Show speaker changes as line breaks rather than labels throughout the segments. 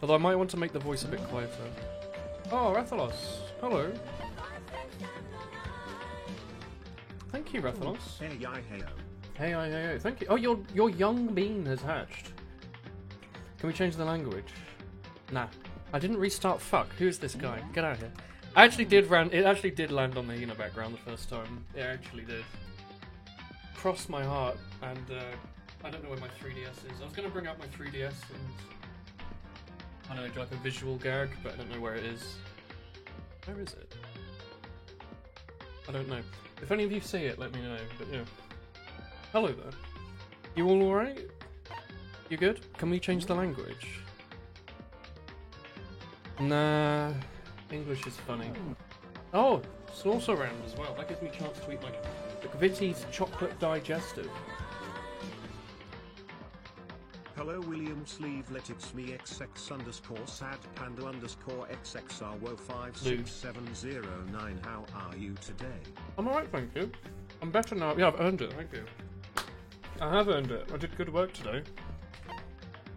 Although I might want to make the voice a bit quieter. Oh, Rathalos. Hello. Thank you, Rathalos. Hey. Thank you. Oh, your young bean has hatched. Can we change the language? Nah. I didn't restart. Fuck. Who is this guy? Get out of here. It actually did land on the Hina background the first time. It actually did. Crossed my heart, and I don't know where my 3DS is. I was going to bring out my 3DS and I don't know, do like a visual gag, but I don't know where it is. Where is it? I don't know. If any of you see it, let me know. But yeah. Hello there. You all alright? You good? Can we change the language? Nah. English is funny. Oh, sauce around as well. That gives me a chance to eat my McVitie's chocolate digestive.
Hello William Sleevelet, it's me XX underscore sad panda underscore XXRWO56709. How are you today?
I'm alright, thank you. I'm better now. Yeah, I've earned it, thank you. I have earned it. I did good work today.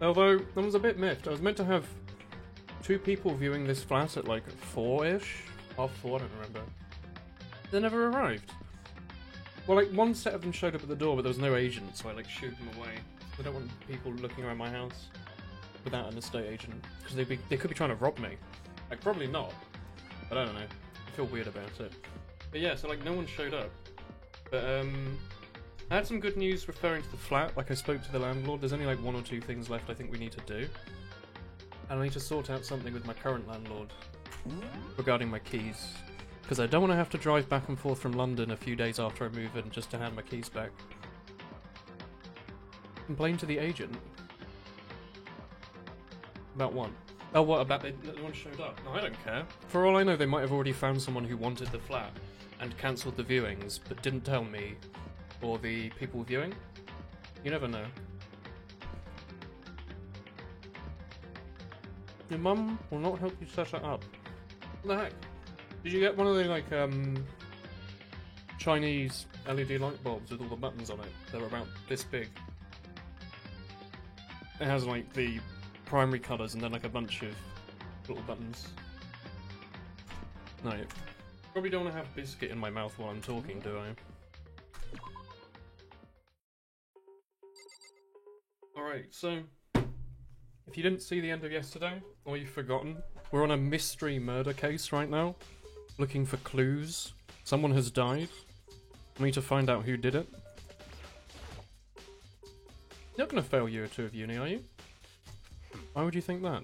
Although, I was a bit miffed. I was meant to have 2 people viewing this flat at like 4-ish? Half 4, I don't remember. They never arrived. Well, like, one set of them showed up at the door, but there was no agent, so I like shooed them away. I don't want people looking around my house without an estate agent, because they could be trying to rob me. Like, probably not, but I don't know. I feel weird about it. But yeah, so like no one showed up. But I had some good news referring to the flat. Like, I spoke to the landlord. There's only like 1 or 2 things left I think we need to do. And I need to sort out something with my current landlord regarding my keys. Because I don't want to have to drive back and forth from London a few days after I move in just to hand my keys back. Complain to the agent. About what? Oh, what about no one showed up? No, I don't care. For all I know, they might have already found someone who wanted the flat and cancelled the viewings, but didn't tell me or the people viewing. You never know. Your mum will not help you set it up. What the heck? Did you get one of the like Chinese LED light bulbs with all the buttons on it? They're about this big. It has like the primary colours and then like a bunch of little buttons. No. Probably don't want to have biscuit in my mouth while I'm talking, do I? Alright, so if you didn't see the end of yesterday, or you've forgotten, we're on a mystery murder case right now, looking for clues. Someone has died. We need to find out who did it. You're not going to fail year 2 of uni, are you? Why would you think that?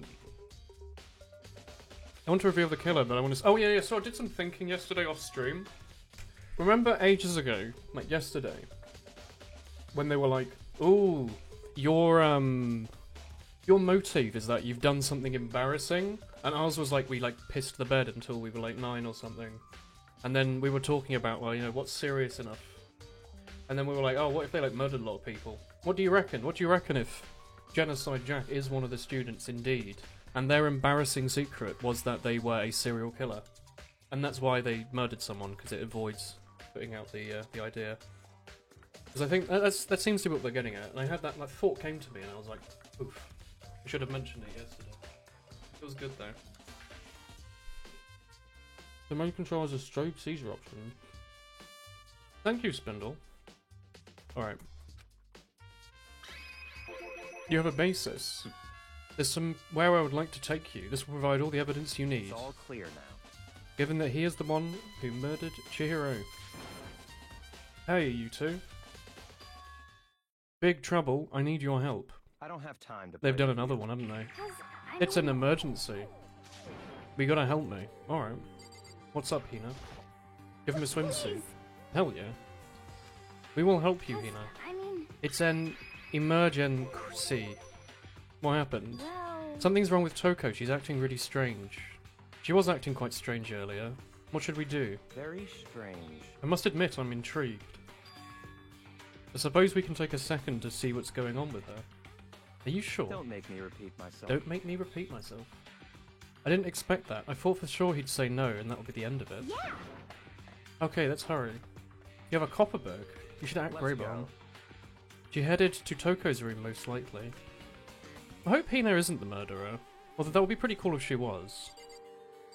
I want to reveal the killer, but I want to... Oh, yeah, so I did some thinking yesterday off stream. Remember ages ago, like yesterday, when they were like, ooh, your motive is that you've done something embarrassing? And ours was like, we like pissed the bed until we were like 9 or something. And then we were talking about, well, you know, what's serious enough? And then we were like, oh, what if they like murdered a lot of people? What do you reckon? What do you reckon if Genocide Jack is one of the students indeed, and their embarrassing secret was that they were a serial killer? And that's why they murdered someone, because it avoids putting out the idea. Because I think that seems to be what they're getting at. And I had that thought came to me, and I was like, oof, I should have mentioned it yesterday. It was good though. The main control has a strobe seizure option. Thank you, Spindle. Alright. You have a basis. There's somewhere I would like to take you. This will provide all the evidence you need.
It's all clear now.
Given that he is the one who murdered Chihiro. Hey, you two. Big trouble. I need your help.
I don't have time to.
They've done another one, haven't they? It's an emergency. We gotta help me. Alright. What's up, Hina? Give him a swimsuit. Hell yeah. We will help you, Hina. It's an emergency. What happened? Something's wrong with Toko. She's acting really strange. She was acting quite strange earlier. What should we do?
Very strange.
I must admit, I'm intrigued. I suppose we can take a second to see what's going on with her. Are you sure?
Don't make me repeat myself.
Don't make me repeat myself. I didn't expect that. I thought for sure he'd say no, and that would be the end of it.
Yeah.
Okay, let's hurry. You have a Copperberg. You should act
Let's
Greybon.
go.
She headed to Toko's room, most likely. I hope Hina isn't the murderer. Although that would be pretty cool if she was.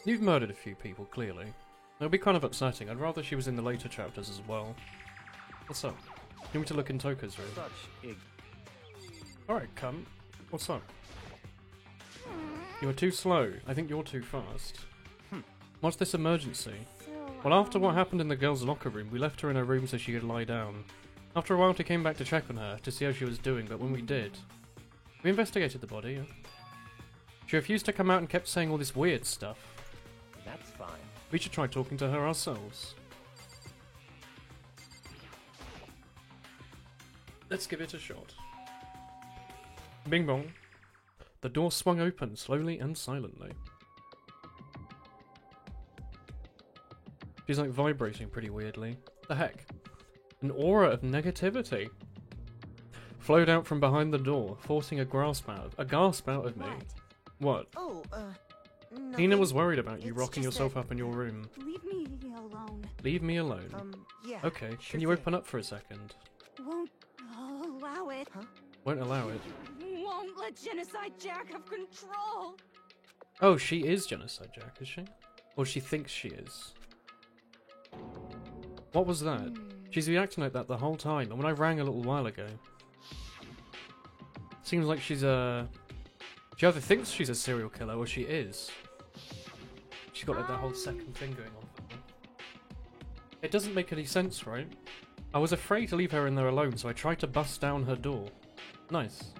You've murdered a few people, clearly. It would be kind of upsetting. I'd rather she was in the later chapters as well. What's up? You want me to look in Toko's room?
Such
Alright, cunt. What's up? You are too slow. I think you're too fast. What's this emergency? Well, after what happened in the girls' locker room, we left her in her room so she could lie down. After a while, we came back to check on her, to see how she was doing, but when we did... We investigated the body, yeah. She refused to come out and kept saying all this weird stuff.
That's fine.
We should try talking to her ourselves. Let's give it a shot. Bing bong. The door swung open, slowly and silently. She's like vibrating pretty weirdly. The heck? An aura of negativity flowed out from behind the door, forcing a gasp out of me. What?
Oh,
Tina was worried about you
It's
rocking
just
yourself
that-
up in your room.
Leave me alone.
Leave me alone.
Yeah.
Okay,
sure
can you
thing.
open up for a second?
Won't allow it.
Won't allow it.
Won't let Genocide Jack have control.
Oh, she is Genocide Jack, is she? Or she thinks she is. What was that? She's been acting like that the whole time, and when I rang a little while ago... Seems like she's a... She either thinks she's a serial killer, or she is. She's got like that whole second thing going on for her. It doesn't make any sense, right? I was afraid to leave her in there alone, so I tried to bust down her door. Nice.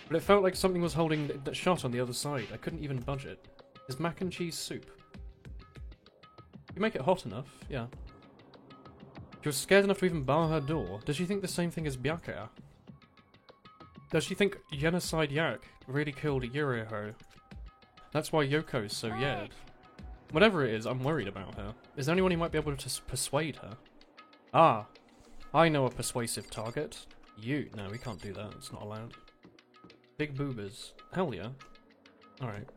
But it felt like something was holding that shut on the other side. I couldn't even budge it. Is mac and cheese soup? You make it hot enough, yeah. She was scared enough to even bar her door. Does she think the same thing as Byakuya? Does she think Genocide Yak really killed Yuriho? That's why Yoko's so yared. Whatever it is, I'm worried about her. Is there anyone who might be able to persuade her? Ah, I know a persuasive target. You. No, we can't do that. It's not allowed. Big boobers. Hell yeah. Alright.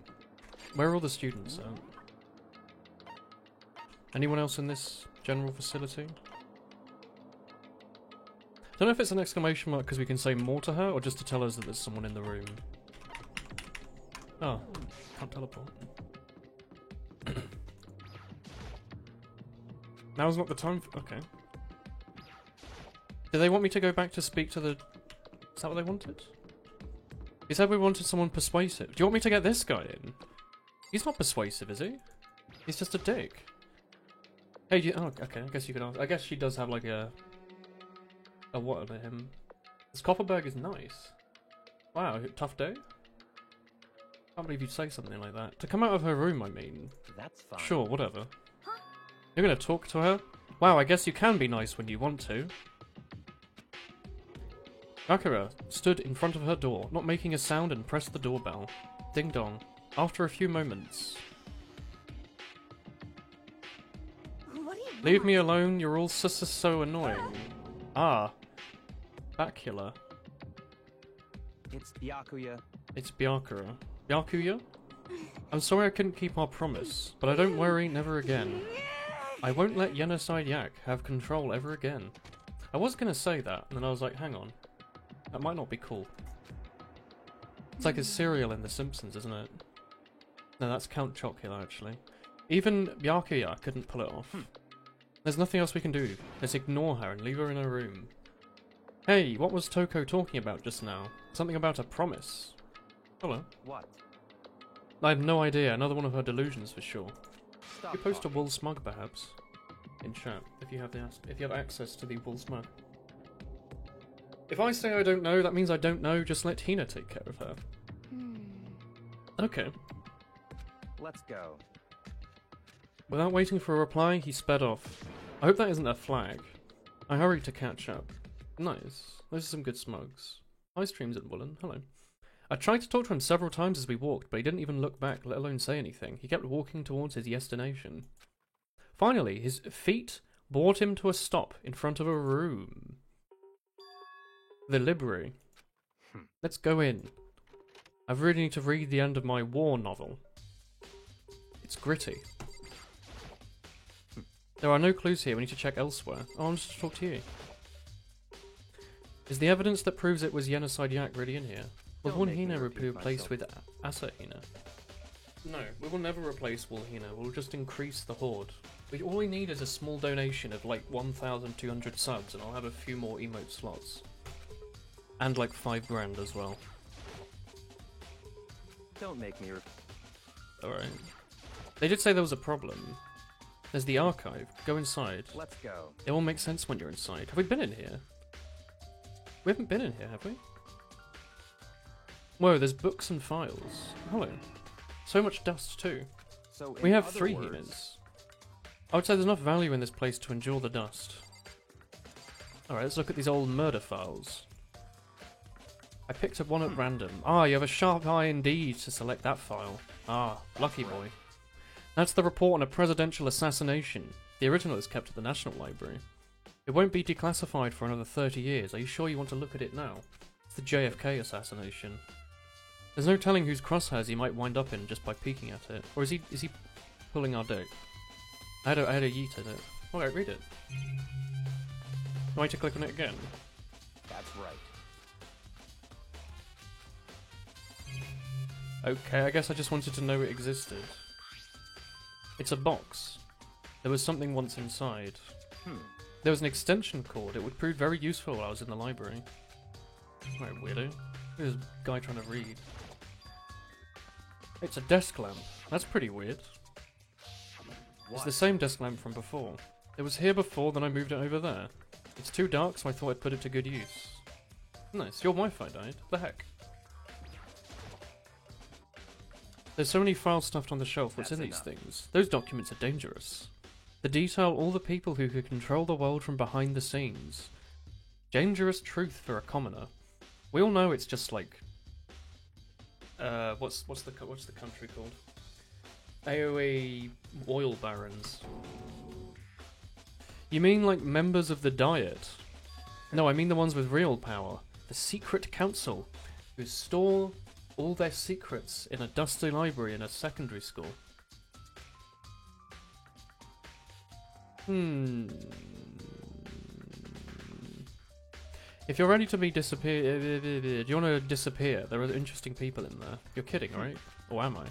Where are all the students at? Anyone else in this general facility? Don't know if it's an exclamation mark because we can say more to her, or just to tell us that there's someone in the room. Oh, can't teleport. Now's not the time for... Okay. Do they want me to go back to speak to the... Is that what they wanted? He said we wanted someone persuasive. Do you want me to get this guy in? He's not persuasive, is he? He's just a dick. Hey, do you... Oh, okay, I guess you could ask. I guess she does have like a what about him? This Copperberg is nice. Wow, tough day? Can't believe you'd say something like that. To come out of her room, I mean.
That's fine.
Sure, whatever. You're gonna talk to her? Wow, I guess you can be nice when you want to. Akira stood in front of her door, not making a sound, and pressed the doorbell. Ding dong. After a few moments.
What do you
Leave
want?
me alone, you're all so annoying. Ah. Bacula.
It's Byakuya.
It's Byakuya. Byakuya? I'm sorry I couldn't keep our promise, but I don't worry, never again. I won't let Genocide Yak have control ever again. I was gonna say that, and then I was like, hang on. That might not be cool. It's like a cereal in The Simpsons, isn't it? No, that's Count Chocula, actually. Even Byakuya couldn't pull it off. There's nothing else we can do. Let's ignore her and leave her in her room. Hey, what was Toko talking about just now? Something about a promise. Hello.
What?
I have no idea. Another one of her delusions for sure.
Stop
You post a
talking.
wool smug, perhaps, in chat if you have access to the wool smug. If I say I don't know, that means I don't know. Just let Tina take care of her. Okay.
Let's go.
Without waiting for a reply, he sped off. I hope that isn't a flag. I hurried to catch up. Nice. Those are some good smugs. Hi, Streams and Woolen. Hello. I tried to talk to him several times as we walked, but he didn't even look back, let alone say anything. He kept walking towards his destination. Finally, his feet brought him to a stop in front of a room. The library. Let's go in. I really need to read the end of my war novel. It's gritty. There are no clues here, we need to check elsewhere. Oh, I wanted to talk to you. Is the evidence that proves it was Genocide Yak really in here? Was
Don't
one
make me
Hina
repeat
replaced
myself.
with Asahina? No, we will never replace Wolhina. We'll just increase the horde. All we need is a small donation of like 1,200 subs, and I'll have a few more emote slots. And like 5 grand as well.
Don't make me.
Alright. They did say there was a problem. There's the archive. Go inside.
Let's go.
It all makes sense when you're inside. Have we been in here? We haven't been in here, have we? Whoa, there's books and files. Hello. So much dust too.
So
We
in
have
other
3
words,
healers. I would say there's enough value in this place to endure the dust. Alright, let's look at these old murder files. I picked up one at random. Ah, you have a sharp eye indeed to select that file. Ah, lucky boy. That's the report on a presidential assassination. The original is kept at the National Library. It won't be declassified for another 30 years. Are you sure you want to look at it now? It's the JFK assassination. There's no telling whose crosshairs he might wind up in just by peeking at it. Or is he pulling our dick? I had a yeet at it. Alright, read it. Do I need to click on it again?
That's right.
Okay, I guess I just wanted to know it existed. It's a box. There was something once inside. There was an extension cord. It would prove very useful while I was in the library. Right, weirdo. This guy trying to read. It's a desk lamp. That's pretty weird. It's the same desk lamp from before. It was here before, then I moved it over there. It's too dark, so I thought I'd put it to good use. Nice. Your Wi-Fi died. The heck? There's so many files stuffed on the shelf. What's in these things? Those documents are dangerous. They detail all the people who could control the world from behind the scenes. Dangerous truth for a commoner. We all know it's just like... what's the country called? AOA oil barons. You mean like members of the Diet? No, I mean the ones with real power. The Secret Council, who store all their secrets in a dusty library in a secondary school. If you're ready to be disappear, do you want to disappear? There are interesting people in there. You're kidding, right? Or am I?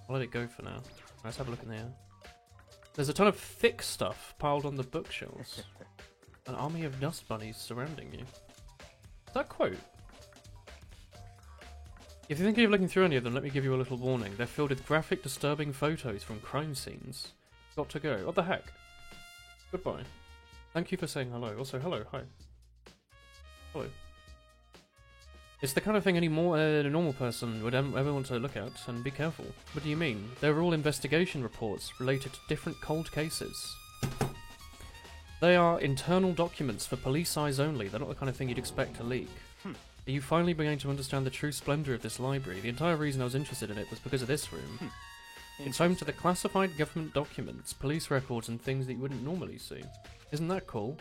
I'll let it go for now. Let's have a look in there. There's a ton of thick stuff piled on the bookshelves. An army of dust bunnies surrounding you. Is that a quote? If you're thinking of looking through any of them, let me give you a little warning. They're filled with graphic, disturbing photos from crime scenes. Got to go. What the heck? Goodbye. Thank you for saying hello. Also, hello. Hi. Hello. It's the kind of thing any a normal person would ever want to look at, and be careful. What do you mean? They're all investigation reports related to different cold cases. They are internal documents for police eyes only. They're not the kind of thing you'd expect to leak. Are you finally beginning to understand the true splendour of this library? The entire reason I was interested in it was because of this room. It's home to the classified government documents, police records, and things that you wouldn't normally see. Isn't that cool?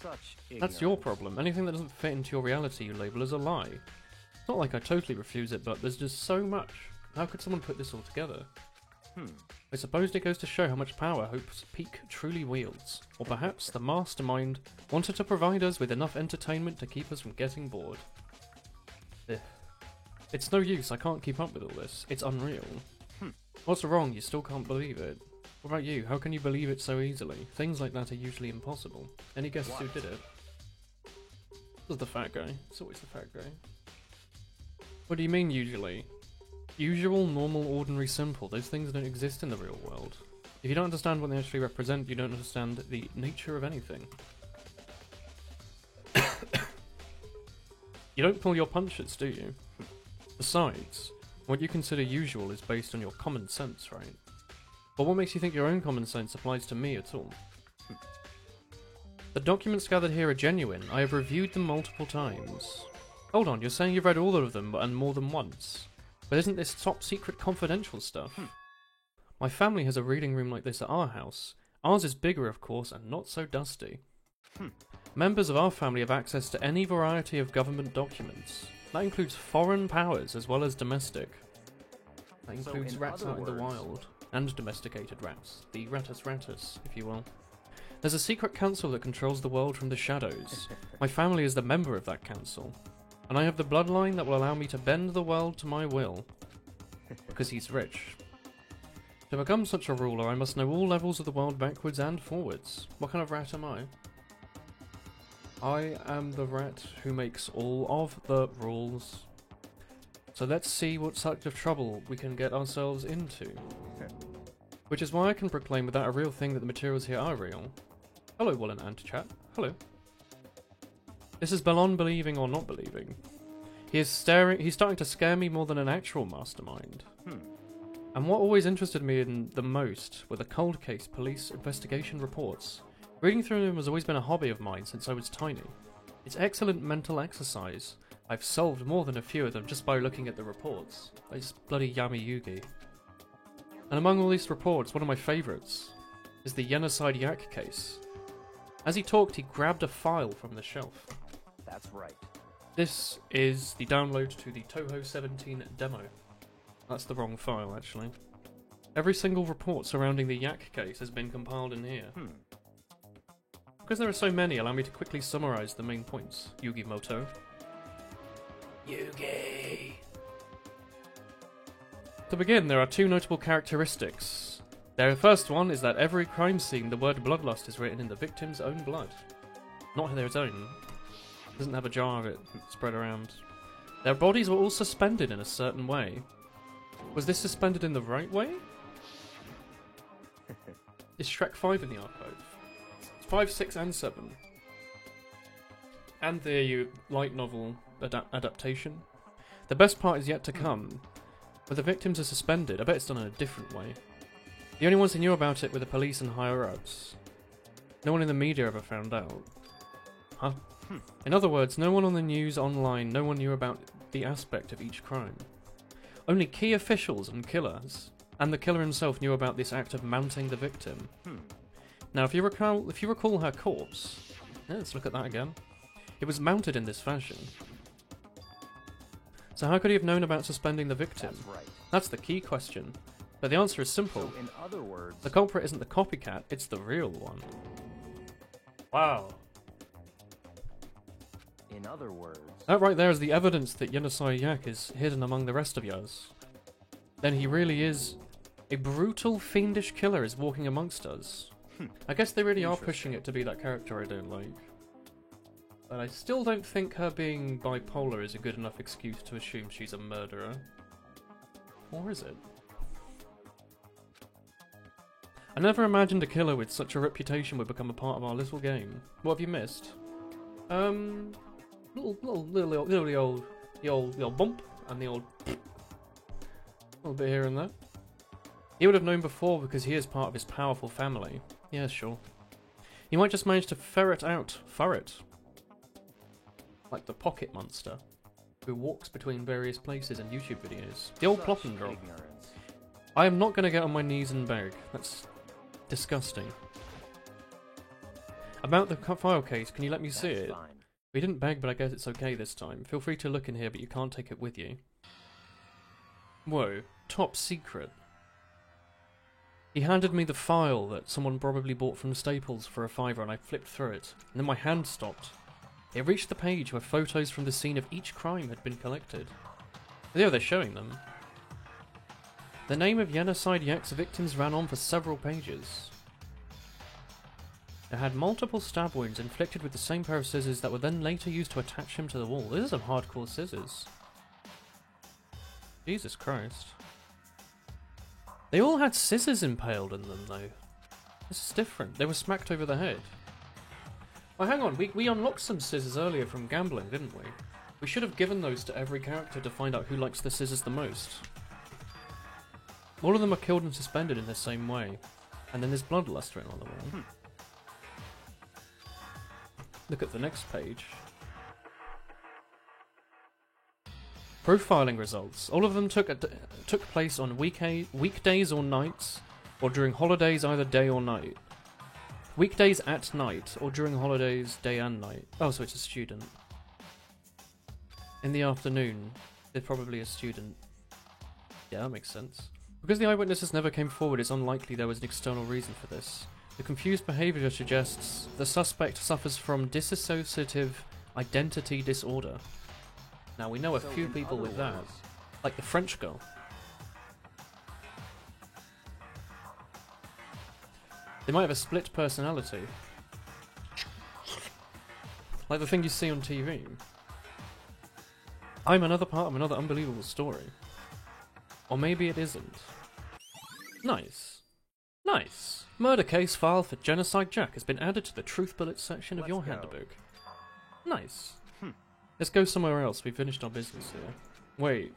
Such
That's your problem. Anything that doesn't fit into your reality you label as a lie. It's not like I totally refuse it, but there's just so much. How could someone put this all together? I suppose it goes to show how much power Hope's Peak truly wields. Or perhaps the mastermind wanted to provide us with enough entertainment to keep us from getting bored. Ugh. It's no use, I can't keep up with all this. It's unreal. What's wrong? You still can't believe it? What about you? How can you believe it so easily? Things like that are usually impossible. Any guesses who did it? It was the fat guy. It's always the fat guy. What do you mean usually? Usual, normal, ordinary, simple. Those things don't exist in the real world. If you don't understand what they actually represent, you don't understand the nature of anything. You don't pull your punches, do you? Besides, what you consider usual is based on your common sense, right? But what makes you think your own common sense applies to me at all? The documents gathered here are genuine. I have reviewed them multiple times. Hold on, you're saying you've read all of them and more than once? But isn't this top secret confidential stuff? My family has a reading room like this at our house. Ours is bigger, of course, and not so dusty. Members of our family have access to any variety of government documents. That includes foreign powers as well as domestic. That includes rats out in the wild. And domesticated rats. The ratus, if you will. There's a secret council that controls the world from the shadows. My family is the member of that council. And I have the bloodline that will allow me to bend the world to my will. because he's rich. To become such a ruler, I must know all levels of the world backwards and forwards. What kind of rat am I? I am the rat who makes all of the rules. So let's see what sort of trouble we can get ourselves into. Which is why I can proclaim without a real thing that the materials here are real. Hello, Wallen and chat. Hello. This is Bellon believing or not believing. He's starting to scare me more than an actual mastermind. And what always interested me in the most were the cold case police investigation reports. Reading through them has always been a hobby of mine since I was tiny. It's excellent mental exercise. I've solved more than a few of them just by looking at the reports. It's bloody Yami Yugi. And among all these reports, one of my favourites is the Genocide Yak case. As he talked, he grabbed a file from the shelf.
That's right.
This is the download to the Toho 17 demo. That's the wrong file, actually. Every single report surrounding the Yak case has been compiled in here. Because there are so many, allow me to quickly summarise the main points. Yugi Moto. Yugi! To begin, there are two notable characteristics. The first one is that every crime scene, the word bloodlust is written in the victim's own blood. Not their own. Doesn't have a jar of it spread around. Their bodies were all suspended in a certain way. Was this suspended in the right way? Is Shrek 5 in the archive? 5, 6 and 7. And the light novel adaptation. The best part is yet to come. Where the victims are suspended, I bet it's done in a different way. The only ones who knew about it were the police and higher-ups. No one in the media ever found out. Huh? In other words, no one on the news, online, no one knew about the aspect of each crime. Only key officials and killers, and the killer himself knew about this act of mounting the victim. Now, if you recall her corpse, let's look at that again. It was mounted in this fashion. So how could he have known about suspending the victim?
That's right.
That's the key question. But the answer is simple.
So in other words,
The culprit isn't the copycat, it's the real one. Wow.
in other words,
That right there is the evidence that Yenisei Yak is hidden among the rest of yours. Then he really is a brutal, fiendish killer is walking amongst us. I guess they really are pushing it to be that character I don't like. But I still don't think her being bipolar is a good enough excuse to assume she's a murderer. Or is it? I never imagined a killer with such a reputation would become a part of our little game. What have you missed? The old bump and the old little bit here and there. He would have known before because he is part of his powerful family. Yeah, sure. He might just manage to ferret, like the pocket monster, who walks between various places in YouTube videos. The old
such
plop and drop.
ignorance.
I am not going to get on my knees and beg. That's disgusting. About the file case, can you let me see
That's
it?
fine.
We didn't beg, but I guess it's okay this time. Feel free to look in here, but you can't take it with you. Whoa, top secret. He handed me the file that someone probably bought from Staples for $5 and I flipped through it, and then my hand stopped. It reached the page where photos from the scene of each crime had been collected. There they're showing them. The name of Yenisei Yak's victims ran on for several pages. It had multiple stab wounds inflicted with the same pair of scissors that were then later used to attach him to the wall. These are some hardcore scissors. Jesus Christ. They all had scissors impaled in them, though. This is different. They were smacked over the head. Oh, hang on. We unlocked some scissors earlier from gambling, didn't we? We should have given those to every character to find out who likes the scissors the most. All of them are killed and suspended in the same way. And then there's bloodlust written on the wall. Look at the next page. Profiling results. All of them took place on weekdays or nights, or during holidays either day or night. Weekdays at night, or during holidays day and night. Oh, so it's a student. In the afternoon, they're probably a student. Yeah, that makes sense. Because the eyewitnesses never came forward, it's unlikely there was an external reason for this. The confused behaviour suggests the suspect suffers from dissociative identity disorder. Now, we know a few people with that, like the French girl. They might have a split personality. Like the thing you see on TV. I'm another part of another unbelievable story. Or maybe it isn't. Nice. Nice. Murder case file for Genocide Jack has been added to the Truth Bullets section of
Let's
your
go.
handbook. Nice. Let's go somewhere else. We finished our business here. Wait.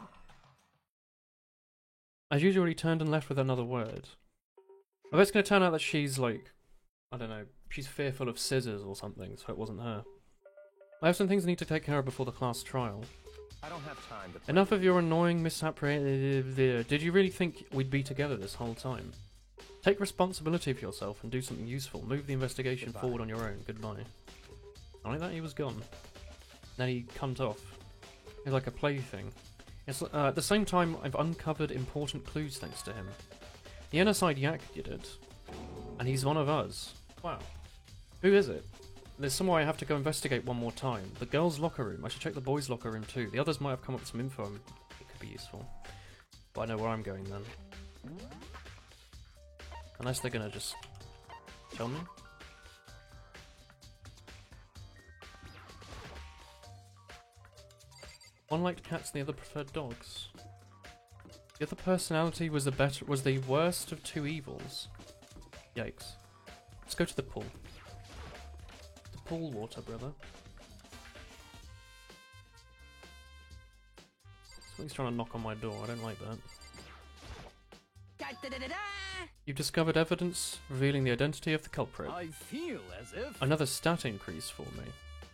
As usual, he turned and left with another word. I bet it's going to turn out that she's like, I don't know, she's fearful of scissors or something, so it wasn't her. I have some things I need to take care of before the class trial.
I don't have time to play.
Enough of your annoying misapprehension. Did you really think we'd be together this whole time? Take responsibility for yourself and do something useful. Move the investigation
Goodbye.
forward on your own. Goodbye. I like that he was gone. Then he cunt off. He's like a plaything. It's, at the same time, I've uncovered important clues thanks to him. The Genocide Yak did it. And he's one of us. Wow. Who is it? There's somewhere I have to go investigate one more time. The girls' locker room. I should check the boys' locker room too. The others might have come up with some info. It could be useful. But I know where I'm going then. Unless they're gonna just tell me. One liked cats, the other preferred dogs. The other personality was the worst of two evils. Yikes. Let's go to the pool. The pool water, brother. Something's trying to knock on my door. I don't like that.
Da-da-da-da-da!
You've discovered evidence revealing the identity of the culprit.
I feel as if...
Another stat increase for me.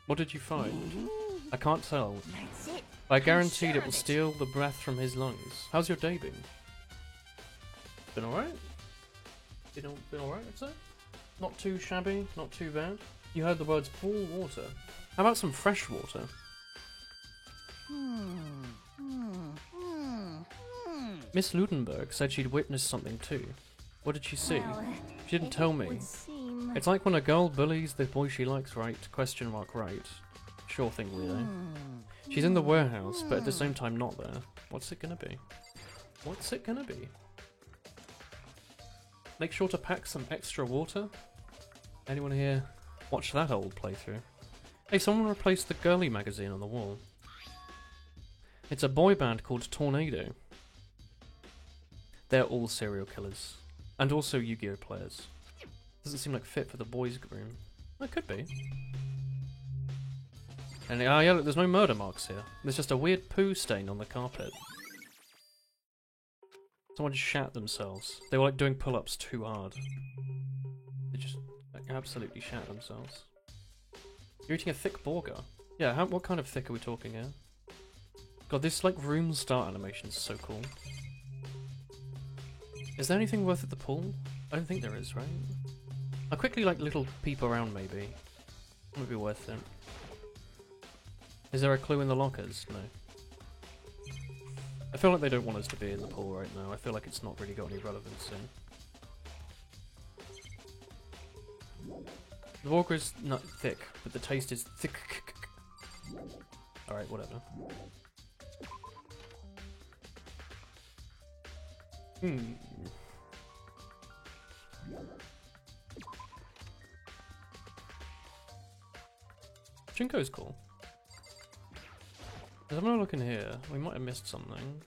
What did you find? I can't tell.
That's it.
I guaranteed
sure
it will
of it.
steal the breath from his lungs. How's your day been? Been alright? Been alright, I'd say? Not too shabby, not too bad. You heard the words pool water. How about some fresh water? Miss Ludenberg said she'd witnessed something too. What did she see?
Well,
She didn't tell me.
would seem...
It's like when a girl bullies the boy she likes, right? Question mark, right? Sure thing, Leo. She's in the warehouse, but at the same time not there. What's it gonna be? What's it gonna be? Make sure to pack some extra water. Anyone here watch that old playthrough? Hey, someone replaced the girly magazine on the wall. It's a boy band called Tornado. They're all serial killers. And also Yu-Gi-Oh players. Doesn't seem like fit for the boys' room. Well, it could be. And yeah, look, there's no murder marks here. There's just a weird poo stain on the carpet. Someone shat themselves. They were like doing pull-ups too hard. They just like, absolutely shat themselves. You're eating a thick burger. Yeah, what kind of thick are we talking here? God, this like room start animation is so cool. Is there anything worth at the pool? I don't think there is, right? I'll quickly like little peep around maybe. Might be worth it. Is there a clue in the lockers? No. I feel like they don't want us to be in the pool right now. I feel like it's not really got any relevance in. The burger is not thick, but the taste is thick. Alright, whatever. Jinko's cool. There's someone looking here. We might have missed something.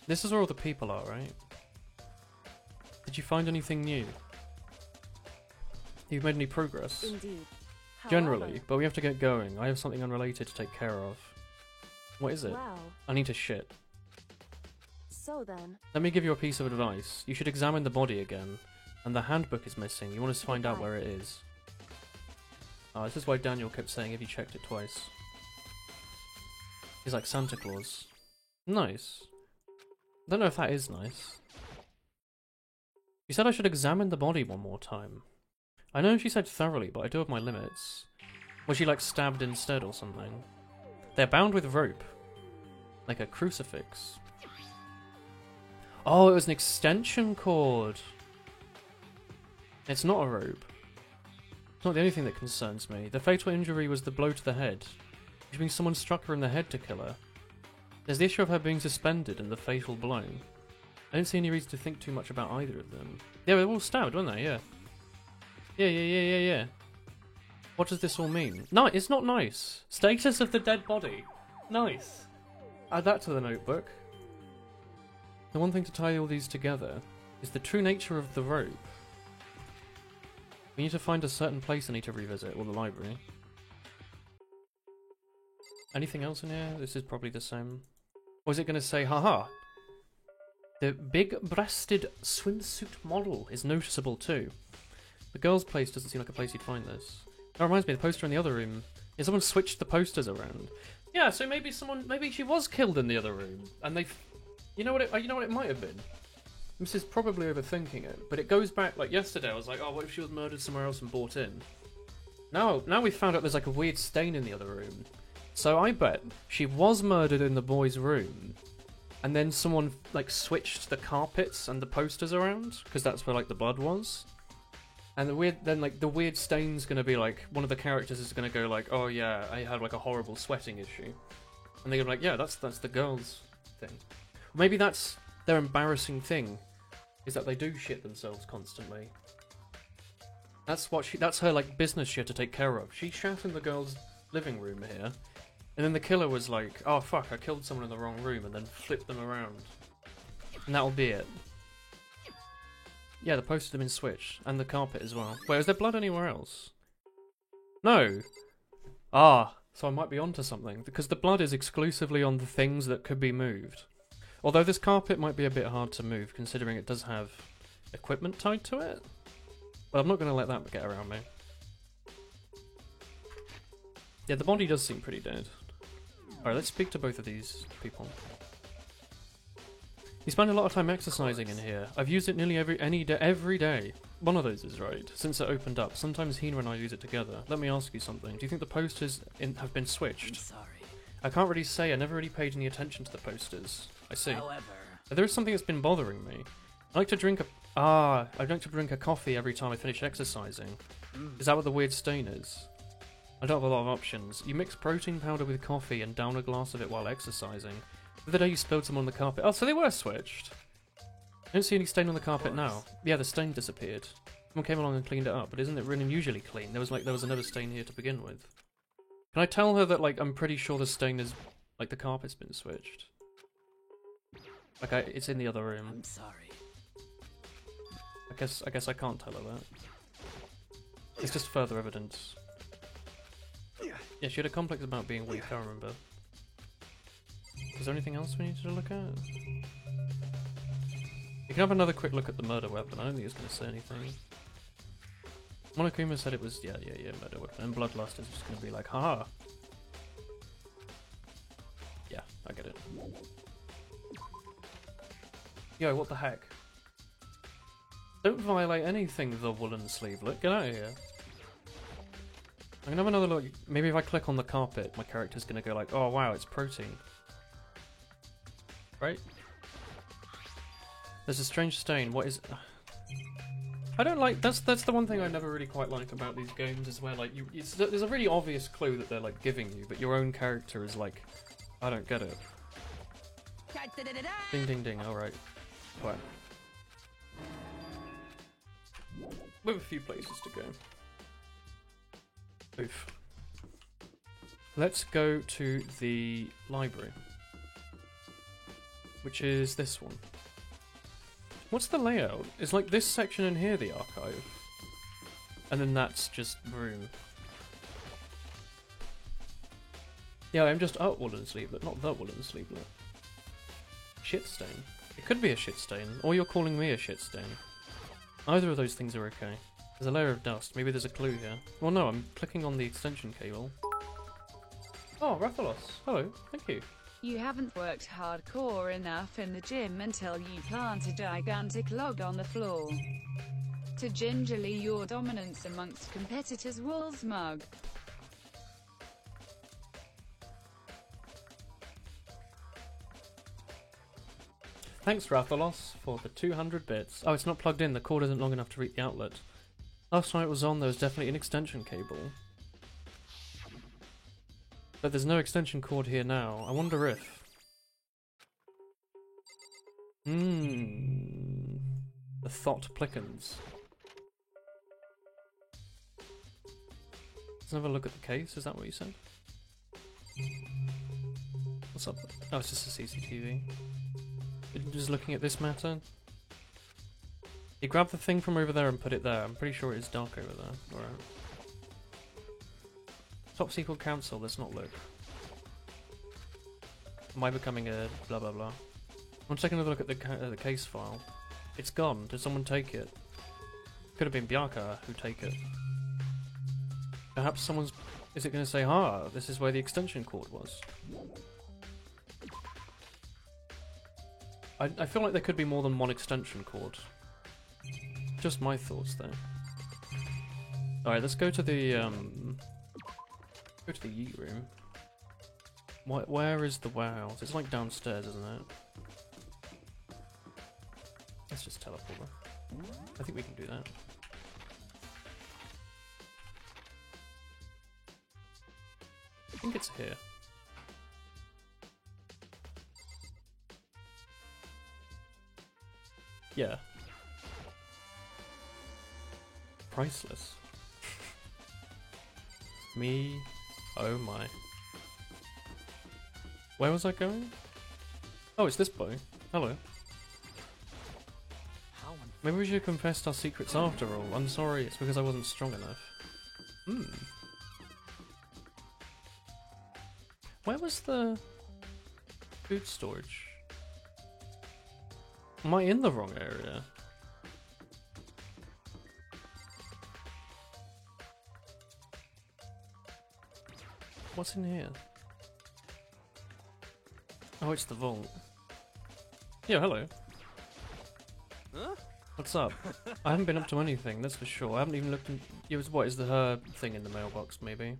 This is where all the people are, right? Did you find anything new? You've made any progress?
Indeed.
Generally, but we have to get going. I have something unrelated to take care of. What is it?
Wow.
I need to shit.
So then,
Let me give you a piece of advice. You should examine the body again. And the handbook is missing. You want to find out where it is. This is why Daniel kept saying if you checked it twice. He's like Santa Claus. Nice. I don't know if that is nice. You said I should examine the body one more time. I know she said thoroughly, but I do have my limits. Was she like stabbed instead or something? They're bound with rope. Like a crucifix. Oh, it was an extension cord. It's not a rope. It's not the only thing that concerns me. The fatal injury was the blow to the head, which means someone struck her in the head to kill her. There's the issue of her being suspended and the fatal blow. I didn't see any reason to think too much about either of them. Yeah, they were all stabbed, weren't they? Yeah. Yeah. What does this all mean? No, it's not nice. Status of the dead body. Nice. Add that to the notebook. The one thing to tie all these together is the true nature of the rope. We need to find a certain place I need to revisit, or the library. Anything else in here? This is probably the same. Or is it going to say, haha, the big-breasted swimsuit model is noticeable too. The girl's place doesn't seem like a place you'd find this. That reminds me, the poster in the other room. Yeah, someone switched the posters around. Yeah, so maybe she was killed in the other room, and they, you know what it might have been. This is probably overthinking it, but it goes back like yesterday. I was like, oh, what if she was murdered somewhere else and brought in? Now we've found out there's like a weird stain in the other room. So I bet she was murdered in the boys' room, and then someone like switched the carpets and the posters around because that's where like the blood was. And the weird stain's gonna be like, one of the characters is gonna go like, oh yeah, I had like a horrible sweating issue. And they're gonna be like, yeah, that's the girl's thing. Or maybe that's their embarrassing thing, is that they do shit themselves constantly. That's her like business she had to take care of. She shat in the girl's living room here, and then the killer was like, oh fuck, I killed someone in the wrong room, and then flipped them around. And that'll be it. Yeah, the posters have been switched, and the carpet as well. Wait, is there blood anywhere else? No! Ah, so I might be onto something, because the blood is exclusively on the things that could be moved. Although this carpet might be a bit hard to move, considering it does have equipment tied to it. But I'm not going to let that get around me. Yeah, the body does seem pretty dead. Alright, let's speak to both of these people. You spend a lot of time exercising in here. I've used it nearly every day. One of those is right, since it opened up. Sometimes Hina and I use it together. Let me ask you something. Do you think the posters have been switched?
I'm sorry.
I can't really say. I never really paid any attention to the posters. I see.
However,
there is something that's been bothering me. I like to drink a coffee every time I finish exercising. Is that what the weird stain is? I don't have a lot of options. You mix protein powder with coffee and down a glass of it while exercising. The other day you spilled some on the carpet. Oh, so they were switched. I don't see any stain on the carpet now. Yeah, the stain disappeared. Someone came along and cleaned it up, but isn't it really usually clean? There was another stain here to begin with. Can I tell her that like I'm pretty sure the stain is like the carpet's been switched? Okay, it's in the other room.
I'm sorry.
I guess I can't tell her that. It's just further evidence. Yeah, she had a complex about being weak, I remember. Is there anything else we need to look at? You can have another quick look at the murder weapon. I don't think it's going to say anything. Monokuma said it was, yeah, murder weapon. And Bloodlust is just going to be like, haha. Yeah, I get it. Yo, what the heck? Don't violate anything, the woolen sleevelet. Get out of here. I'm going to have another look. Maybe if I click on the carpet, my character's going to go like, oh wow, it's protein. Right? There's a strange stain. What is... I don't like... That's the one thing I never really quite like about these games, is where, like, there's a really obvious clue that they're, like, giving you, but your own character is like, I don't get it. Ding, ding, ding. Alright. What? We have a few places to go. Oof. Let's go to the library. Which is this one. What's the layout? Is like this section in here the archive? And then that's just room. Yeah, I'm just at woolen sleevelet, not the woolen sleevelet. Shit stain. It could be a shit stain, or you're calling me a shit stain. Either of those things are okay. There's a layer of dust. Maybe there's a clue here. Well, no, I'm clicking on the extension cable. Oh, Rathalos. Hello. Thank you.
You haven't worked hardcore enough in the gym until you plant a gigantic log on the floor. To gingerly your dominance amongst competitors, Woolsmug.
Thanks, Rathalos, for the 200 bits. Oh, it's not plugged in. The cord isn't long enough to reach the outlet. Last time it was on, there was definitely an extension cable. But there's no extension cord here now. I wonder if... The thought plickens. Let's have a look at the case, is that what you said? What's up? Oh, it's just a CCTV. You're just looking at this matter? You grab the thing from over there and put it there. I'm pretty sure it is dark over there. Alright. Top Secret Council, let's not look. Am I becoming a blah blah blah? I'm taking another look at the case file. It's gone. Did someone take it? Could have been Bjarka who take it. Perhaps someone's... Is it going to say, ah, this is where the extension cord was? I feel like there could be more than one extension cord. Just my thoughts there. Alright, let's go to the, go to the Yeet room. Where is the warehouse? It's like downstairs, isn't it? Let's just teleport her. I think we can do that. I think it's here. Yeah. Priceless. Me. Oh my. Where was I going? Oh, it's this boy. Hello. Maybe we should have confessed our secrets after all. I'm sorry, it's because I wasn't strong enough. Where was the food storage? Am I in the wrong area? What's in here? Oh, it's the vault. Yeah, hello.
Huh?
What's up? I haven't been up to anything, that's for sure. I haven't even looked in... It was, what, is the her thing in the mailbox, maybe?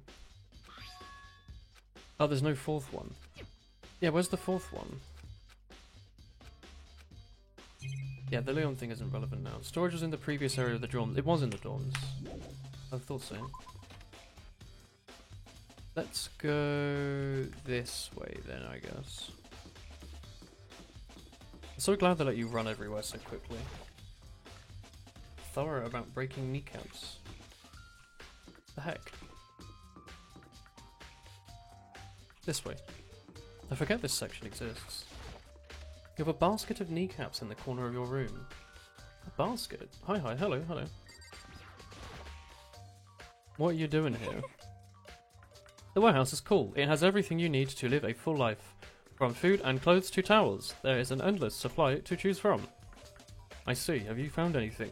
Oh, there's no fourth one. Yeah, where's the fourth one? Yeah, the Leon thing isn't relevant now. Storage was in the previous area of the dorms. It was in the dorms. I thought so. Let's go this way then, I guess. I'm so glad they let you run everywhere so quickly. Thorough about breaking kneecaps. The heck? This way. I forget this section exists. You have a basket of kneecaps in the corner of your room. A basket? Hi, hello, hello. What are you doing here? The warehouse is cool. It has everything you need to live a full life. From food and clothes to towels. There is an endless supply to choose from. I see. Have you found anything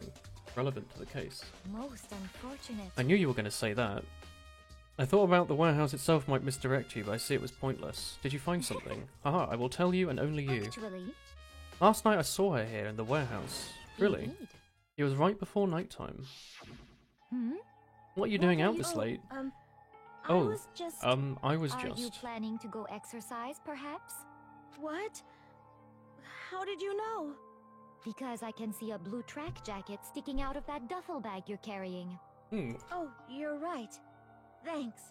relevant to the case?
Most unfortunate.
I knew you were going to say that. I thought about the warehouse itself might misdirect you, but I see it was pointless. Did you find something? Haha, I will tell you and only you.
Actually,
Last night I saw her here in the warehouse. Really?
indeed.
It was right before nighttime.
Hmm?
What are you doing out this late?
I was just...
I was
Are you
just...
planning to go exercise, perhaps?
What? How did you know?
Because I can see a blue track jacket sticking out of that duffel bag you're carrying.
Oh, you're right. Thanks.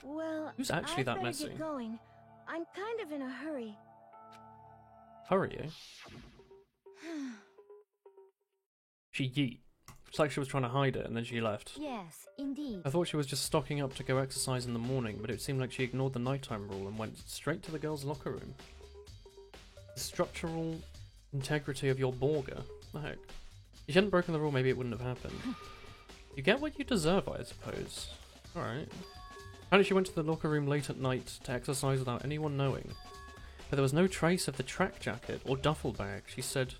Well,
Who's actually
I'd
that
better
messy?
get going. I'm kind of in a hurry.
Hurry, eh? She yeet. It's like she was trying to hide it and then she left.
Yes, indeed.
I thought she was just stocking up to go exercise in the morning, but it seemed like she ignored the nighttime rule and went straight to the girls' locker room. The structural integrity of your Borga. The heck? If she hadn't broken the rule, maybe it wouldn't have happened. You get what you deserve, I suppose. Alright. Apparently she went to the locker room late at night to exercise without anyone knowing. But there was no trace of the track jacket or duffel bag she said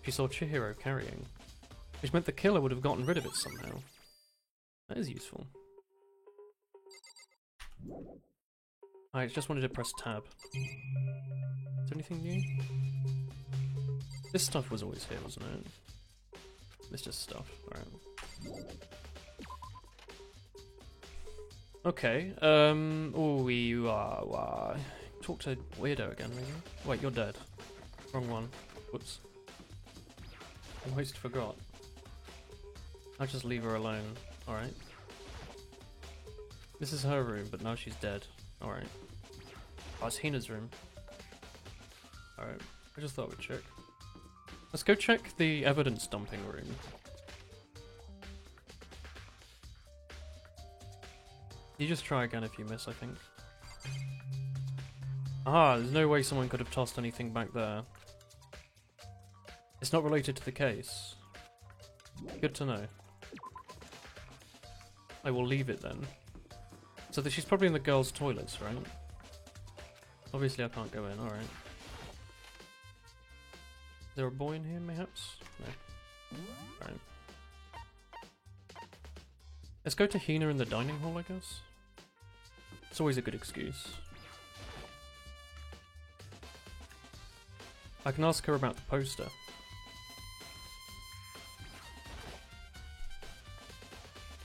she saw Chihiro carrying. Which meant the killer would have gotten rid of it somehow. That is useful. I just wanted to press tab. Is there anything new? This stuff was always here, wasn't it? It's just stuff. Alright. Okay, talk to Weirdo again, maybe? Wait, you're dead. Wrong one. Whoops. I almost forgot. I'll just leave her alone. Alright. This is her room, but now she's dead. Alright. Oh, it's Hina's room. Alright. I just thought we'd check. Let's go check the evidence dumping room. You just try again if you miss, I think. Aha, there's no way someone could have tossed anything back there. It's not related to the case. Good to know. I will leave it then. So that she's probably in the girls' toilets, right? Obviously I can't go in, alright. Is there a boy in here, mayhaps? No. Alright. Let's go to Hina in the dining hall, I guess. It's always a good excuse. I can ask her about the poster.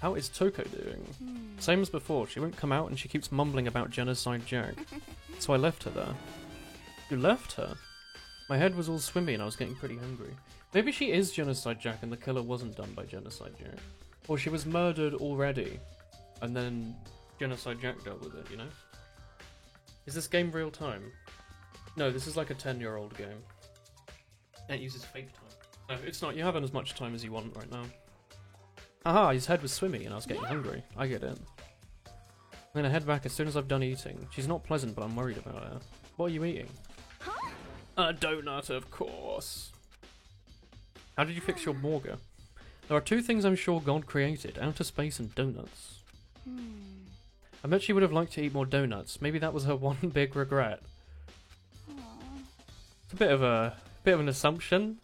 How is Toko doing? Same as before, she won't come out and she keeps mumbling about Genocide Jack. So I left her there. You left her? My head was all swimmy and I was getting pretty hungry. Maybe she is Genocide Jack and the killer wasn't done by Genocide Jack. Or she was murdered already and then Genocide Jack dealt with it, you know? Is this game real time? No, this is like a 10-year-old game. And it uses fake time. No, it's not. You haven't as much time as you want right now. Aha, his head was swimmy and I was getting hungry. I get it. I'm gonna head back as soon as I've done eating. She's not pleasant, but I'm worried about her. What are you eating?
Huh?
A donut, of course. How did you fix your Morga? There are two things I'm sure God created, outer space and donuts. I bet she would have liked to eat more donuts. Maybe that was her one big regret. It's a bit of an assumption.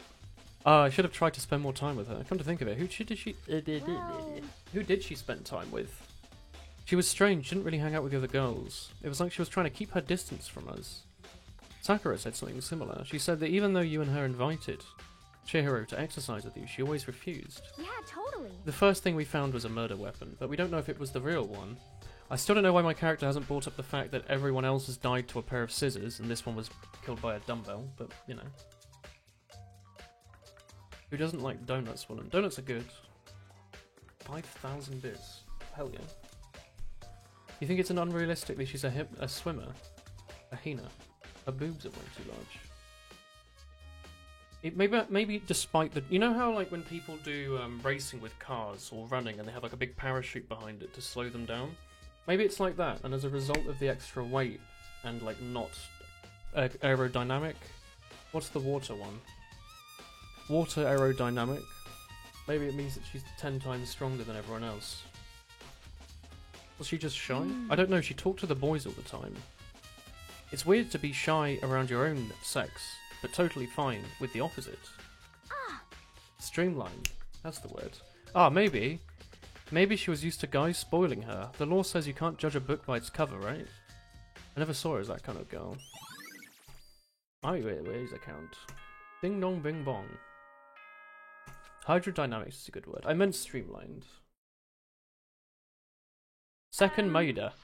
I should have tried to spend more time with her. Come to think of it, who did she spend time with? She was strange, she didn't really hang out with the other girls. It was like she was trying to keep her distance from us. Sakura said something similar. She said that even though you and her invited Chihiro to exercise with you, she always refused.
Yeah, totally.
The first thing we found was a murder weapon, but we don't know if it was the real one. I still don't know why my character hasn't brought up the fact that everyone else has died to a pair of scissors and this one was killed by a dumbbell, but you know. Who doesn't like donuts, Willem? Donuts are good. 5,000 bits. Hell yeah. You think it's an unrealistic that she's a swimmer? A Hina? Her boobs are way too large. Maybe despite the... You know how like when people do racing with cars or running and they have like a big parachute behind it to slow them down? Maybe it's like that, and as a result of the extra weight and like not aerodynamic... What's the water one? Water aerodynamic. Maybe it means that she's 10 times stronger than everyone else. Was she just shy? I don't know, she talked to the boys all the time. It's weird to be shy around your own sex, but totally fine with the opposite. Streamlined. That's the word. Maybe. Maybe she was used to guys spoiling her. The law says you can't judge a book by its cover, right? I never saw her as that kind of girl. Where's account? Ding dong bing bong. Hydrodynamics is a good word. I meant streamlined. Second Maida.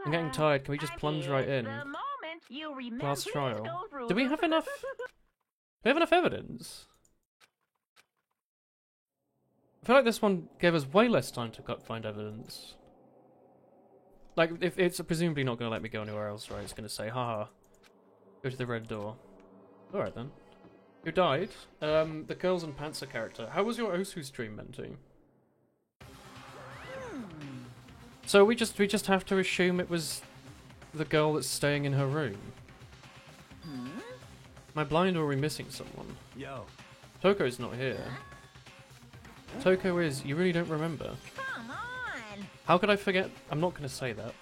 I'm getting tired. Can we just plunge right in? Last trial. Do we have enough? Do we have enough evidence? I feel like this one gave us way less time to find evidence. Like, if it's presumably not going to let me go anywhere else, right? It's going to say, haha, go to the red door. Alright then. Who died? The Girls and Panzer character. How was your Osu stream, Menti? So we just have to assume it was the girl that's staying in her room. Am I blind or are we missing someone?
Yo.
Toko's not here. Toko is. You really don't remember.
Come on!
How could I forget? I'm not going to say that.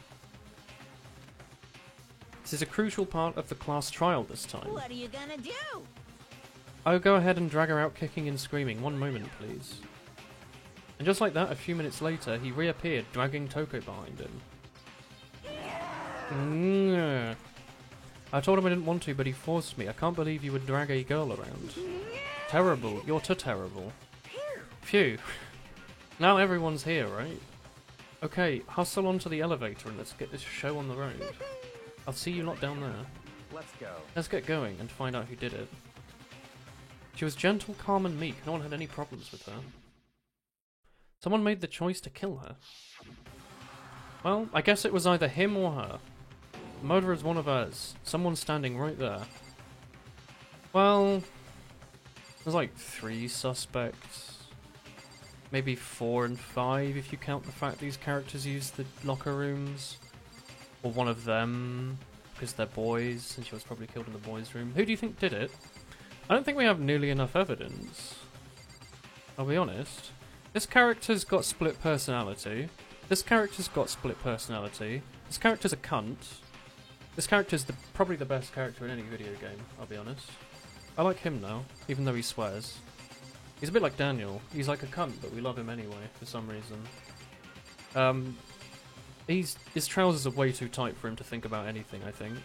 This is a crucial part of the class trial this time.
What are you gonna do?
I'll go ahead and drag her out kicking and screaming. One moment, please. And just like that, a few minutes later, he reappeared, dragging Toko behind him. I told him I didn't want to, but he forced me. I can't believe you would drag a girl around. Terrible. You're too terrible. Phew. Now everyone's here, right? Okay, hustle onto the elevator and let's get this show on the road. I'll see you lot down there.
Let's go.
Let's get going and find out who did it. She was gentle, calm and meek. No one had any problems with her. Someone made the choice to kill her. Well, I guess it was either him or her. The murderer's one of us. Someone standing right there. Well, there's like 3 suspects. Maybe 4 and 5 if you count the fact these characters use the locker rooms. Or one of them, because they're boys, and she was probably killed in the boys' room. Who do you think did it? I don't think we have nearly enough evidence. I'll be honest. This character's got split personality. This character's got split personality. This character's a cunt. This character's probably the best character in any video game, I'll be honest. I like him now, even though he swears. He's a bit like Daniel. He's like a cunt, but we love him anyway, for some reason. His trousers are way too tight for him to think about anything, I think.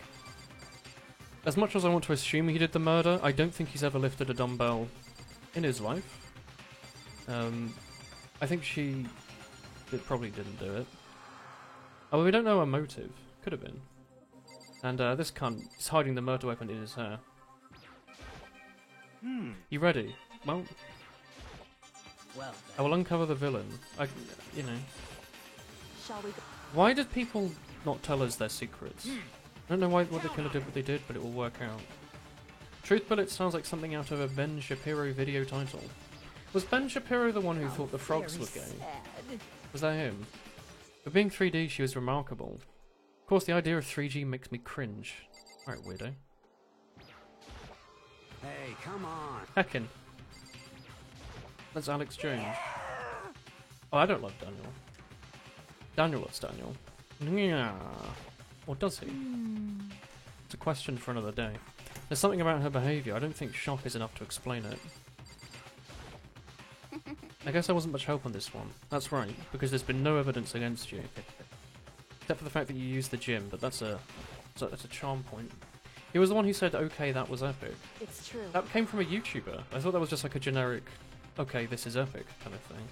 As much as I want to assume he did the murder, I don't think he's ever lifted a dumbbell in his life. I think she probably didn't do it. Oh, we don't know her motive. Could have been. And this cunt is hiding the murder weapon in his hair. You ready? Well, I will uncover the villain. You know.
Shall we go?
Why did people not tell us their secrets? I don't know what the killer did what they did, but it will work out. Truth Bullet sounds like something out of a Ben Shapiro video title. Was Ben Shapiro the one who thought the frogs were gay?
Sad.
Was that him? But being 3D, she was remarkable. Of course, the idea of 3G makes me cringe. Alright, weirdo.
Hey, come on.
Heckin. That's Alex Jones. Oh, I don't love Daniel. Daniel loves Daniel. Yeah. Or does he? It's a question for another day. There's something about her behaviour. I don't think shock is enough to explain it. I guess I wasn't much help on this one. That's right, because there's been no evidence against you. Except for the fact that you used the gym, but that's a charm point. He was the one who said, okay, that was epic.
It's true.
That came from a YouTuber. I thought that was just like a generic, okay, this is epic kind of thing.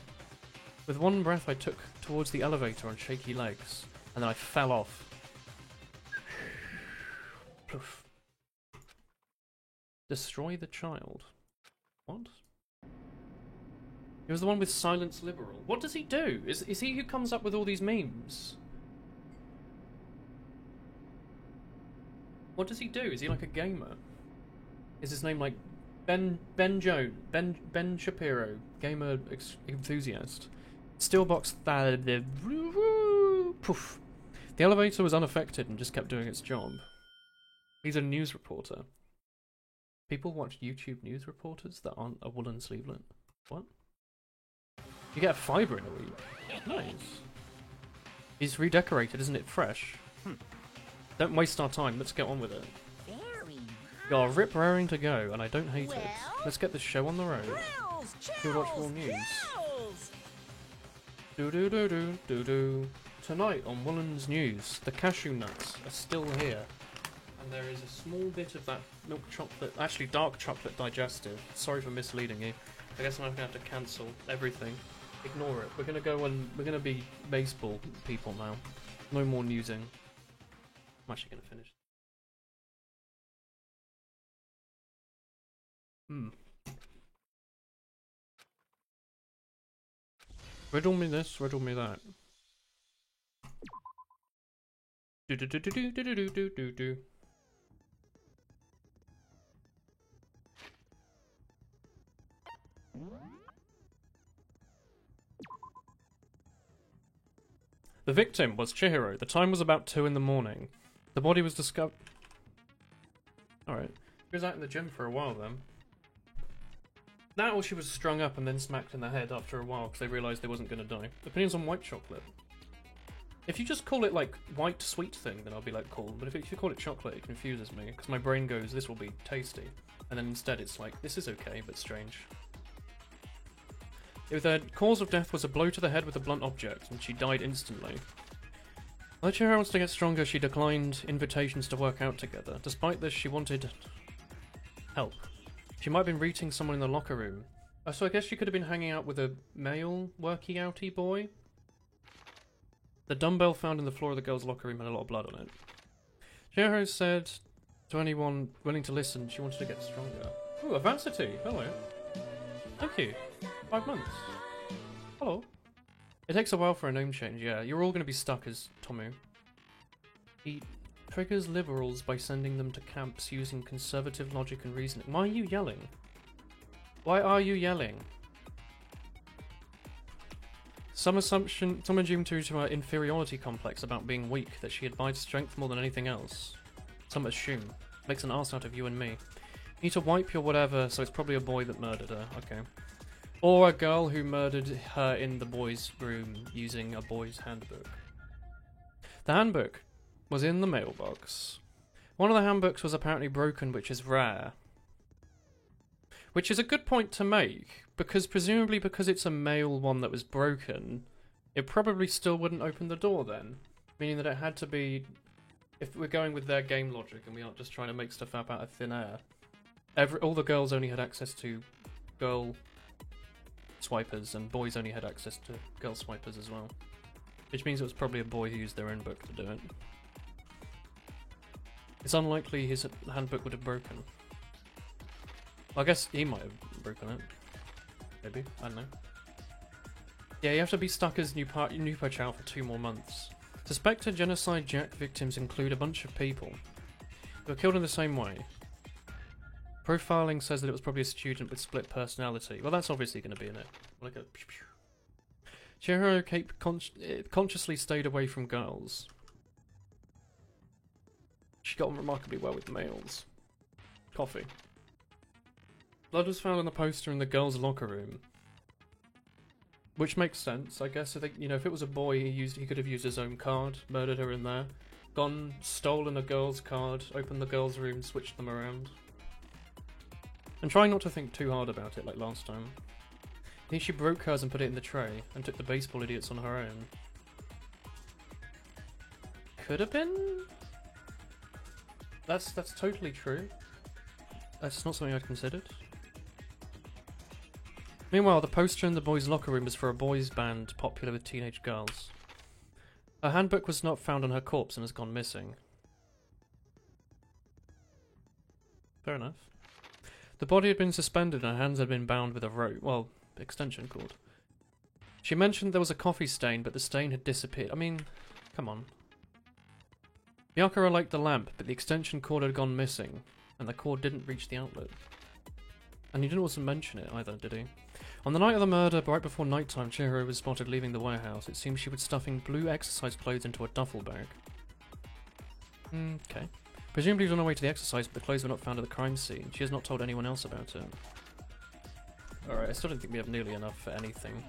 With one breath I took towards the elevator on shaky legs, and then I fell off. Poof. Destroy the child. What? He was the one with Silence Liberal. What does he do? Is he who comes up with all these memes? What does he do? Is he like a gamer? Is his name like Ben Shapiro, gamer enthusiast? Steelbox poof. The elevator was unaffected and just kept doing its job. He's a news reporter. People watch YouTube news reporters that aren't a woolen sleevelet. What? You get a fibre in a week. Nice. He's redecorated, isn't it fresh? Don't waste our time, let's get on with it. Got a rip raring to go, and I don't hate it. Let's get this show on the road. You'll watch more news. Do. Tonight on Woolen's News, the cashew nuts are still here. And there is a small bit of that milk chocolate, actually dark chocolate digestive. Sorry for misleading you. I guess I'm going to have to cancel everything. Ignore it. We're going to go and we're going to be baseball people now. No more newsing. I'm actually going to finish. Riddle me this, riddle me that. Do. The victim was Chihiro. The time was about 2 in the morning. The body was discovered. Alright. She was out in the gym for a while then. That or she was strung up and then smacked in the head after a while because they realised they wasn't going to die. Opinions on white chocolate. If you just call it like white sweet thing, then I'll be like cool. But if you call it chocolate, it confuses me because my brain goes, this will be tasty. And then instead it's like, this is okay, but strange. If the cause of death was a blow to the head with a blunt object, and she died instantly. Although Chihiro wants to get stronger, she declined invitations to work out together. Despite this, she wanted help. She might have been reading someone in the locker room. So I guess she could have been hanging out with a male worky-outy boy? The dumbbell found in the floor of the girl's locker room had a lot of blood on it. Chihiro said to anyone willing to listen, she wanted to get stronger. Ooh, Avancity! Hello. Thank you. 5 months. Hello. It takes a while for a name change, yeah. You're all going to be stuck as Tomu. He triggers liberals by sending them to camps using conservative logic and reasoning. Why are you yelling? Why are you yelling? Some assumed due to her inferiority complex about being weak that she admired strength more than anything else. Some assume. Makes an arse out of you and me. Need to wipe your whatever, so it's probably a boy that murdered her. Okay. Or a girl who murdered her in the boys' room using a boy's handbook. The handbook was in the mailbox. One of the handbooks was apparently broken, which is rare. Which is a good point to make, because presumably because it's a male one that was broken, it probably still wouldn't open the door then. Meaning that it had to be, if we're going with their game logic and we aren't just trying to make stuff up out of thin air, all the girls only had access to girl swipers and boys only had access to girl swipers as well. Which means it was probably a boy who used their own book to do it. It's unlikely his handbook would have broken. I guess he might have broken it. Maybe. I don't know. Yeah, you have to be stuck as Nupo Chow for 2 more months. Suspected genocide Jack victims include a bunch of people who were killed in the same way. Profiling says that it was probably a student with split personality. Well, that's obviously going to be in it. Look at pew pew. Chihiro consciously stayed away from girls. She got on remarkably well with males. Coffee. Blood was found on the poster in the girls' locker room. Which makes sense, I guess. I think, you know, if it was a boy, he could have used his own card, murdered her in there, gone, stolen a girl's card, opened the girls' room, switched them around. And try not to think too hard about it like last time. I think she broke hers and put it in the tray, and took the baseball idiots on her own. Could have been? That's totally true. That's not something I'd considered. Meanwhile, the poster in the boys' locker room is for a boys' band popular with teenage girls. Her handbook was not found on her corpse and has gone missing. Fair enough. The body had been suspended and her hands had been bound with a rope, well, extension cord. She mentioned there was a coffee stain, but the stain had disappeared. I mean, come on. Miyakura liked the lamp, but the extension cord had gone missing, and the cord didn't reach the outlet. And he didn't also mention it either, did he? On the night of the murder, right before nighttime, Chihiro was spotted leaving the warehouse. It seems she was stuffing blue exercise clothes into a duffel bag. Okay. Presumably on her way to the exercise, but the clothes were not found at the crime scene. She has not told anyone else about it. Alright, I still don't think we have nearly enough for anything.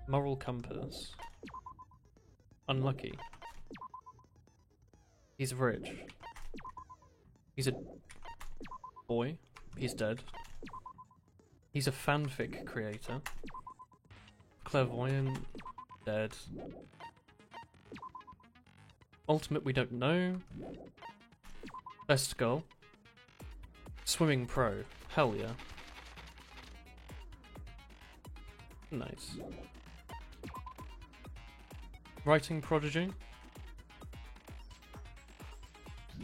Moral compass. Unlucky. He's rich. He's a boy. He's dead. He's a fanfic creator. Clairvoyant. Dead. Ultimate we don't know. Best girl. Swimming pro. Hell yeah. Nice. Writing prodigy.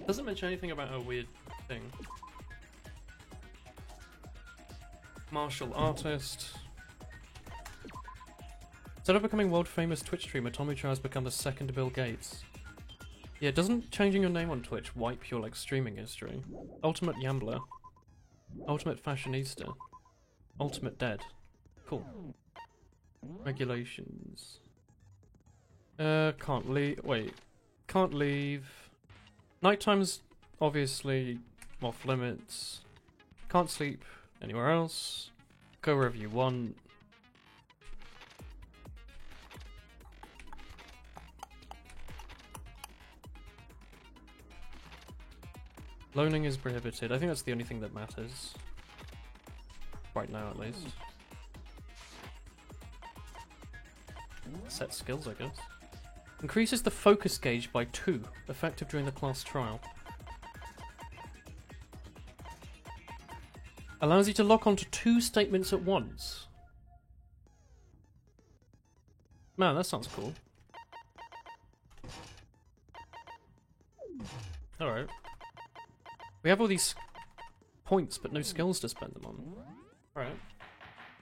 Doesn't mention anything about a weird thing. Martial artist. Instead of becoming world famous Twitch streamer, Tomucha has become the second Bill Gates. Yeah, doesn't changing your name on Twitch wipe your streaming history? Ultimate Yambler. Ultimate Fashionista. Ultimate Dead. Cool. Regulations. Can't leave. Wait. Can't leave. Nighttime's obviously off limits. Can't sleep anywhere else. Go wherever you want. Loaning is prohibited. I think that's the only thing that matters. Right now, at least. Set skills, I guess. Increases the focus gauge by 2, effective during the class trial. Allows you to lock onto 2 statements at once. Man, that sounds cool. Alright. We have all these points, but no skills to spend them on. Alright.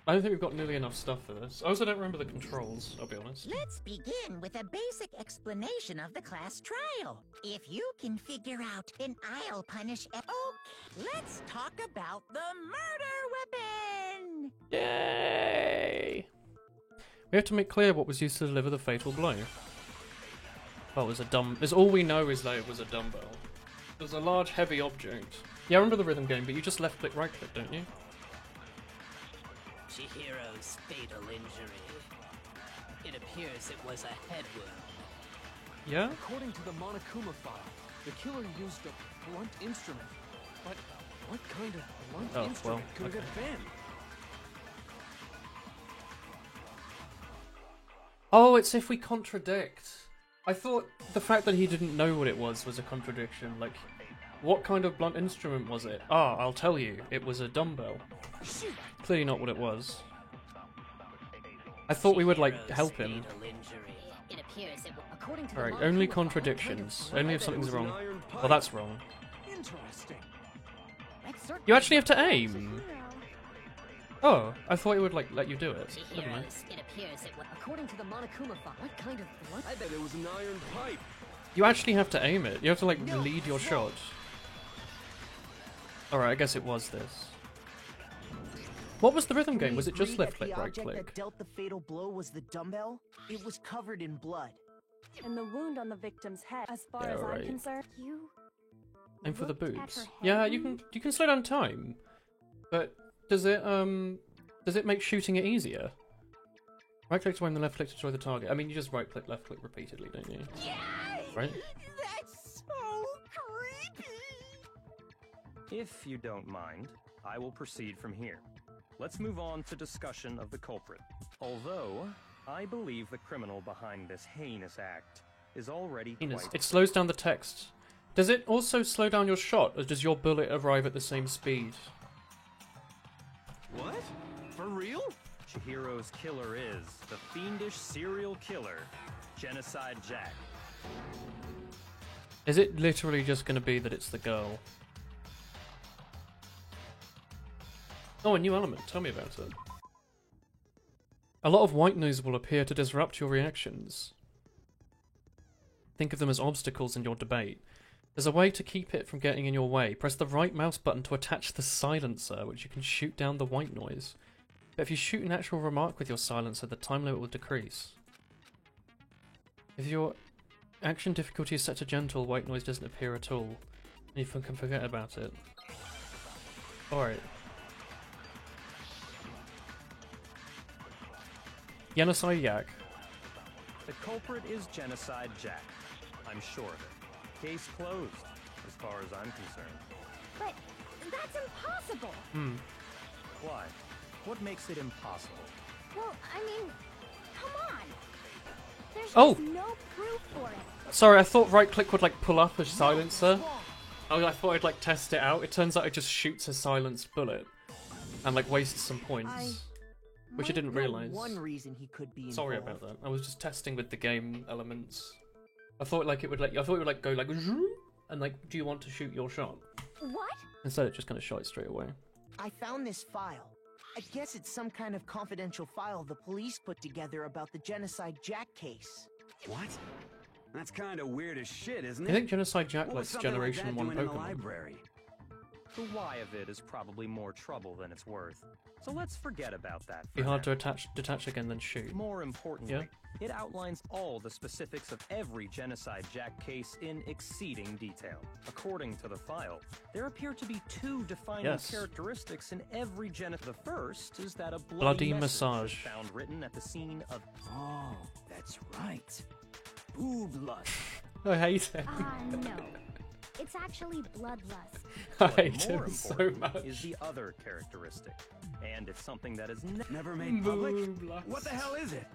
I don't think we've got nearly enough stuff for this. I also don't remember the controls, I'll be honest.
Let's begin with a basic explanation of the class trial. If you can figure out, then I'll punish. Okay, let's talk about the murder weapon.
Yay! We have to make clear what was used to deliver the fatal blow. Well, it was a dumb. Is all we know is that it was a dumbbell. It was a large, heavy object. Yeah, I remember the rhythm game, but you just left click, right click, don't you?
Chihiro's fatal injury. It appears it was a head wound.
Yeah?
According to the Monokuma file, the killer used a blunt instrument. But what kind of blunt instrument could it have been?
Oh, it's if we contradict. I thought the fact that he didn't know what it was a contradiction. Like, what kind of blunt instrument was it? Ah, I'll tell you. It was a dumbbell. Clearly not what it was. I thought we would, like, help him.
It appears it according to
Alright, only contradictions. Only if something's wrong. Well, that's wrong.
Interesting.
You actually have to aim! Oh, I thought it would, like, let you do it. Never mind.
It appears it
According to the Monokuma file, what kind of blood?
I bet it was an iron pipe.
You actually have to aim it. You have to, like, lead your shot. Alright, I guess it was this. What was the rhythm game? Was it just left click, right click?
That dealt the fatal blow was the dumbbell. It was covered in blood.
And the wound on the victim's head, as far as
right.
I'm concerned. You
Aim for the
looked at
boobs.
her
Yeah,
head?
you can slow down time. But does it make shooting it easier? Right click to aim, then left click to destroy the target. I mean, you just right click, left click repeatedly, don't you?
Yay!
Right?
That's so creepy.
If you don't mind, I will proceed from here. Let's move on to discussion of the culprit. Although, I believe the criminal behind this heinous act is already quite...
It slows down the text. Does it also slow down your shot, or does your bullet arrive at the same speed?
What? For real?
Chihiro's killer is the fiendish serial killer, Genocide Jack.
Is it literally just going to be that it's the girl? Oh, a new element. Tell me about it. A lot of white noise will appear to disrupt your reactions. Think of them as obstacles in your debate. There's a way to keep it from getting in your way. Press the right mouse button to attach the silencer, which you can shoot down the white noise. But if you shoot an actual remark with your silencer, the time limit will decrease. If your action difficulty is set to gentle, white noise doesn't appear at all, and you can forget about it. Alright. Genocide Yak.
The culprit is Genocide Jack. I'm sure of it. Case closed, as far as I'm concerned.
But that's impossible.
Why? What makes it impossible?
Well, I mean, come on. There's
Oh!
just no proof for it.
Sorry, I thought right click would like pull up a silencer. Oh, I thought I'd like test it out. It turns out it just shoots a silenced bullet and like wastes some points, which I didn't realise.
One reason he could be involved.
Sorry about that. I was just testing with the game elements. I thought like it would like I thought it would like go like and like, do you want to shoot your shot?
What?
Instead, it just kind of shot it straight away.
I found this file. I guess it's some kind of confidential file the police put together about the Genocide Jack case.
What? That's kind of weird as shit, isn't
I
it?
think Genocide Jack
What was
lets
something like
Generation
that
1
doing in the
Pokemon.
library?
The why of it is probably more trouble than it's worth. So let's forget about that.
Be hard to detach again, then shoot.
More importantly, it outlines all the specifics of every Genocide Jack case in exceeding detail. According to the file, there appear to be two defining characteristics in every genocide. The first is that a bloody
massage
is found written at the scene of...
Oh, that's right. Boob lust.
I hate it.
No. It's actually bloodlust.
I
But
hate
more
him so
important
much.
is the other characteristic. And it's something that is
Never made public?
Boob lust.
What the hell is it?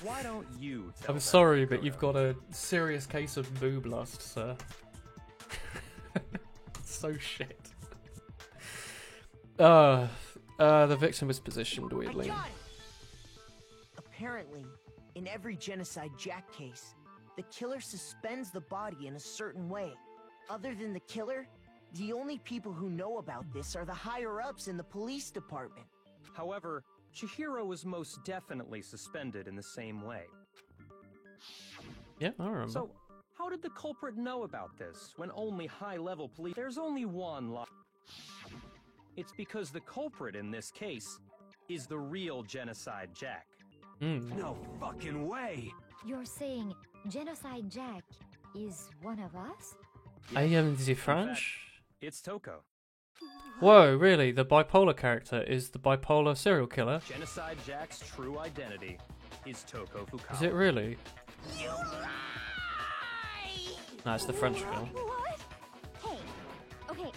Why don't you tell
I'm
them,
sorry, but
Kuro?
you've got a serious case of boob lust, sir. So shit. The victim was positioned weirdly.
I got it! Apparently, in every Genocide Jack case, the killer suspends the body in a certain way. Other than the killer, The only people who know about this are the higher-ups in the police department.
However, Chihiro was most definitely suspended in the same way.
Yeah, I remember.
So, how did the culprit know about this when only high-level police... There's only one lie. It's because the culprit in this case is the real Genocide Jack.
No fucking way!
You're saying Genocide Jack is one of us?
I am the
In fact,
French?
it's Toko.
Whoa, really? The bipolar character is the bipolar serial killer?
Genocide Jack's true identity is Toko Fukawa.
Is it really?
You lie!
Nah, it's the French girl.
What? Hey, okay,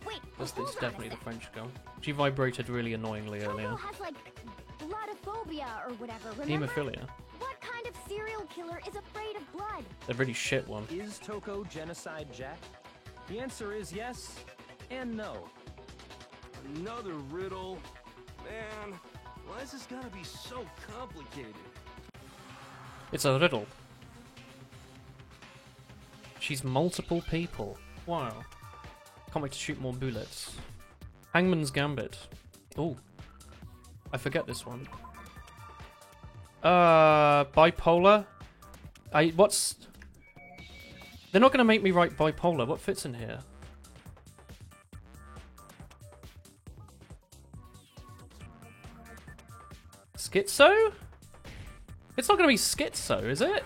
wait.
It's
hold on a
definitely the
sec.
French girl. She vibrated really annoyingly earlier.
Toko has like bloodophobia or whatever. Remember?
Hemophilia.
What kind of serial killer is afraid of blood?
The really shit one.
Is Toko Genocide Jack? The answer is yes and no.
Another riddle? Man, why is this gotta be so complicated?
It's a riddle. She's multiple people. Wow. Can't wait to shoot more bullets. Hangman's Gambit. Ooh. I forget this one. Bipolar? What's... They're not gonna make me write bipolar. What fits in here? Schizo? It's not gonna be schizo, is it?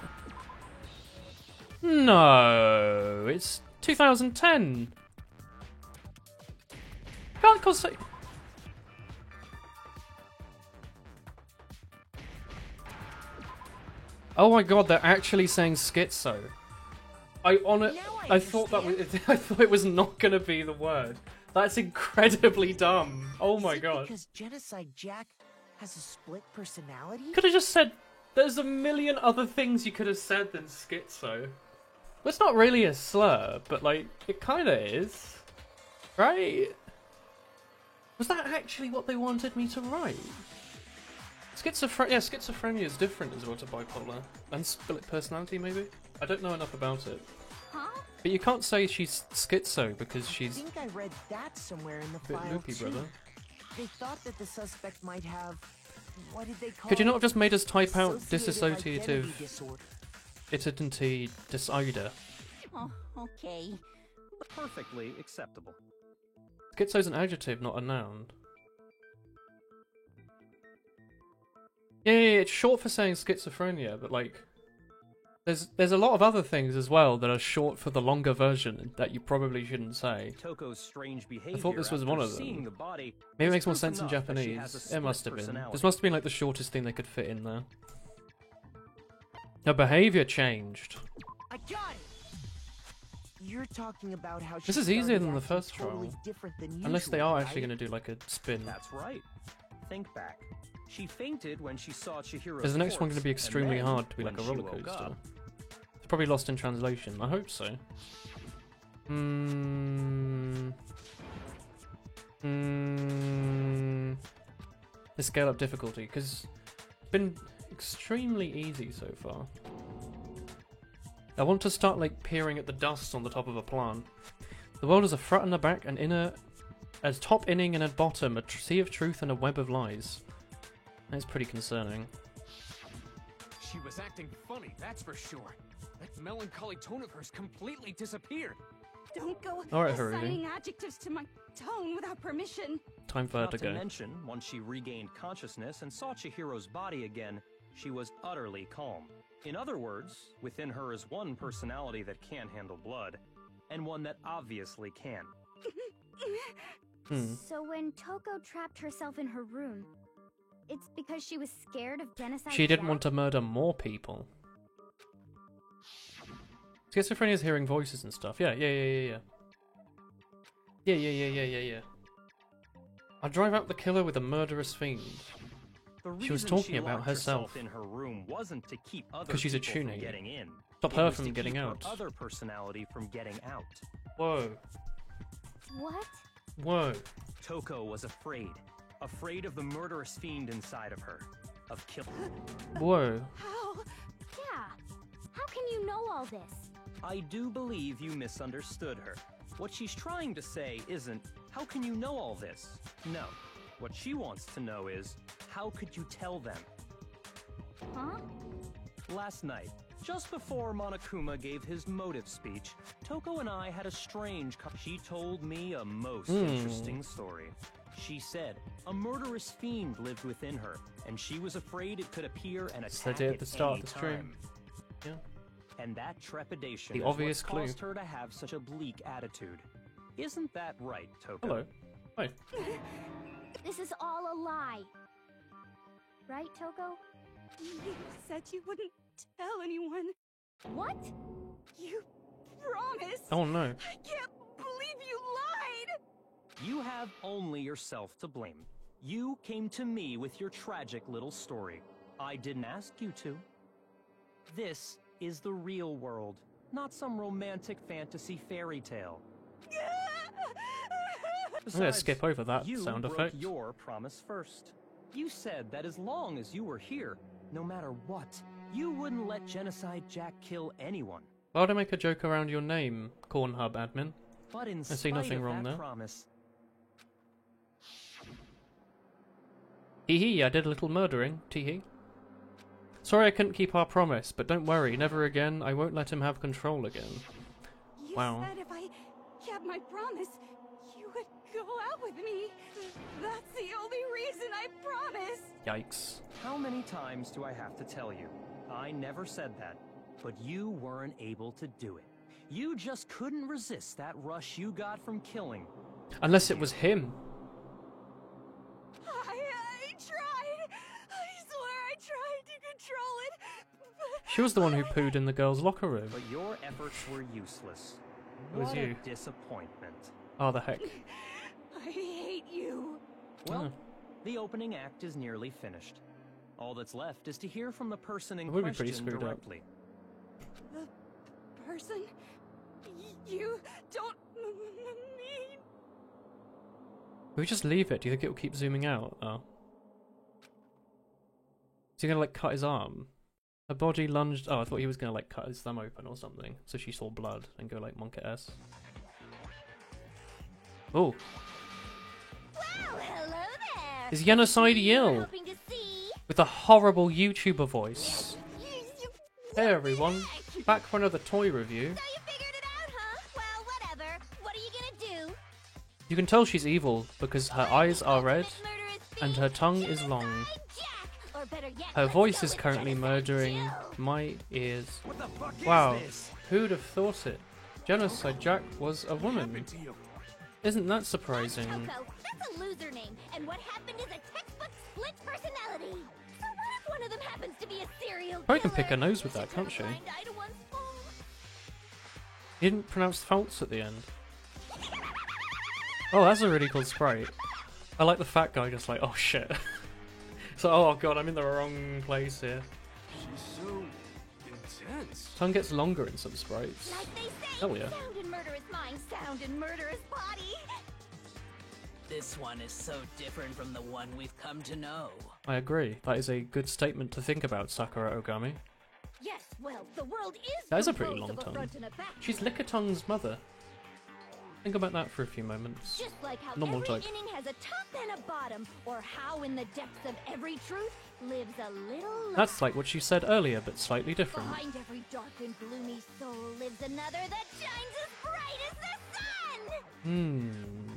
No, it's 2010. Can't cause. Oh my god, they're actually saying schizo. I thought that was, I thought it was not gonna be the word. That's incredibly dumb. Oh my god.
Because Genocide Jack has a split personality?
Could have just said. There's a million other things you could have said than schizo. Well, it's not really a slur, but like it kind of is, right? Was that actually what they wanted me to write? Schizophrenia is different as well to bipolar and split personality. Maybe I don't know enough about it.
Huh?
But you can't say she's schizo because she's
I think I read that somewhere in the
a bit
file
loopy,
too.
brother.
They thought that the suspect might have... What did they call
Could you not
it?
have just made us type out
Dissociative
dissociative
identity disorder.
identity disorder?
Oh, okay.
Perfectly acceptable.
Schizo's an adjective, not a noun. Yeah, it's short for saying schizophrenia, but like, there's a lot of other things as well that are short for the longer version that you probably shouldn't say.
Toko's strange behavior.
I thought this was one
after
of
seeing
them.
the body
Maybe it
is
makes more
proof
sense in
enough that she has
Japanese.
a
It must
split
have been.
personality.
This must have been like the shortest thing they could fit in there. Her behavior changed.
I got it! You're talking about how she
This is easier
started
than the
acting
first
totally
trial.
different than
Unless they
usual,
are actually
right?
going to do like a spin.
That's right. Think back. She fainted when she saw Chihiro's
Is the next one going
corpse,
to be
and
extremely
then,
hard to be
when
like a
she
roller
woke
coaster?
up,
It's probably lost in translation. I hope so. The scale up difficulty, because it's been extremely easy so far. I want to start like peering at the dust on the top of a plant. The world has a front and a back, an inner, a top inning and a bottom, a sea of truth and a web of lies. That's pretty concerning.
She was acting funny, that's for sure. That melancholy tone of hers completely disappeared.
Don't go
Alright, Haruhi.
assigning adjectives to my tone without permission.
Time for her
Not
to
to
go.
mention, once she regained consciousness and saw Chihiro's body again, she was utterly calm. In other words, within her is one personality that can't handle blood, and one that obviously can.
So when Toko trapped herself in her room, it's because she was scared of Genocide
She didn't
Jack?
want to murder more people. Schizophrenia is hearing voices and stuff. Yeah. Yeah. I drive out the killer with a murderous fiend.
The
She was
reason
talking about
locked
herself.
in her room wasn't to keep other
'Cause she's a
people from
tuning.
getting in.
Stop
It
her
was
from
to
getting
keep her
out.
other personality from getting out.
Whoa.
What?
Whoa.
Toko was afraid of the murderous fiend inside of her, of kill.
Whoa.
How? Yeah. How can you know all this?
I do believe you misunderstood her. What she's trying to say isn't, how can you know all this? No. What she wants to know is, how could you tell them?
Huh?
Last night, just before Monokuma gave his motive speech, Toko and I had a strange she told me a most interesting story. She said a murderous fiend lived within her, and she was afraid it could appear and attack
at the start of the stream.
time.
Yeah.
And that trepidation
The
is
obvious
what
clue.
caused her to have such a bleak attitude. Isn't that right, Toko?
Hello. Hi.
This is all a lie. Right, Toko?
You said you wouldn't tell anyone.
What?
You promised.
Oh no.
I can't believe you lied.
You have only yourself to blame. You came to me with your tragic little story. I didn't ask you to. This is the real world, not some romantic fantasy fairy tale.
I'm gonna skip over that
you
sound
broke
effect.
your promise first. You said that as long as you were here, no matter what, you wouldn't let Genocide Jack kill anyone.
Why would I make a joke around your name, Cornhub admin?
But in
I see
spite
nothing
of
wrong
that
there.
promise,
Hee hee, I did a little murdering. Tee hee. Sorry I couldn't keep our promise, but don't worry, never again. I won't let him have control again.
You
Wow.
said if I kept my promise, you would go out with me. That's the only reason I promised.
Yikes.
how many times do I have to tell you? I never said that, but you weren't able to do it. You just couldn't resist that rush you got from killing.
Unless it was him.
I tried. I swear I tried to control it.
She was the one who pooed in the girls' locker room.
But your efforts were useless.
It was
What
you.
a disappointment.
Oh, the heck.
I hate you.
Well, the opening act is nearly finished. All that's left is to hear from the person in
It would be pretty
question
screwed up.
directly.
The person you don't mean.
Can we just leave it? Do you think it will keep zooming out? Oh. Is he gonna like cut his arm? Her body lunged. Oh, I thought he was gonna like cut his thumb open or something. So she saw blood and go like Monka S. Oh.
Well, hello there.
Is Genocide Yill
Hoping to see.
with a horrible YouTuber voice. Hey everyone, back for another toy review.
So you figured it out, huh? Well, whatever. What are you gonna do?
You can tell she's evil because her eyes are red and her tongue is long.
Or better yet,
Her
let's
voice
go
is
with
currently
Genocide
murdering
Jill.
my ears.
What the fuck
Wow,
is this?
who'd have thought it? Genocide Jack was a woman. Isn't that surprising?
Toko, that's a loser name, and what happened is a textbook split personality. So what if one of them happens to be a serial
Probably
killer?
can pick her nose with that, can't she? You didn't pronounce false at the end. Oh, that's a really cool sprite. I like the fat guy just like, oh shit. So, oh god, I'm in the wrong place here.
She's so intense.
Tongue gets longer in some sprites.
Like they say,
Oh yeah.
sound in murderous mind, sound in murderous body.
This one is so different from the one we've come to know.
I agree. That is a good statement to think about, Sakura Ogami.
Yes, well, the world is
That is a pretty
composed
long
of a
tongue.
front and a back.
She's Lickitongue's mother. Think about that for a few moments.
Just like how
Normal
every
type.
inning has a top and a bottom, or how in the depths of every truth lives a little light.
That's like what she said earlier, but slightly different.
Behind every dark and gloomy soul lives another that shines as bright as the sun!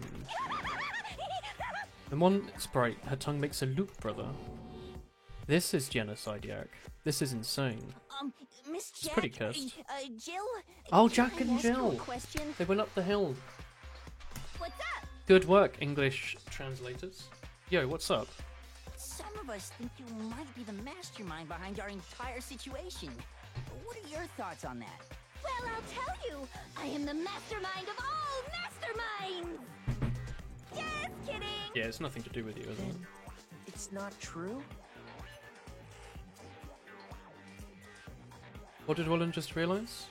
In one sprite, her tongue makes a loop, brother. This is Genocide Yak. This is insane.
Miss
It's
Jack,
pretty cursed.
Jill?
Oh,
can
Jack
I
and
ask you a
Jill.
question?
They went up the hill.
What's up?
Good work, English translators. Yo, what's up?
Some of us think you might be the mastermind behind our entire situation. What are your thoughts on that?
Well, I'll tell you. I am the mastermind of all masterminds! Just kidding!
Yeah, it's nothing to do with you, isn't it?
It's not true?
What did Willen just realise?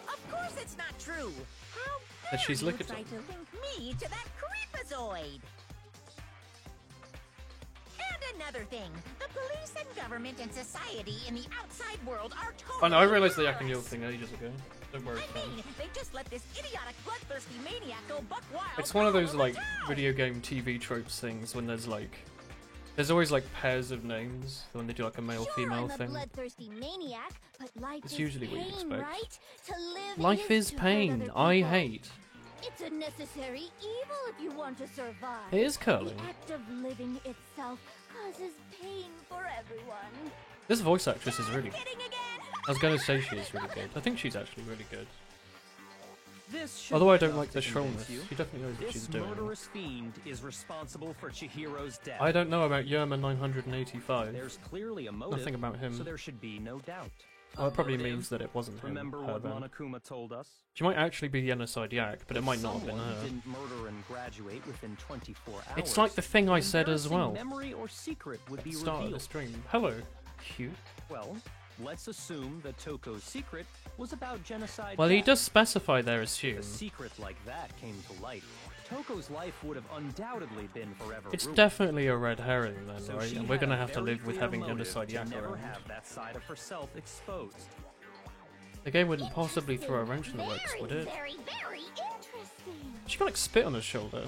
Of course it's not true. How
That she's
dare you
Lickitung.
try to link me to that creepazoid? And another thing, the police and government and society in the outside world are totally
Oh no, I realised the Yak and
ignorant.
Jill thing ages ago. Don't worry,
I mean, they just let this idiotic, bloodthirsty maniac go buck wild.
it's one of those
all over
like video game TV tropes things when there's always like pairs of names when they do like a male-female
I'm a
thing.
bloodthirsty maniac, but life
It's
is
usually
pain,
what you expect.
right? To live
Life is
to hurt
pain.
other
I
people.
hate.
It's a necessary evil if you want to survive.
It is curling.
The act of living itself causes pain for everyone.
This voice actress is really. I was going to say she is really good. I think she's actually really good. Although I don't like the shrillness, she definitely knows what she's
This
doing.
murderous fiend is responsible for Chihiro's death.
I don't know about Yerma 985.
There's clearly a motive,
Nothing about him.
so there should be no doubt.
Well, that probably means that it wasn't him.
Remember
her
what
then.
Monokuma told us?
She might actually be the Genocide Yak, but it might not have been
Someone
her.
didn't murder and graduate within 24 hours.
It's like the thing I said as well.
Memory or secret would be
Start of the
revealed.
stream. Hello, cute.
Well, let's assume that Toko's secret was about genocide.
Well, he
death.
does specify there, assume.
If a secret like that came to light, Toko's life would have undoubtedly been forever
It's
ruined.
definitely a red herring then,
So
right?
she
And we're
had
gonna
a
have to
very
live with
clear
having
motive
Genocide
to
Yak
never
around.
have that side of herself exposed.
The game wouldn't possibly throw a wrench in the works, would it?
Very, very interesting.
She got like spit on her shoulder.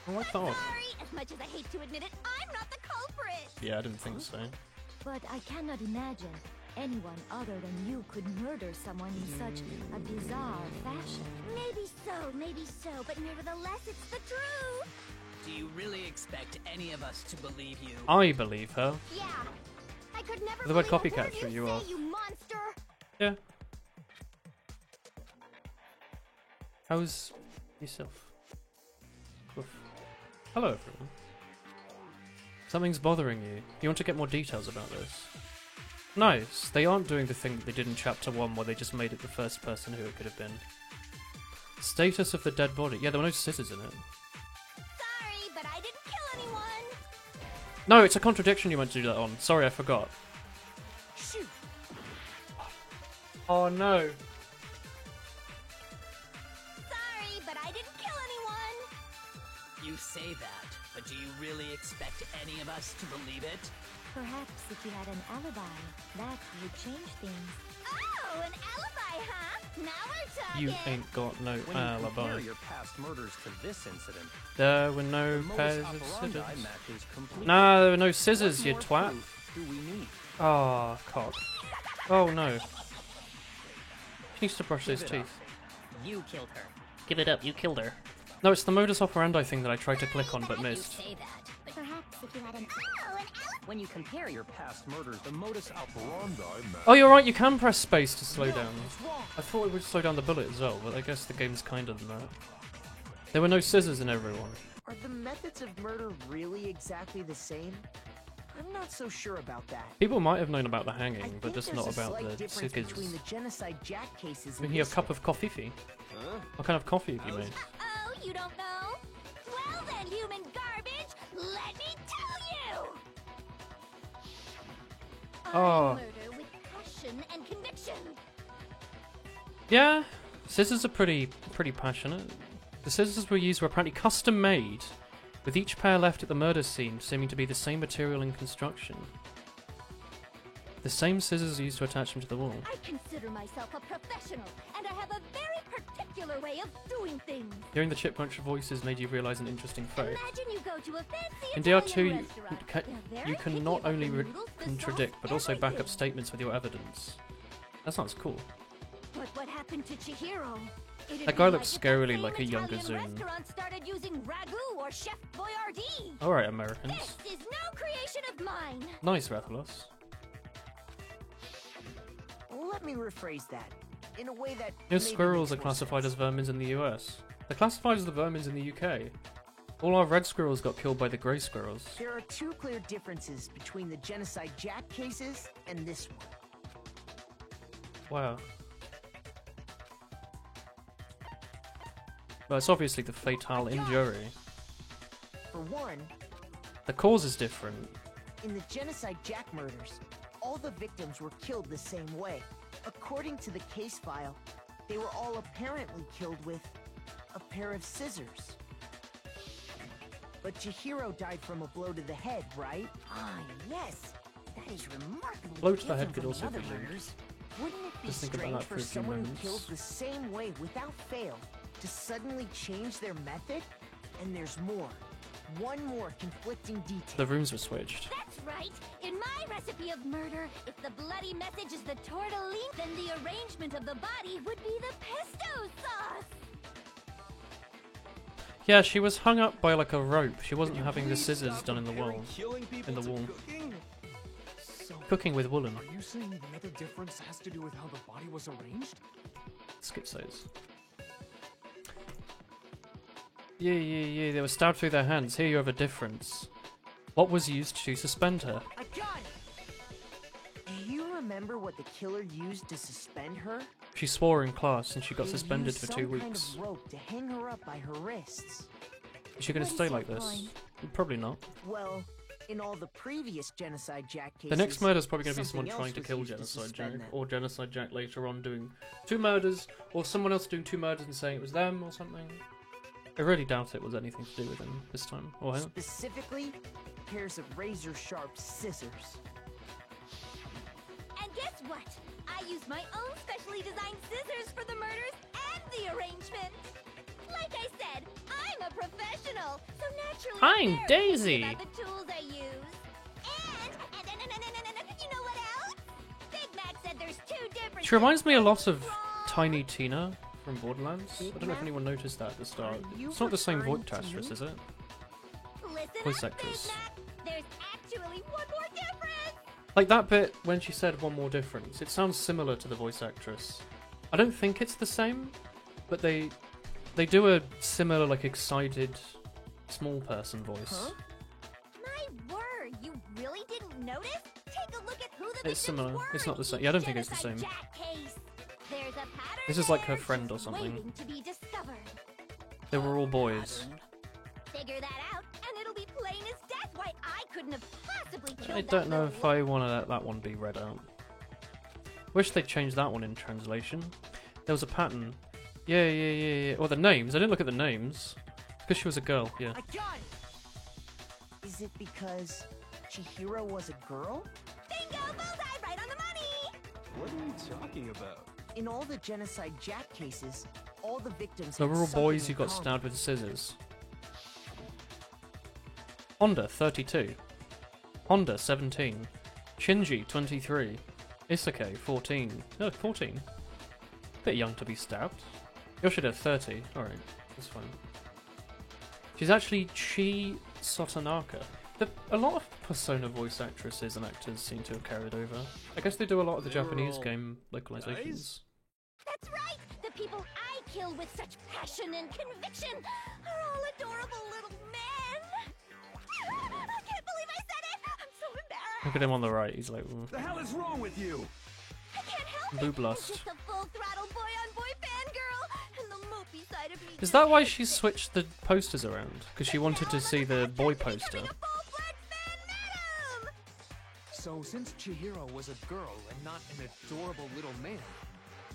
Oh, I thought.
Sorry, as much as I hate to admit it, I'm not the culprit.
Yeah, I didn't think so.
But I cannot imagine anyone other than you could murder someone in such a bizarre fashion.
Maybe so, but nevertheless, it's the truth.
Do you really expect any of us to believe you?
I believe her.
Yeah. I could never
The word
believe a
copycat
word
threw you
say,
off.
you monster.
Yeah. How's yourself? Oof. Hello, everyone. Something's bothering you. You want to get more details about this? Nice. They aren't doing the thing that they did in Chapter 1 where they just made it the first person who it could have been. Status of the dead body. Yeah, there were no scissors in it.
Sorry, but I didn't kill anyone.
No, it's a contradiction you meant to do that on. Sorry, I forgot.
Shoot.
Oh no.
Sorry, but I didn't kill anyone.
You say that, but do you really expect any of us to believe it?
Perhaps if you had an alibi, that would change things.
Oh, an alibi, huh? Now we're talking.
You ain't got no
When you compare
alibi.
your past murders to this incident,
There were no
the modus
pairs of
operandi
scissors.
matches completely.
Nah, there were no scissors,
What
you
more
twat.
proof do we need?
Oh, cock. Oh no. He needs to brush his
Give it up.
teeth.
You killed her.
Give it up, you killed her. No, it's the modus operandi thing that I tried to click on but missed.
Say that, but
Perhaps if you had an
When you compare your past murders, the modus operandi match.
Oh, you're right, you can press space to slow down. I thought it would slow down the bullet as well, but I guess the game's kinder than that. There were no scissors in everyone.
Are the methods of murder really exactly the same? I'm not so sure about that.
People might have known about the
I
hanging,
think
but just
there's
not
a
about
slight
the
difference between
scissors.
the Genocide Jack cases and
Making a
this
cup
one.
of coffee.
Huh?
What kind of coffee have you made?
oh, you don't know? Well then, human garbage, let me tell you.
Oh.
I murder with passion and conviction.
Yeah, scissors are pretty passionate. The scissors we used were apparently custom made, with each pair left at the murder scene seeming to be the same material and construction. The same scissors used to attach them to the wall.
I consider myself a professional, and I have a very particular way of doing things.
Hearing the chipmunk voices made you realise an interesting fact.
Imagine you go to a fancy
In
Italian
DR2, you
restaurant. They're
you
very
can
picky
not
about
only
the noodles, the
contradict,
sauce,
but also back up
everything.
statements with your evidence. That sounds cool.
But what happened to Chihiro? It'd
That guy
be
looks
like if
scarily
the
like a
same
younger
Italian
Zoom.
restaurant started using ragu or Chef Boyardee.
Alright, Americans.
This is no creation of mine.
Nice, Rathalos.
Let me rephrase that. In a way that
No
maybe
squirrels
makes
are
more
classified
sense.
as vermins in the US. They're classified as the vermins in the UK. All our red squirrels got killed by the grey squirrels.
There are two clear differences between the Genocide Jack cases and this one.
Wow. Well, it's obviously the fatal injury.
For one,
The cause is different.
in the Genocide Jack murders, all the victims were killed the same way. According to the case file, they were all apparently killed with a pair of scissors. But Chihiro died from a blow to the head, right?
Ah, yes. That is remarkably
Blow to the head
different
could
from
also
the other
be linked.
murders. Wouldn't it
be
Just think about
strange
that for
for
a few
someone who
moments.
kills the same way without fail to suddenly change their method? And there's more. One more conflicting detail.
The rooms were switched.
That's right. In my recipe of murder, if the bloody message is the tortellini, then the arrangement of the body would be the pesto sauce.
Yeah, she was hung up by like a rope. She wasn't having the scissors done in the wall. In the wall.
So,
Cooking with woolen.
are you saying the other difference has to do with how the body was arranged?
Skip those. Yeah. They were stabbed through their hands. Here you have a difference. What was used to suspend her?
A gun! Do you remember what the killer used to suspend her?
She swore in class and she got
They
suspended
used
for 2
some kind
weeks.
of rope to hang her up by her wrists.
Is she going to
What
stay
is
like
her
this?
point?
Probably not.
Well, in all the previous Genocide Jack cases,
The next murder is probably going to be someone
something
trying
else
to
was
kill
used to
Genocide
suspend
Jack,
them.
or Genocide Jack later on doing 2 murders, or someone else doing 2 murders and saying it was them or something. I really doubt it was anything to do with him this time. Or him.
Specifically, pairs of razor-sharp scissors.
And guess what? I used my own specially designed scissors for the murders and the arrangement. Like I said, I'm a professional, so naturally
I'm
very
Daisy.
particular about the tools I use. And you know what else? Big Mac said there's 2 different.
She reminds me a lot of Tiny Tina from Borderlands. I don't know if anyone noticed that at the start. It's not the same voice actress, is it? Voice actress.
There's actually one more difference.
Like that bit when she said one more difference, it sounds similar to the voice actress. I don't think it's the same, but they do a similar, like, excited small person voice.
Huh? My word, you really didn't notice? Take a look at who the
It's similar. It's not the same. Yeah, I don't think it's the same.
Jack case. There's a pattern.
This is like her
there,
friend or
just
something.
waiting to be discovered.
They were all boys.
Figure that out, and it'll be plain as death why I couldn't have possibly killed
I don't know if I want to let that one be read out. Wish they'd changed that one in translation. There was a pattern. Yeah. Well, the names. I didn't look at the names. Because she was a girl, yeah.
A gun! Is it because Chihiro was a girl?
Bingo! Bullseye! Right on the money!
What are you talking about?
In all the Genocide Jack cases, all the victims
They
had
were all
something
boys who
in
got
common.
stabbed with scissors. Honda, 32. Honda, 17. Shinji, 23. Isuke, 14. No, 14. Bit young to be stabbed. Yoshida, 30. Alright, that's fine. She's actually Chi Sotanaka. A lot of Persona voice actresses and actors seem to have carried over. I guess they do a lot of the Japanese game localizations.
That's right! The people I kill with such passion and conviction are all adorable little men! I can't believe I said it! I'm so embarrassed!
Look at him on the right, he's like,
The hell is wrong with you?
I can't help
Boob
it!
lust.
I'm just a full-throttle boy-on-boy fangirl, and the mopey side of me...
Is that why she switched the posters around? Because she wanted to see the boy poster.
So since Chihiro was a girl and not an adorable little man,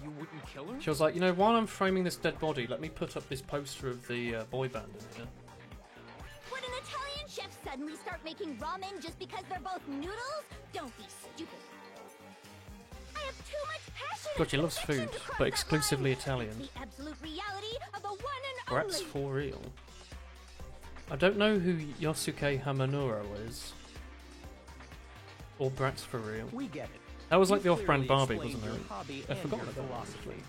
you wouldn't kill her?
She was like, you know, while I'm framing this dead body, let me put up this poster of the boy band in here.
Would an Italian chef suddenly start making ramen just because they're both noodles? Don't be stupid. I have too much passion.
God, she loves food, but exclusively Italian.
The absolute reality of the one and
Brats
only.
for real. I don't know who Yosuke Hamanuro is. Or Brats for real.
We get it.
That was like the
You've
off-brand
clearly
Barbie,
explained
wasn't
your
it?
hobby
I
and
forgot
your
about that,
philosophy.
honestly.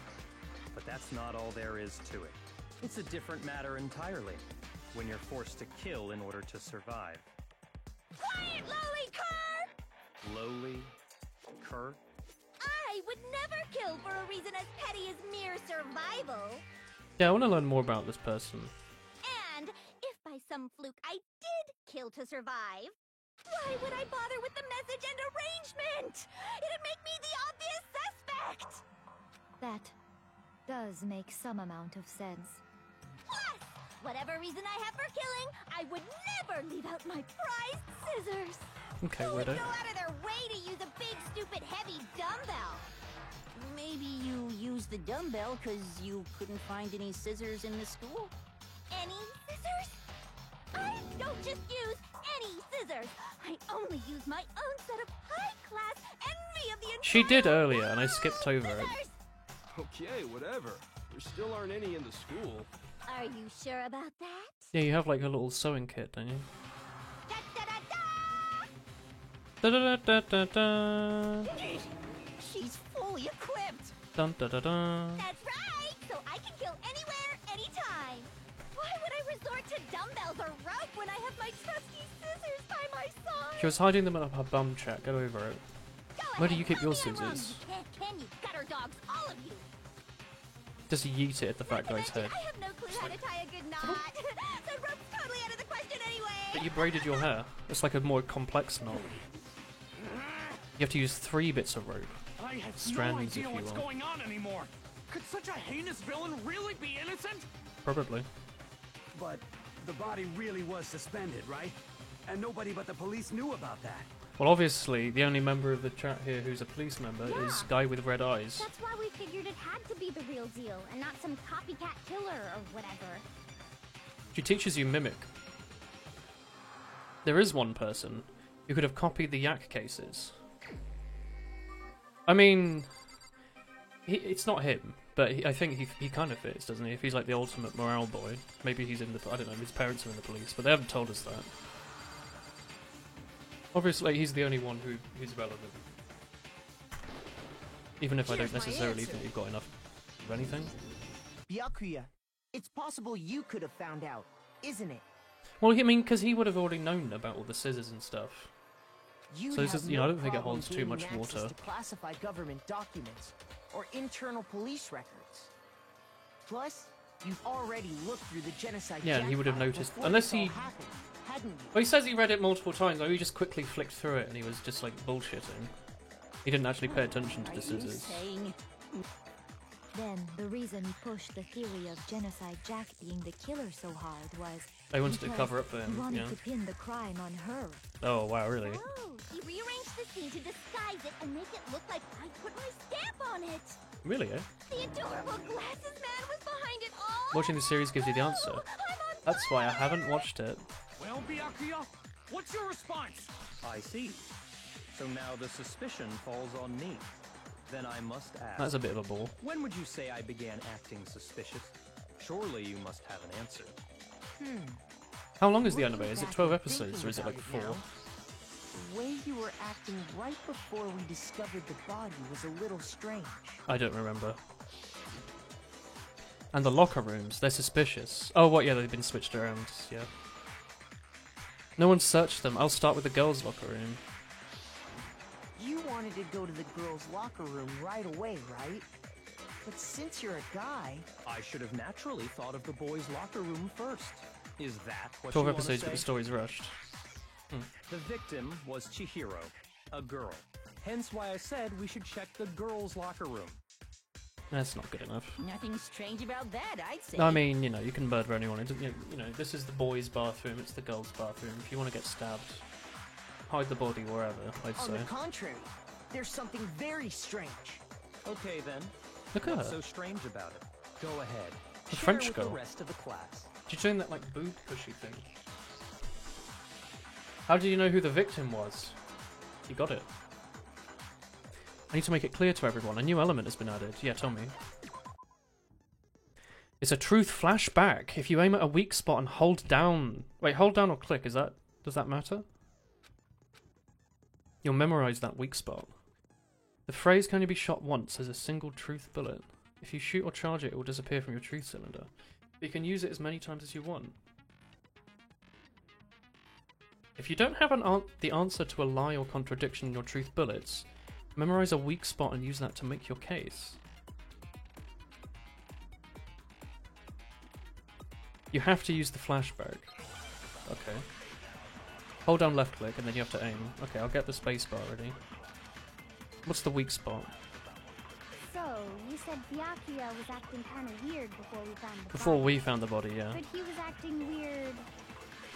But that's not all there is to it. It's a different matter entirely when you're forced to kill in order to survive.
Quiet, lowly cur!
Lowly? Cur?
I would never kill for a reason as petty as mere survival.
Yeah, I want to learn more about this person.
And if by some fluke I did kill to survive, why would I bother with the message and arrangement? It'd make me the obvious suspect!
That does make some amount of sense.
Plus, whatever reason I have for killing, I would never leave out my prized scissors.
Okay,
Who would
Widow.
go out of their way to use a big, stupid, heavy dumbbell?
Maybe you used the dumbbell because you couldn't find any scissors in the school?
Any scissors? I don't just use any scissors. I only use my own set of high-class envy of the entire
She did earlier, and I skipped over it.
Okay, whatever. There still aren't any in the school.
Are you sure about that?
Yeah, you have like a little sewing kit, don't you? Da da da da da da.
She's fully equipped.
Dun da da da.
That's right. So I can kill anywhere, anytime. Why would I resort to dumbbells or rope when I have my trusty scissors by my side?
She was hiding them up her bum check. Get over it. Where do you keep your scissors?
Can you gutter dogs, all of you?
Just yeet it at the fat guy's head.
I have no clue how to tie a good knot. The rope's totally out of the question anyway.
But you braided your hair. It's like a more complex knot. You have to use 3 bits of rope.
I have
Strands,
no
if
idea
you
what's
will.
going on anymore. Could such a heinous villain really be innocent?
Probably.
But the body really was suspended, right? And nobody but the police knew about that.
Well, obviously, the only member of the chat here who's a police member is Guy with Red Eyes.
That's why we figured it had to be the real deal and not some copycat killer or whatever.
She teaches you Mimic. There is one person who could have copied the Yak cases. I mean, it's not him, but I think he kind of fits, doesn't he? If he's like the ultimate morale boy. Maybe he's in the... I don't know, his parents are in the police, but they haven't told us that. Obviously, he's the only one who's relevant. Even if I don't necessarily think you've got enough of anything.
Byakuya, it's possible you could have found out, isn't it?
Well, I mean, because he would have already known about all the scissors and stuff.
You'd
So this
have
is, I
no
don't think it
problem
holds too
gaining
much
access
water.
to classified government documents or internal police records. Plus, you've already looked through the genocide.
Yeah, he would have
file
noticed,
before
unless
this all
he.
happened, hadn't you?
Well, he says he read it multiple times. Maybe he just quickly flicked through it and he was just like bullshitting. He didn't actually pay attention to the scissors.
Then, the reason he pushed the theory of Genocide Jack being the killer so hard was...
They wanted to
because
cover up for
he
him,
wanted
yeah.
to pin the crime on her.
Oh wow, really?
Oh, he rearranged the scene to disguise it and make it look like I put my stamp on it.
Really, eh?
The adorable glasses man was behind it all.
Watching the series gives you the answer. That's why I haven't watched it.
Well, Byakuya, what's your response?
I see. So now the suspicion falls on me. Then I must ask.
That's a bit of a bore.
When would you say I began acting suspicious? Surely you must have an answer.
How long is the anime? Is it 12 episodes or is it like 4?
The way you were acting right before we discovered the body was a little strange.
I don't remember. And the locker rooms, they're suspicious. Oh, what? Yeah, they've been switched around, yeah. No one searched them. I'll start with the girls' locker room.
You wanted to go to the girls' locker room right away, right? But since you're a guy...
I should have naturally thought of the boys' locker room first. Is that what
12
you
episodes, but
want
the
to say?
story's rushed.
The victim was Chihiro, a girl. Hence why I said we should check the girls' locker room.
That's not good enough.
Nothing strange about that, I'd say.
I mean, you know, you can murder anyone. You know, this is the boys' bathroom, it's the girls' bathroom. If you want to get stabbed, hide the body wherever, I'd
On
say.
the contrary, there's something very strange.
Okay then.
Look at
What's
her.
so strange about it? Go ahead.
The
Share
French
with
girl.
the rest of the class.
She's doing that, like, boob pushy thing. How do you know who the victim was? You got it. I need to make it clear to everyone. A new element has been added. Yeah, tell me. It's a truth flashback. If you aim at a weak spot and hold down... Wait, hold down or click, does that matter? You'll memorize that weak spot. The phrase can only be shot once as a single truth bullet. If you shoot or charge it, it will disappear from your truth cylinder. But you can use it as many times as you want. If you don't have the answer to a lie or contradiction in your truth bullets, memorize a weak spot and use that to make your case. You have to use the flashback. Okay. Hold down left click and then you have to aim. Okay, I'll get the spacebar ready. What's the weak spot?
So, you said Byakuya was acting kind of weird before we found the
Before
body.
we found the body, yeah.
But he was acting weird.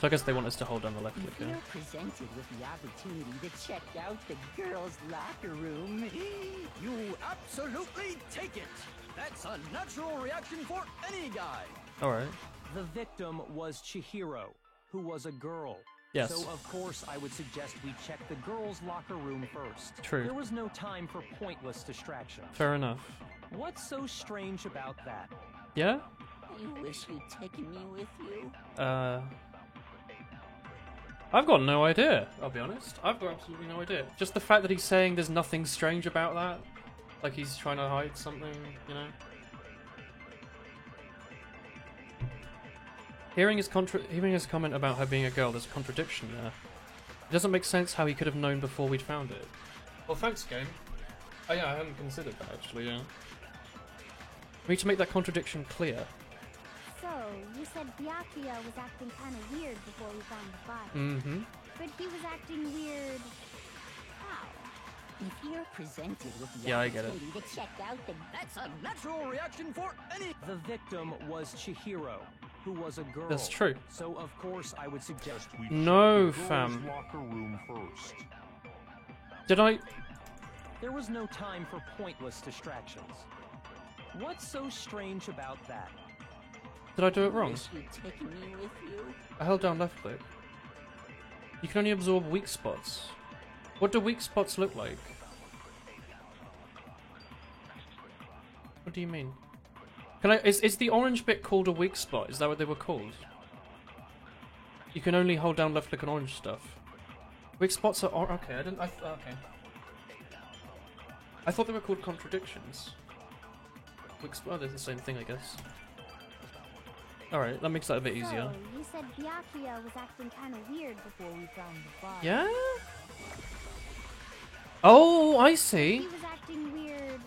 So I guess they want us to hold down the left click,
If
yeah.
you're presented with the opportunity to check out the girls' locker room,
You absolutely take it! That's a natural reaction for any guy!
Alright.
The victim was Chihiro, who was a girl.
Yes.
So, of course, I would suggest we check the girls' locker room first.
True.
There was no time for pointless distractions.
Fair enough.
What's so strange about that?
Yeah?
I wish you'd taken me with you.
I've got no idea, I'll be honest. I've got absolutely no idea. Just the fact that he's saying there's nothing strange about that. Like he's trying to hide something, you know? Hearing his comment about her being a girl, there's a contradiction there. It doesn't make sense how he could have known before we'd found it. Well, thanks, game. Oh yeah, I hadn't considered that actually, yeah. We need to make that contradiction clear.
So, you said Byakuya was acting kind of weird before we found the body.
Mm-hmm.
But he was acting weird... how?
If you're presented with the
Yeah, I get it.
opportunity to check out the... That's a natural reaction for any...
The victim was Chihiro, who was a girl.
That's true.
So, of course, I would suggest we
No,
check the
fam.
girls' locker room first.
Did I...
There was no time for pointless distractions. What's so strange about that?
Did I do it wrong?
Wish you'd taken me with you.
I held down left click. You can only absorb weak spots. What do weak spots look like? What do you mean? Can I? Is the orange bit called a weak spot? Is that what they were called? You can only hold down left click on orange stuff. Weak spots are okay. I didn't. Okay. I thought they were called contradictions. Weak spot. Oh, they're the same thing, I guess. Alright, that makes that a bit easier.
So, you said Byakuya was acting kind of weird before we found the body.
Yeah? Oh, I see.
He was acting weird.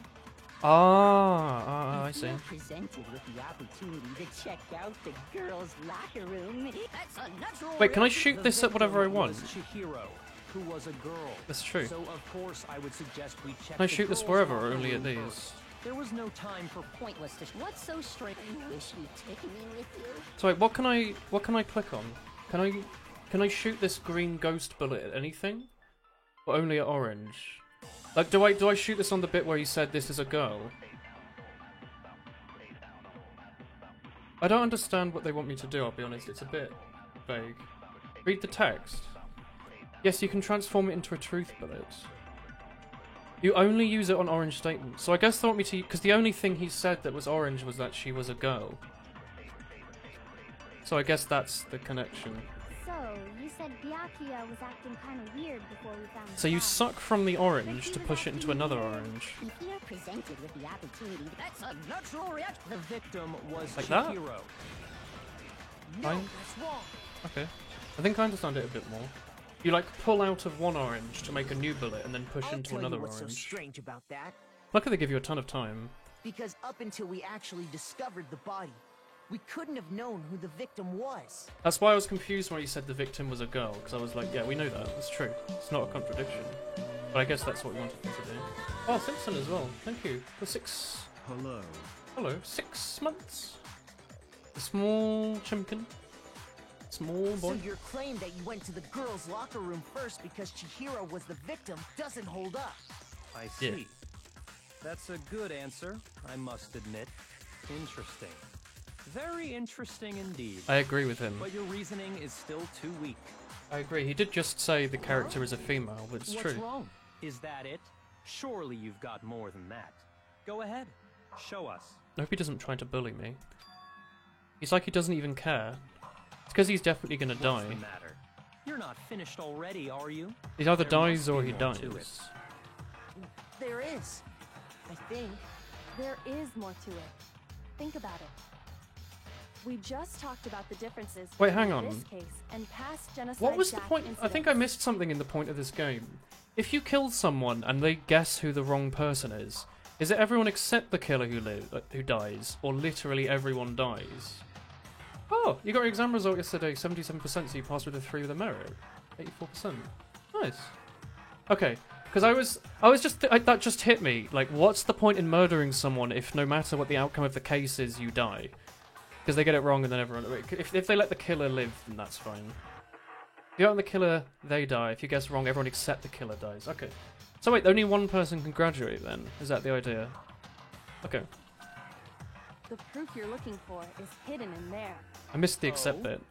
I see.
If you're presented with the opportunity to check out the girls' locker room, that's a natural...
Wait, can I shoot this at whatever I want?
Chihiro, who was a girl.
That's true.
So, of course, I would suggest we check
Can I shoot this
girls'
wherever or
locker
only at
room
these?
first. There was no time for pointless
What's so strange? I wish you'd taken me with you.
So wait, what can I click on? Can I shoot this green ghost bullet at anything? Or only at orange? Like do I shoot this on the bit where he said this is a girl? I don't understand what they want me to do, I'll be honest, it's a bit vague. Read the text. Yes, you can transform it into a truth bullet. You only use it on orange statements. So I guess they want me to... Because the only thing he said that was orange was that she was a girl. So I guess that's the connection.
So, you said Byakuya was acting kind of weird before we found the
So you
body.
suck from the orange to push it into another orange.
If you're presented with the opportunity, that's a natural reaction.
The victim was
Like that?
Chihiro.
No,
Fine.
that's wrong.
Okay. I think I understand it a bit more. You like pull out of one orange to make a new bullet and then push
I'll
into
tell
another
you what's
orange.
so strange about that.
Luckily they give you a ton of time.
Because up until we actually discovered the body, we couldn't have known who the victim was.
That's why I was confused when you said the victim was a girl, because I was like, yeah, we know that. It's true. It's not a contradiction. But I guess that's what we wanted them to do. Oh, Simpson as well. Thank you for 6...
Hello.
Hello. 6 months. The small chimkin. Small boy.
So your claim that you went to the girls' locker room first because Chihiro was the victim doesn't hold up.
I see.
Yeah.
That's a good answer, I must admit. Interesting. Very interesting indeed.
I agree with him.
But your reasoning is still too weak.
I agree. He did just say the character is a female, but it's
What's
true.
wrong? Is that it? Surely you've got more than that. Go ahead. Show us.
I hope he doesn't try to bully me. He's like he doesn't even care. It's because he's definitely gonna
What's
die.
the matter? You're not finished already, are you?
He either
There
dies
must
or
be
he
more to
dies.
There is. I think.
There is more to it. Think about it. We just talked about the differences
Wait,
between
hang on.
this case and past genocide
What was the
Jack
point? I think I
incidents.
missed something in the point of this game. If you kill someone and they guess who the wrong person is it everyone except the killer who dies, or literally everyone dies? Oh, you got your exam result yesterday, 77%, so you passed with a 3 with a merit. 84%. Nice. Okay, because I was just that just hit me. Like, what's the point in murdering someone if no matter what the outcome of the case is, you die? Because they get it wrong and then everyone... If they let the killer live, then that's fine. If you don't let the killer, they die. If you guess wrong, everyone except the killer dies. Okay. So wait, only one person can graduate then? Is that the idea? Okay.
The proof you're looking for is hidden in there.
I missed the accept
Oh?
bit.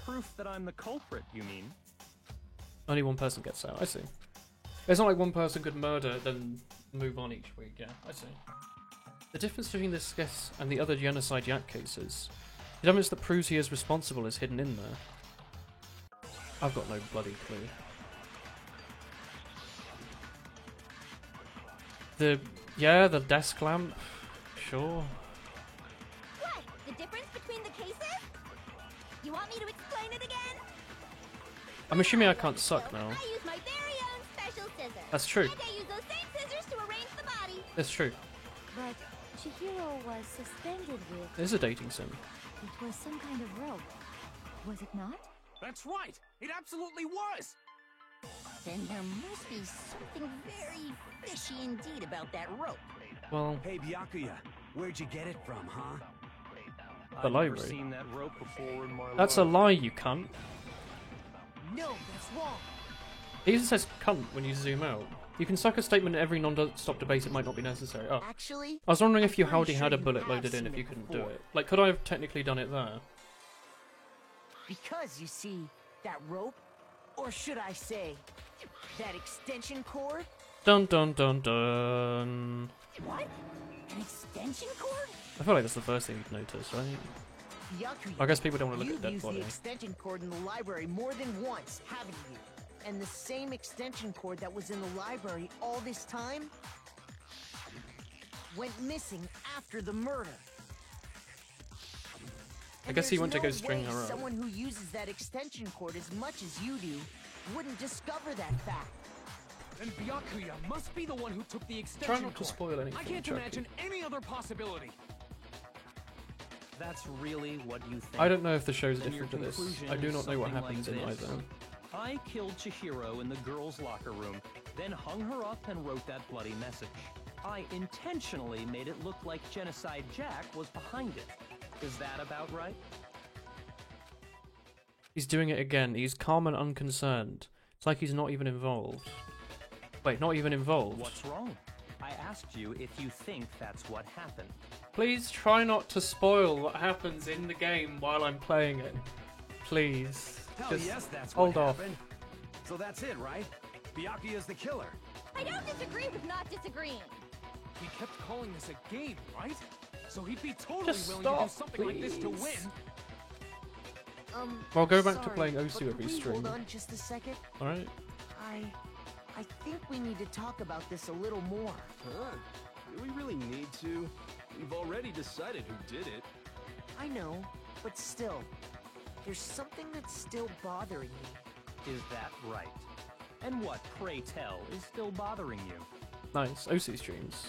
proof that I'm the culprit, you mean?
Only one person gets out, I see. It's not like one person could murder, then move on each week, yeah, I see. The difference between this case and the other genocide yak cases, the evidence that proves he is responsible is hidden in there. I've got no bloody clue. The desk lamp, sure.
What? The difference between the cases? You want me to explain it again?
I'm assuming I can't suck now.
I use my very own special scissors.
That's true.
And I use those same scissors to arrange the body.
That's true.
But Chihiro was suspended with...
It is a dating sim.
It was some kind of rope. Was it not?
That's right! It absolutely was!
Then there must be something very fishy indeed about that rope.
Well...
Hey, Byakuya, where'd you get it from, huh?
The library.
I've never seen that rope before in my
That's a lie, you cunt.
No, that's wrong.
It even says cunt when you zoom out. You can suck a statement in every non-stop debate, it might not be necessary. Oh.
Actually,
I was wondering if you
I'm
already
pretty
had a
sure
bullet
you have
loaded in
seen
if you
it
couldn't do
before.
it. Like, could I have technically done it there?
Because, you see, that rope, or should I say, that extension cord?
Dun dun dun dun.
What? An extension cord?
I feel like that's the first thing you'd notice, right?
Byakuya,
I guess people don't want to look
you've
at dead
used
body.
the extension cord in the library more than once, haven't you? And the same extension cord that was in the library all this time went missing after the murder.
I guess he
there's
went to
no
go string
way
her up.
Someone who uses that extension cord as much as you do wouldn't discover that fact.
Then Byakuya must be the one who took the extension
Try not to
cord.
spoil anything,
I can't
Chucky.
imagine any other possibility.
That's really what you think?
I don't know if the show's
Then your
different to this.
conclusion
I do
is
not know what
something
happens
like
in
this.
either.
I killed Chihiro in the girls' locker room, then hung her up and wrote that bloody message. I intentionally made it look like Genocide Jack was behind it. Is that about right?
He's doing it again. He's calm and unconcerned. It's like he's not even involved. Wait, not even involved?
What's wrong? I asked you if you think that's what happened.
Please try not to spoil what happens in the game while I'm playing it. Please.
Hell
Just
yes, that's
hold
what
off.
happened. So that's it, right? Byakuya's the killer.
I don't disagree with not disagreeing.
He kept calling this a game, right? So he'd be totally
Just
willing
stop,
to do something like this to
please.
win.
Well, go back to
Sorry,
playing
but
Osu
could
every
we
stream.
Hold on just a second.
Alright?
I think we need to talk about this a little more.
Huh? Do we really need to? We've already decided who did it.
I know, but still, there's something that's still bothering me.
Is that right? And what, pray tell, is still bothering you?
Nice. Osu streams.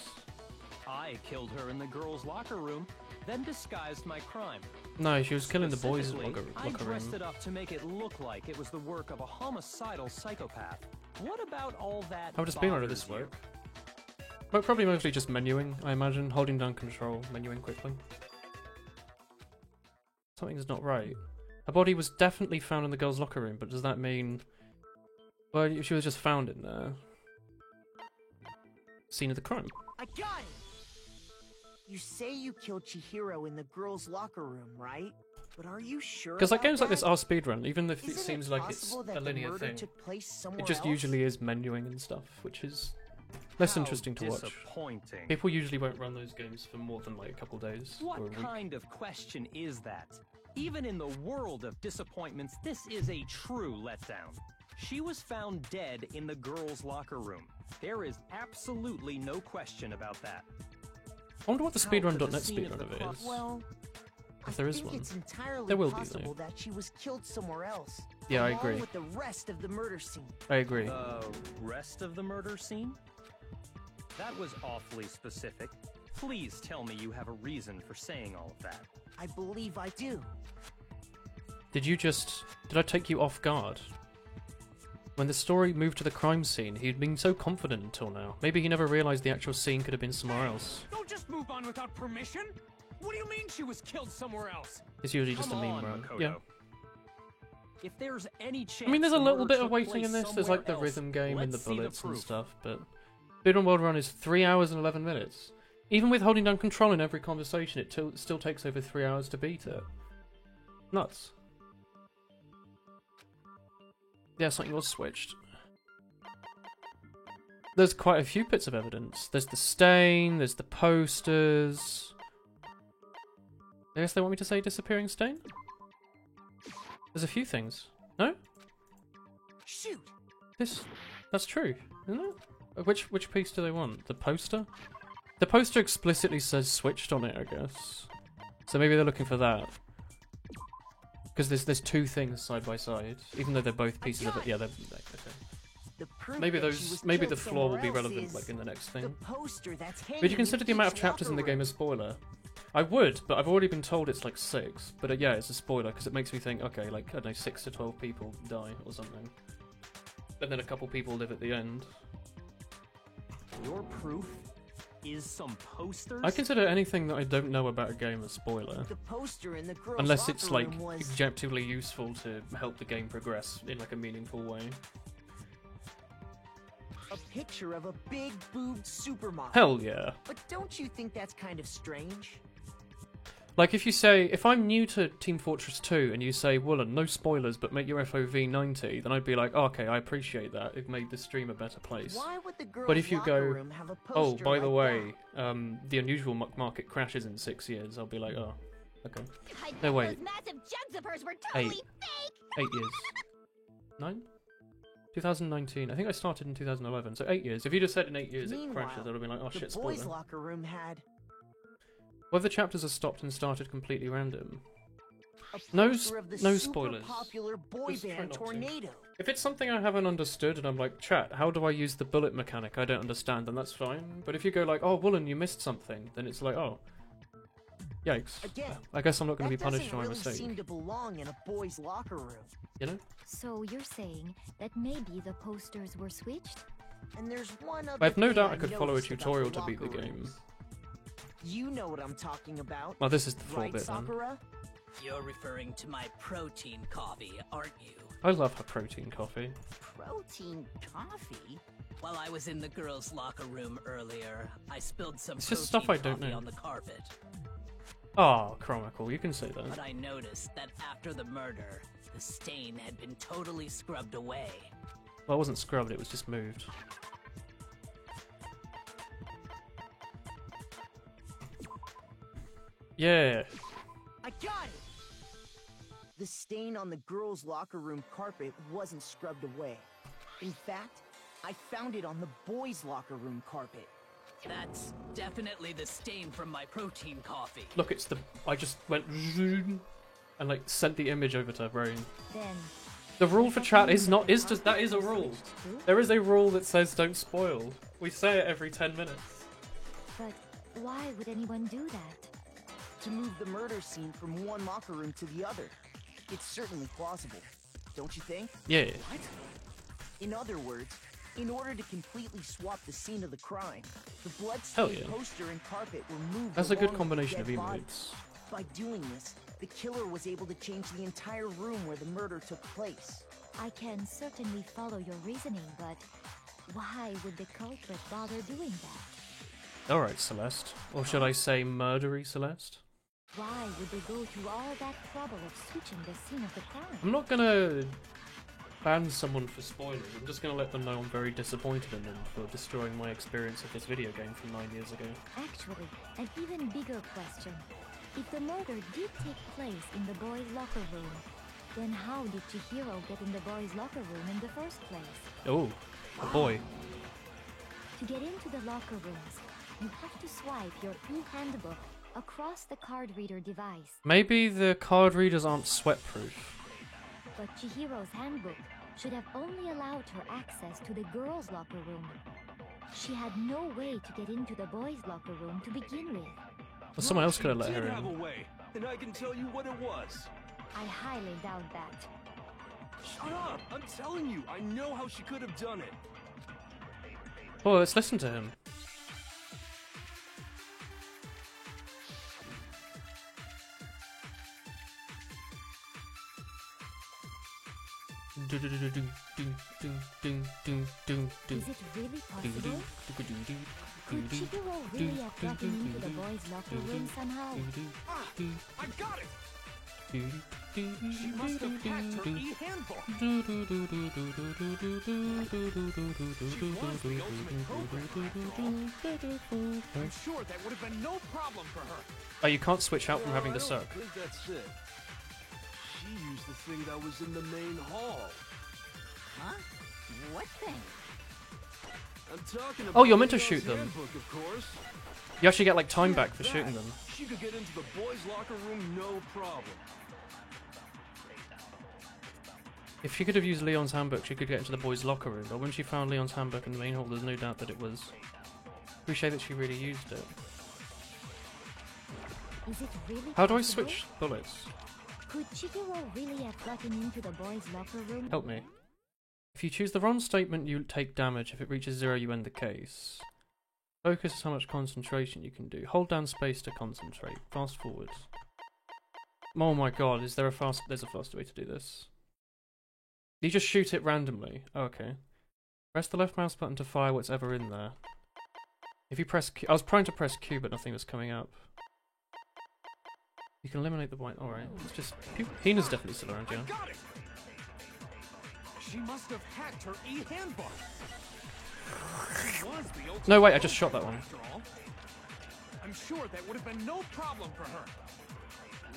I killed her in the girls' locker room, then disguised my crime.
No, she was killing the boys'
Specifically,
locker
I
room.
dressed it up to make it look like it was the work of a homicidal psychopath. What about all that
How does speedrunner
bothers
this
you?
work? Well, probably mostly just menuing, I imagine. Holding down control, menuing quickly. Something's not right. Her body was definitely found in the girls' locker room, but does that mean... Well, she was just found in there. Scene of the crime.
I got it! You say you killed Chihiro in the girls' locker room, right? But are you sure?
Because like
about
games like this
that?
are speedrun, even if it
Isn't
seems like it's
possible that
a
the
linear
murder
thing.
took place somewhere
It just
else?
usually is menuing and stuff, which is less
How
interesting to watch.
disappointing.
People usually won't run those games for more than like a couple days or a
What
week.
kind of question is that? Even in the world of disappointments, this is a true letdown. She was found dead in the girls' locker room. There is absolutely no question about that.
I wonder what the
How could
speedrun.net
scene of
speedrun
the
of it
crime-
is.
Well,
If there
I
is
think
one.
it's entirely
There will be,
possible
though.
that she was killed somewhere else.
Yeah, I
along
agree.
with the rest of the murder scene.
I agree.
The rest of the murder scene? That was awfully specific. Please tell me you have a reason for saying all of that.
I believe I do.
Did I take you off guard? When the story moved to the crime scene, he'd been so confident until now. Maybe he never realized the actual scene could have been somewhere else.
Don't just move on without permission. What do you mean she was killed somewhere else?
It's usually just a
Come
meme,
on,
right?
Makoto.
Yeah.
If there's any chance
I mean, there's a
the
little
murder
bit of
took
waiting
place
in this. There's
somewhere
like the
else,
rhythm game and the
let's see
bullets and
proof.
stuff, but Speedrun World Run is 3 hours and 11 minutes. Even with holding down control in every conversation, it still takes over 3 hours to beat it. Nuts. Yeah, something was switched. There's quite a few bits of evidence. There's the stain, there's the posters. I guess they want me to say disappearing stain? There's a few things. No?
Shoot!
That's true, isn't it? Which piece do they want? The poster? The poster explicitly says switched on it, I guess. So maybe they're looking for that. Because there's two things side by side, even though they're both pieces of it. Yeah, they're okay. Maybe the floor will be relevant like in the next thing. Would you consider the amount of chapters in the game a spoiler? I would, but I've already been told it's like 6. But yeah, it's a spoiler because it makes me think, okay, like I don't know, 6 to 12 people die or something, and then a couple people live at the end.
Your proof is some posters?
I consider anything that I don't know about a game a spoiler.
The poster in the girls'
unless it's
locker
like
room was...
objectively useful to help the game progress in like a meaningful way.
A picture of a big boobed supermodel.
Hell yeah.
But don't you think that's kind of strange?
Like if you say, if I'm new to Team Fortress 2 and you say, Woolen, no spoilers, but make your FOV 90, then I'd be like, oh, okay, I appreciate that. It made the stream a better place.
Why would the girls'
but if you
locker
go,
room have a
oh,
poster
by the
like
way, the unusual market crashes in 6 years, I'll be like, oh, okay.
I
No,
bet
wait.
those massive jugs of hers were totally
8.
fake.
8 years. 9? 2019. I think I started in 2011, so 8 years. If you just said in 8 years it crashes, I would have been like, oh shit,
the boys'
spoiler.
locker room had
Whether chapters are stopped and started completely random.
a
No
poster of the
spoilers.
super popular boy
Just try
band
not to.
Tornado.
If it's something I haven't understood and I'm like, chat, how do I use the bullet mechanic? I don't understand, then that's fine. But if you go like, oh, Woolen, you missed something, then it's like, oh, yikes.
Again,
I guess I'm not going to be
that
punished for my
doesn't really
mistake.
seem to belong in a boys' locker room.
You know?
So you're saying that maybe the posters were switched?
And there's one other
I have no
thing
doubt I could follow a
noticed about
tutorial
the
to beat the
locker
game.
rooms. You know what I'm talking about.
Well, this is the floor
right,
bit then.
Sakura?
You're referring to my protein coffee, aren't you?
I love her protein coffee.
Protein coffee? While I was in the girls' locker room earlier, I spilled some
It's just
protein
stuff I don't
coffee
know.
on the carpet.
Ah, Chronicle, you can say that.
But I noticed that after the murder, the stain had been totally scrubbed away.
Well, it wasn't scrubbed, it was just moved. Yeah.
I got it! The stain on the girls' locker room carpet wasn't scrubbed away. In fact, I found it on the boys' locker room carpet.
That's definitely the stain from my protein coffee.
Look, it's the... I just went zoom and like sent the image over to her brain.
Then
The rule for chat is not... that is a rule. There is a rule that says don't spoil. We say it every 10 minutes.
But why would anyone do that?
To move the murder scene from one locker room to the other. It's certainly plausible, don't you think?
Yeah.
What? In other words, in order to completely swap the scene of the crime, the bloodstained
Hell yeah.
poster and carpet were moved.
That's a good
along with
combination
the
of
dead body.
emotes.
By doing this, the killer was able to change the entire room where the murder took place.
I can certainly follow your reasoning, but why would the culprit bother doing that?
Alright, Celeste. Or should I say murdery Celeste?
Why would they go through all that trouble of switching the scene of the crime?
I'm not gonna ban someone for spoilers. I'm just gonna let them know I'm very disappointed in them for destroying my experience of this video game from 9 years ago.
Actually, an even bigger question. If the murder did take place in the boys' locker room, then how did Chihiro get in the boys' locker room in the first place?
Oh, a boy.
To get into the locker rooms, you have to swipe your e-handbook across the card reader device.
Maybe the card readers aren't sweat-proof.
But Chihiro's handbook should have only allowed her access to the girls' locker room. She had no way to get into the boys' locker room to begin with.
Well, someone else could have let
She
her
did have a
in.
way, and I can tell you what it was.
I highly doubt that.
Shut up! I'm telling you, I know how she could have done it.
Oh, let's listen to him.
Is it really possible? Could Chihiro really have gotten into the boys' locker room somehow?
I got it!
She must have hacked her e-handbook. She was the ultimate programmer after all. I'm sure that would have been no problem for her.
Oh, you can't switch out from having the suck.
I think that's it. She used the thing that was in the main hall.
Huh? What thing?
I'm talking about
Oh, you're meant to
Leon's
shoot them.
handbook, of course.
You actually get like time back for shooting them.
She could get into the boys' locker room, no problem.
If she could have used Leon's handbook, she could get into the boys' locker room. But when she found Leon's handbook in the main hall, there's no doubt that it was. Appreciate that she really used it.
Is it really
How do I
possible?
switch bullets?
Could Chihiro really have gotten into the boys' locker room?
Help me. If you choose the wrong statement, you take damage. If it reaches 0, you end the case. Focus is how much concentration you can do. Hold down space to concentrate. Fast forward. Oh my god, is there a fast... There's a faster way to do this. You just shoot it randomly. Oh, okay. Press the left mouse button to fire what's ever in there. If you press Q... I was trying to press Q, but nothing was coming up. You can eliminate the white... Alright, it's just... Hina's definitely still around, yeah.
Got it. She must have hacked her e-handbook. She was the ultimate
No, wait, I just shot that one.
after all. I'm sure that would have been no problem for her.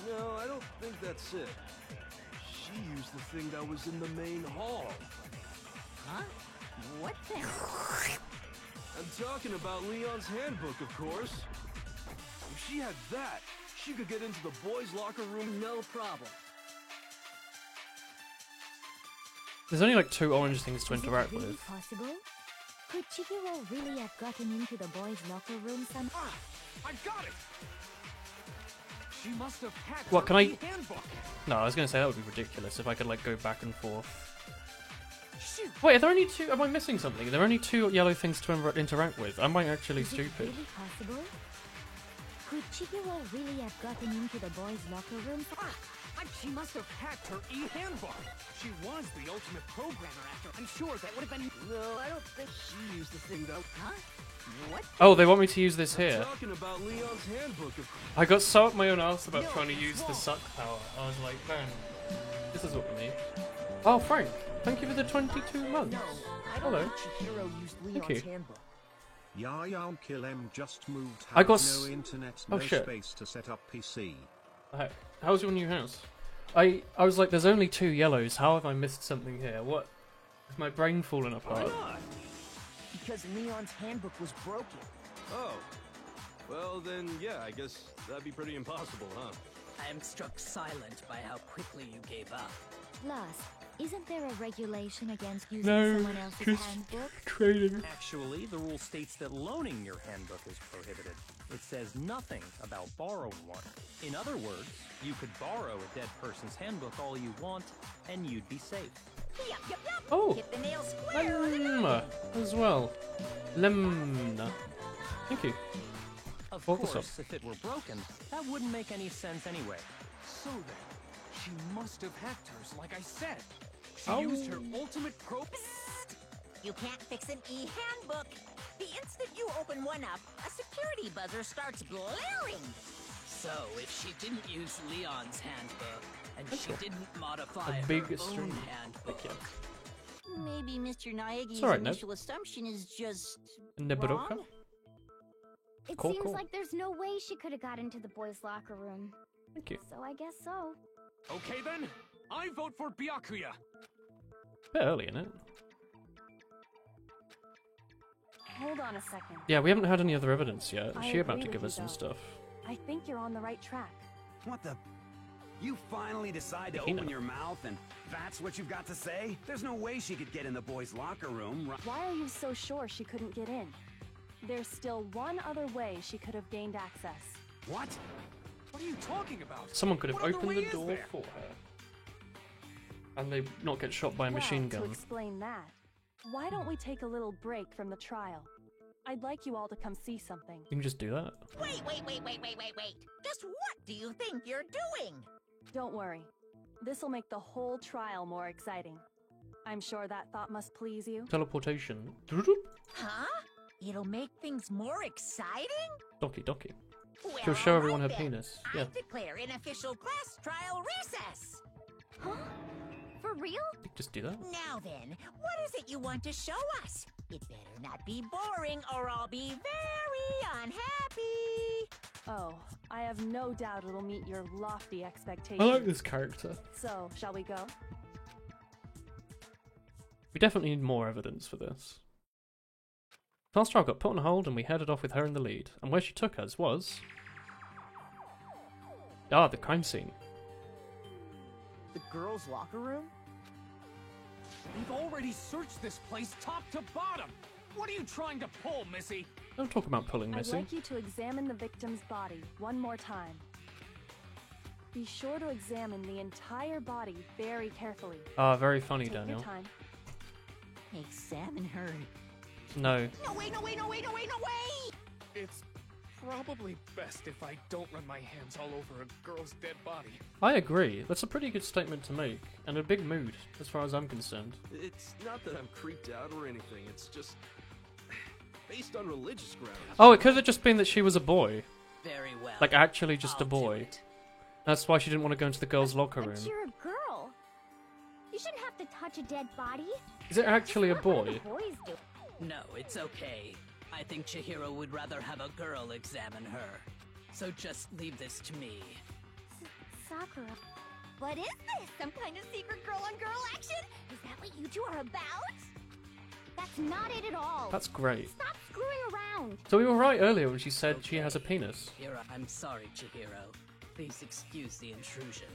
No, I don't think that's it. She used the thing that was in the main hall.
Huh? What thing?
I'm talking about Leon's handbook, of course. If she had that, she could get into the boys' locker room, no problem.
There's only like 2 orange things to
Is it
interact
really
with.
possible? Could Chihiro really have gotten into the boys' locker room somehow?
Ah, I got it. She must have hacked
What,
her
can I...
e-handbook.
No, I was going to say that would be ridiculous if I could like go back and forth.
Shoot.
Wait, are there only 2... Am I missing something? Are there only 2 yellow things to interact with? Am I actually
Is it
stupid?
really possible? Could Chihiro really have gotten into the boys' locker room?
She must have hacked her e-handbook. She was the ultimate programmer after. I'm sure that would have been...
No, I don't think she used the thing that...
Huh? What?
Oh, they want me to use this here.
I'm talking about Leon's handbook, of course.
I got so up my own ass about trying to use the suck power. I was like, man, this is what we need. Oh, Frank, thank you for the 22 months. Hello. Thank you.
Yayam Kill M just moved.
I got
no internet,
oh,
no
shit.
space to set up PC.
How's your new house? I was like, there's only 2 yellows. How have I missed something here? What? Is my brain falling apart?
Because Leon's handbook was broken.
Oh. Well, then, yeah, I guess that'd be pretty impossible, huh?
I am struck silent by how quickly you gave up.
Plus, isn't there a regulation against using
No,
someone else's
just
handbook?
trading.
Actually, the rule states that loaning your handbook is prohibited. It says nothing about borrowing one. In other words, you could borrow a dead person's handbook all you want, and you'd be safe.
Yup, yup, yup.
Oh,
Hit the nail square on the nose.
Lemna as well. Lemna. Thank you.
Of
Focus
course, if it were broken, that wouldn't make any sense anyway.
So then, she must have hacked hers, like I said. She
Oh.
used her ultimate pro...
You can't fix an e-handbook. The instant you open one up, a security buzzer starts blaring.
So, if she didn't use Leon's handbook, and she didn't modify
A
her
big
own
stream.
handbook,
Maybe Mr. Naegi's
It's alright, Neb.
initial assumption is just
Neburoka?
wrong?
It
Cool,
seems
cool.
like there's no way she could have got into the boys' locker room.
Thank you.
So I guess so.
Okay then, I vote for Byakuya.
Bit early, isn't it?
Hold on a second.
Yeah, we haven't had any other evidence yet. Is
I
she about
agree
to give
with
us
you,
some
though.
stuff?
I think you're on the right track.
What the? You finally decide to
Hina.
open your mouth and that's what you've got to say? There's no way she could get in the boys' locker room, right?
Why are you so sure she couldn't get in? There's still one other way she could have gained access.
What?
What are you talking about?
Someone could have
What other
opened
way
the
is
door
there?
for her. And they not get shot by a machine
To
gun.
explain that, why don't we take a little break from the trial? I'd like you all to come see something.
You can just do that.
Wait. Just what do you think you're doing?
Don't worry. This'll make the whole trial more exciting. I'm sure that thought must please you.
Teleportation.
Huh? It'll make things more exciting?
Doki doki. She'll show everyone her penis.
I
Yeah.
declare an official class trial recess.
Huh? For real?
Just do that.
Now then, what is it you want to show us? It better not be boring or I'll be very unhappy.
Oh, I have no doubt it'll meet your lofty expectations.
I like this character.
So, shall we go?
We definitely need more evidence for this. Class trial got put on hold and we headed off with her in the lead. And where she took us was... the crime scene.
The girls' locker room?
We've already searched this place top to bottom. What are you trying to pull, Missy?
Don't talk about pulling,
I'd
Missy.
like you to examine the victim's body one more time. Be sure to examine the entire body very carefully.
Very funny,
Take
Daniel.
your time.
Examine her.
No.
No way, no way, no way, no way, no way!
It's probably best if I don't run my hands all over a girl's dead body.
I agree. That's a pretty good statement to make. And a big mood, as far as I'm concerned.
It's not that I'm creeped out or anything, it's just based on religious grounds.
Oh, it could have just been that she was a boy.
Very well.
Like, actually just a boy. That's why she didn't want to go into the girls' locker room.
But you're a girl. You shouldn't have to touch a dead body.
Is it actually a boy?
Boys do.
No, it's okay. I think Chihiro would rather have a girl examine her. So just leave this to me.
Sakura.
What is this? Some kind of secret girl-on-girl action? Is that what you two are about?
That's not it at all.
That's great.
Stop screwing around.
So we were right earlier when she said she has a penis.
Chihiro, I'm sorry, Chihiro. Please excuse the intrusion.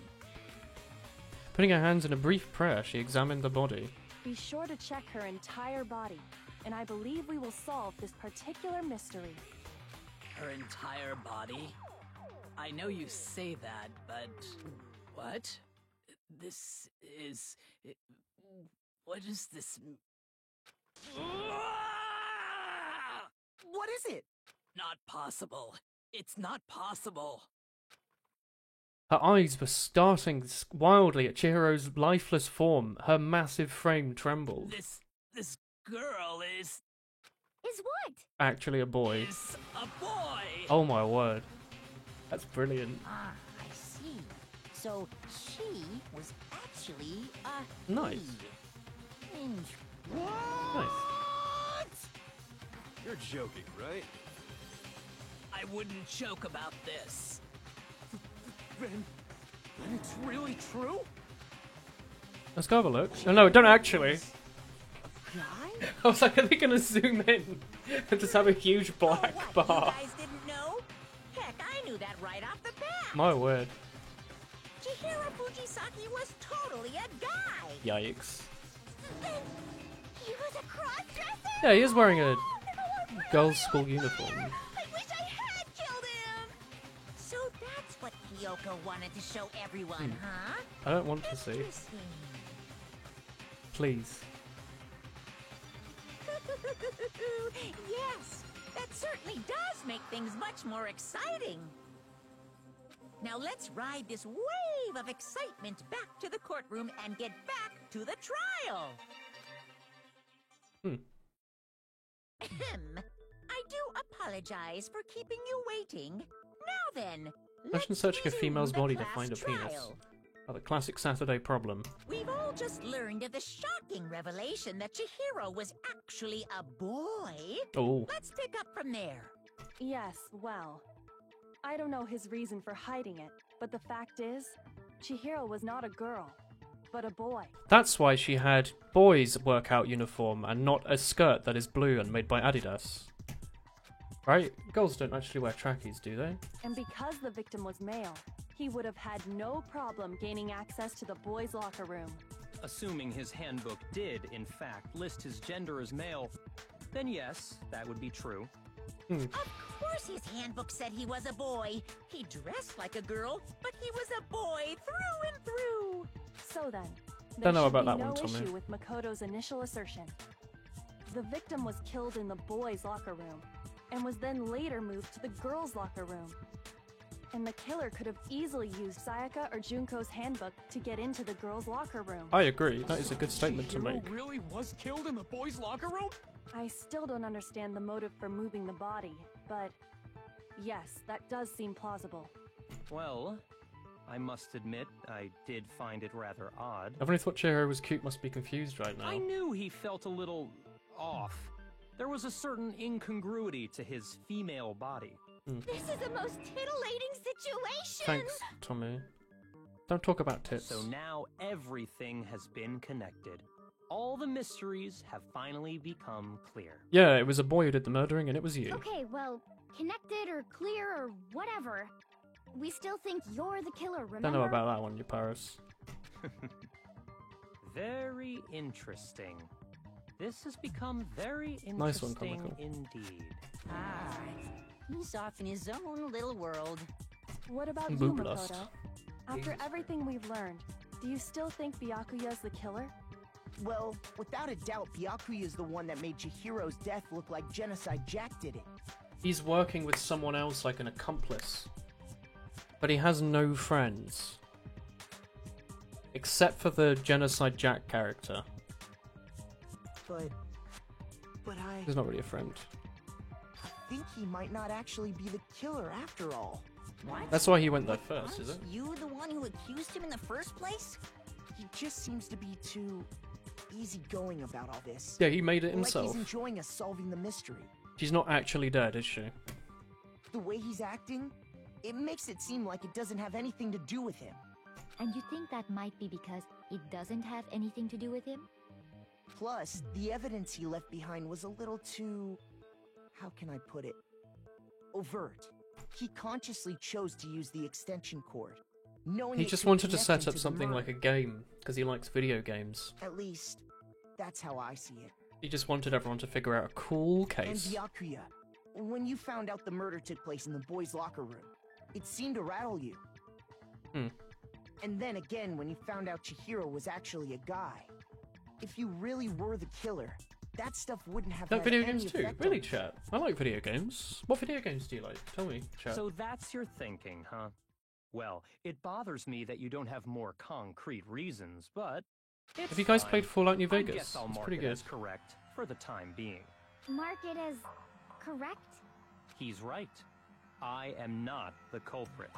Putting her hands in a brief prayer, she examined the body.
Be sure to check her entire body, and I believe we will solve this particular mystery.
Her entire body? I know you say that, but... What? This is... What is this...
What is it?
Not possible. It's not possible.
Her eyes were starting wildly at Chihiro's lifeless form. Her massive frame trembled.
This girl is...
Is what?
Actually a boy.
Is a boy!
Oh my word. That's brilliant.
Ah, I see. So she was actually a
Nice. Nice.
You're joking, right?
I wouldn't joke about this.
Then it's really true?
Let's go have a look. Oh, no, don't actually.
guy?
I was like, are they going to zoom in and just have a huge black bar?
You guys didn't know? Heck, I knew that right off the bat.
My word.
Chihiro Fujisaki was totally a guy.
Yikes.
He was a cross-dresser?
Yeah, he is wearing a girls' school uniform.
I wish I had killed him!
So that's what Kyoko wanted to show everyone, huh?
I don't want to see.
Interesting.
Please.
Yes, that certainly does make things much more exciting. Now let's ride this wave of excitement back to the courtroom and get back to the trial. I do apologize for keeping you waiting. Now then,
Imagine
let's
searching a
resume
female's
the
body to
class
find a penis.
trial.
Oh, the classic Saturday problem.
We've all just learned of the shocking revelation that Chihiro was actually a boy.
Oh.
Let's pick up from there.
Yes, well, I don't know his reason for hiding it, but the fact is, Chihiro was not a girl, but a boy.
That's why she had boys' workout uniform and not a skirt that is blue and made by Adidas. Right? Girls don't actually wear trackies, do they?
And because the victim was male, he would have had no problem gaining access to the boys' locker room.
Assuming his handbook did, in fact, list his gender as male, then yes, that would be true.
Of course his handbook said he was a boy. He dressed like a girl, but he was a boy through and through.
So then,
Don't know
should
about
be
that
no
one, Tommy.
issue with Makoto's initial assertion. The victim was killed in the boys' locker room, and was then later moved to the girls' locker room. And the killer could have easily used Sayaka or Junko's handbook to get into the girls' locker room.
I agree. That is a good statement to make.
Chihiro really was killed in the boys' locker room?
I still don't understand the motive for moving the body, but Yes, that does seem plausible.
Well, I must admit, I did find it rather odd.
Everyone who thought Chihiro was cute must be confused right now.
I knew he felt a little off. There was a certain incongruity to his female body.
This is the most titillating situation!
Thanks, Tommy. Don't talk about tits.
So now everything has been connected. All the mysteries have finally become clear.
Yeah, it was a boy who did the murdering, and it was you.
Okay, well, connected or clear or whatever. We still think you're the killer, remember?
Don't know about that one, you Paris.
Very interesting. This has become very interesting
Nice one, Comical.
indeed.
Ah, he's off in his own little world.
What about you,
Booblast.
Makoto? After everything we've learned, do you still think Byakuya's the killer?
Well, without a doubt, Byakuya is the one that made Chihiro's death look like Genocide Jack did it.
He's working with someone else like an accomplice. But he has no friends. Except for the Genocide Jack character.
But
He's not really a friend.
I think he might not actually be the killer after all.
What?
That's why he went there first, is it?
Aren't you the one who accused him in the first place?
He just seems to be too easygoing about all this.
Yeah, he made it
Like
himself.
he's enjoying us solving the mystery.
She's not actually dead, is she?
The way he's acting, it makes it seem like it doesn't have anything to do with him.
And you think that might be because it doesn't have anything to do with him?
Plus, the evidence he left behind was a little too... how can I put it? Overt. He consciously chose to use the extension cord, knowing
He
it
just
could
wanted to
connect
set
him
up
the
something like
murder.
a game, because he likes video games.
At least, that's how I see it.
He just wanted everyone to figure out a cool case.
And Byakuya, when you found out the murder took place in the boys' locker room, it seemed to rattle you. And then again, when you found out Chihiro was actually a guy. If you really were the killer, that stuff wouldn't have
Like
had
video
any
games too?
effect
Really,
on-
chat? I like video games. What video games do you like? Tell me, chat.
So that's your thinking, huh? Well, it bothers me that you don't have more concrete reasons, but it's
Have you guys
fine.
played Fallout New
I
Vegas?
guess I'll
It's
mark
pretty
it
good.
as correct for the time being.
Mark it as correct?
He's right. I am not the culprit.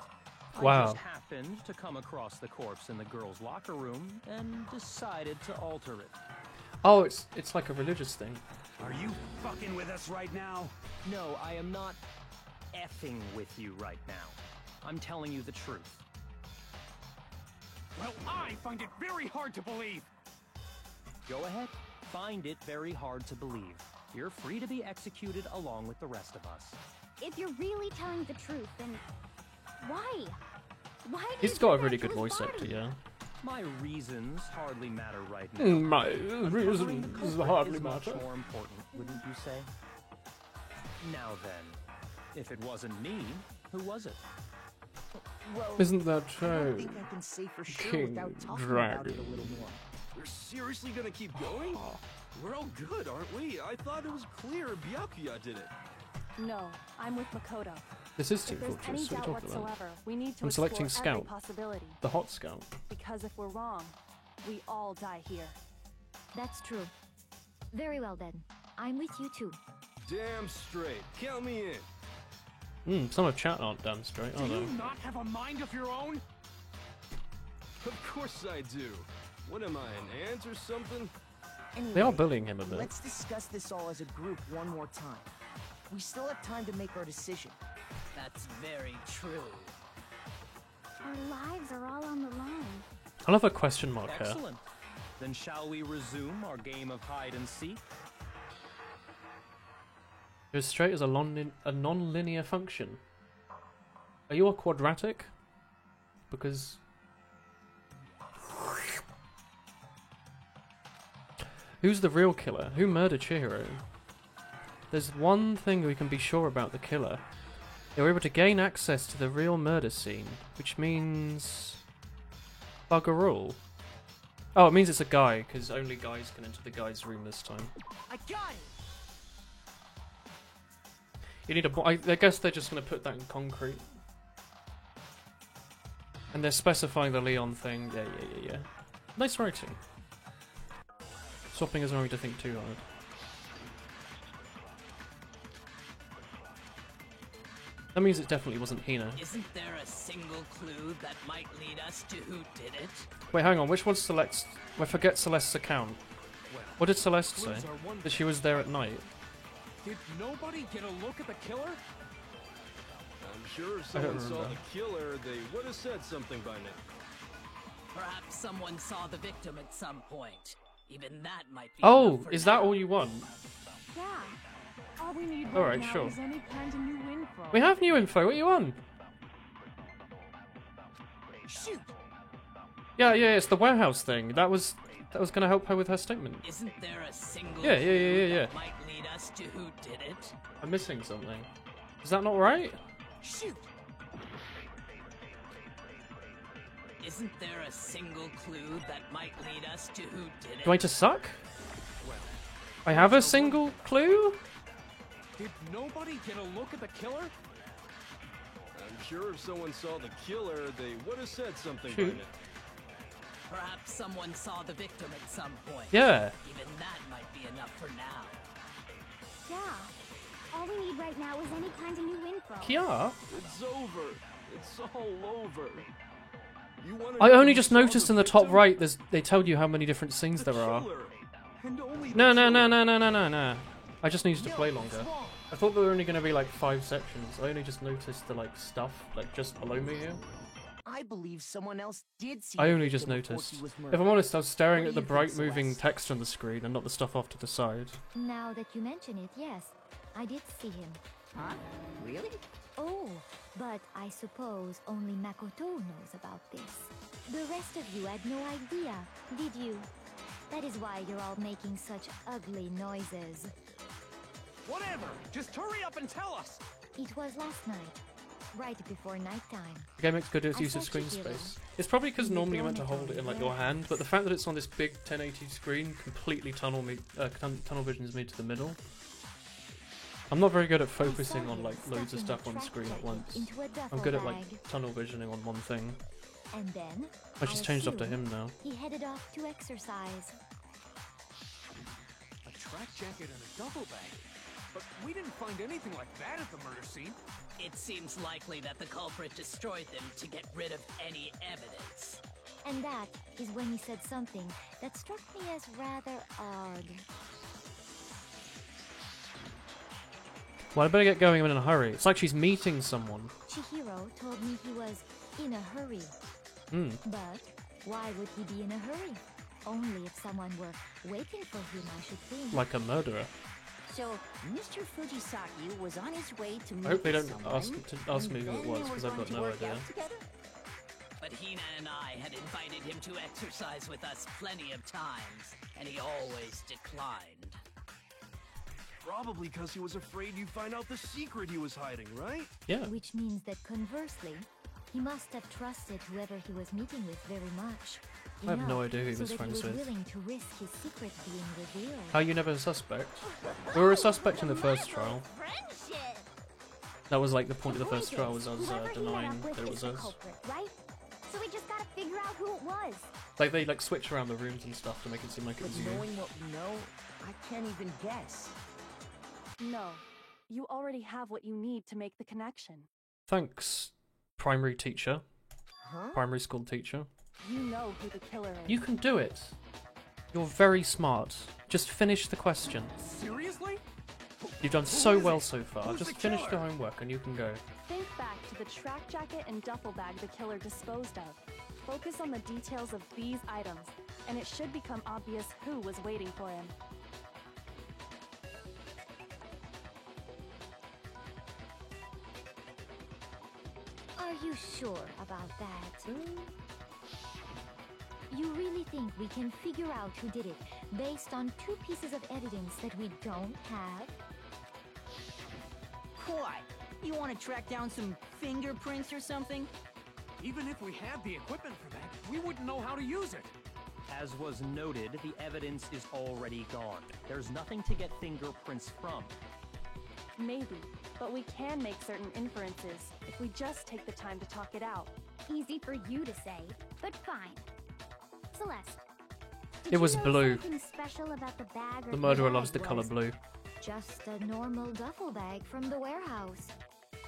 I
Wow.
just happened to come across the corpse in the girls' locker room and decided to alter it.
Oh, it's like a religious thing.
Are you fucking with us right now?
No, I am not effing with you right now. I'm telling you the truth.
Well, I find it very hard to believe.
Go ahead. Find it very hard to believe. You're free to be executed along with the rest of us.
If you're really telling the truth, then why? Why did
He's
you
got
do
a
that
really
to
good
his
voice
body?
actor, yeah.
My reasons hardly matter right now.
My
Uncovering the
reasons
culprit
hardly
is much
matter.
more important, wouldn't you say? Now then, if it wasn't me, who was it?
Well,
Isn't that
I
true?
don't think I can say for sure
King
without talking about it
Dragon.
a little more.
We're seriously gonna keep going? We're all good, aren't we? I thought it was clear Byakuya did it.
No, I'm with Makoto.
This is Team
If there's any
Fortress, what are
doubt
you talking about?
whatsoever, we need to
I'm
explore
selecting
every
Scout.
possibility.
The Hot Scout.
Because if we're wrong, we all die here.
That's true. Very well then. I'm with you too.
Damn straight. Count me in.
Some of chat aren't damn straight,
Do
are
you
they?
not have a mind of your own?
Of course I do. What am I, an ant or something?
Anyway,
They are bullying him a bit.
Let's discuss this all as a group one more time. We still have time to make our decision.
That's very true.
Our lives are all on the line.
I love a question mark here.
Excellent. Then shall we resume our game of hide and seek?
Goes straight as a non-linear function. Are you a quadratic? Because... Who's the real killer? Who murdered Chihiro? There's one thing we can be sure about the killer. They were able to gain access to the real murder scene, which means... bugger all. Oh, it means it's a guy, because only guys can enter the guy's room this time.
I got it!
You need a... I guess they're just going to put that in concrete. And they're specifying the Leon thing. Yeah. Nice writing. Swapping is not to think too hard. That means it definitely wasn't Hina.
Isn't there a single clue that might lead us to who did it?
Wait, hang on. Which one's Celeste's? I forget Celeste's account. What did Celeste say? That she was there at night.
Did nobody get a look at the killer?
I'm sure if someone saw the killer, they would have said something by now.
Perhaps someone saw the victim at some point. Even that might be.
Oh, is that all you want?
Yeah. All we need
All
right
right,
now
sure.
is any kind of new info.
We have new info. What are you on?
Shoot.
Yeah, it's the warehouse thing. That was gonna help her with her statement.
Isn't there a single
Yeah.
clue that might lead us to who did it?
I'm missing something. Is that not right?
Shoot.
Isn't there a single clue that might lead us to who did it?
Do I just suck? I have a single clue?
Did nobody get a look at the killer?
I'm sure if someone saw the killer, they would have said something by
Shoot.
now.
Perhaps someone saw the victim at some point.
Yeah.
Even that might be enough for now.
Yeah. All we need right now is any kind of new info.
Kiara?
It's over. It's all over. You wanna
I
know
only
who
just
saw
noticed
the
in the top
victim?
right, they tell you how many different scenes there are.
Killer. And only the
No.
killer.
I just needed to play longer. I thought there were only going to be like 5 sections. I only just noticed the like stuff like just below me here.
I believe someone else did see.
I
the
only just
victim before
noticed.
he was
If I'm
murdered.
honest, I was staring
What
at
do
the
you
bright
think,
moving
Celeste?
text on the screen and not the stuff off to the side.
Now that you mention it, yes, I did see him.
Huh? Really?
Oh, but I suppose only Makoto knows about this. The rest of you had no idea, did you? That is why you're all making such ugly noises.
Whatever! Just hurry up and tell us!
It was last night, right before nighttime.
The game makes good use
I
of
thought
screen
you did.
space. It's probably because
In the
normally you're meant to hold it in like your
dormitory
hand, but the fact that it's on this big 1080 screen completely tunnel visions me to the middle. I'm not very good at focusing on like loads of stuff on the screen at once. I'm good at like tunnel visioning on one thing.
And then,
Oh, she's changed up to him now.
He headed off to exercise.
A track jacket and a duffel bag? But we didn't find anything like that at the murder scene.
It seems likely that the culprit destroyed them to get rid of any evidence.
And that is when he said something that struck me as rather odd.
Well, I better get going. I'm in a hurry. It's like she's meeting someone.
Chihiro told me he was in a hurry. But why would he be in a hurry? Only if someone were waiting for him, I should think.
Like a murderer.
So, Mr. Fujisaki was on his way to meet
I hope they don't
someone,
ask me who
and
it
then
was,
they were
because I've
going
got
to
no
work
idea.
out together?
But Hina and I had invited him to exercise with us plenty of times, and he always declined.
Probably because he was afraid you'd find out the secret he was hiding, right?
Yeah.
Which means that conversely, he must have trusted whoever he was meeting with very much.
I have no
enough
idea who he
so
was
that
friends
he was
with.
willing to risk his secret being revealed.
How you never a suspect? We were a suspect in the first trial.
Friendship!
That was like the point of the first trial was us
Whoever he met
denying
up with
that it
is
was
the
us.
culprit, right? So we just gotta figure out who it was.
Like they like switch around the rooms and stuff to make it seem like it
But
was you.
knowing what we know, I can't even guess.
No. You already have what you need to make the connection.
Thanks, primary teacher.
Huh?
Primary school teacher.
You know who the killer is.
You can do it. You're very smart. Just finish the question.
Seriously?
You've done so well so far. Just finish the homework and you can go.
Think back to the track jacket and duffel bag the killer disposed of. Focus on the details of these items, and it should become obvious who was waiting for him.
Are you sure about that? You really think we can figure out who did it based on 2 pieces of evidence that we don't have?
What? You want to track down some fingerprints or something?
Even if we had the equipment for that, we wouldn't know how to use it.
As was noted, the evidence is already gone. There's nothing to get fingerprints from.
Maybe, but we can make certain inferences if we just take the time to talk it out.
Easy for you to say, but fine. Celeste, did
It was
you know
blue.
something special about the bag or
The murderer
bag
loves the color
was
blue.
Just a normal duffel bag from the warehouse.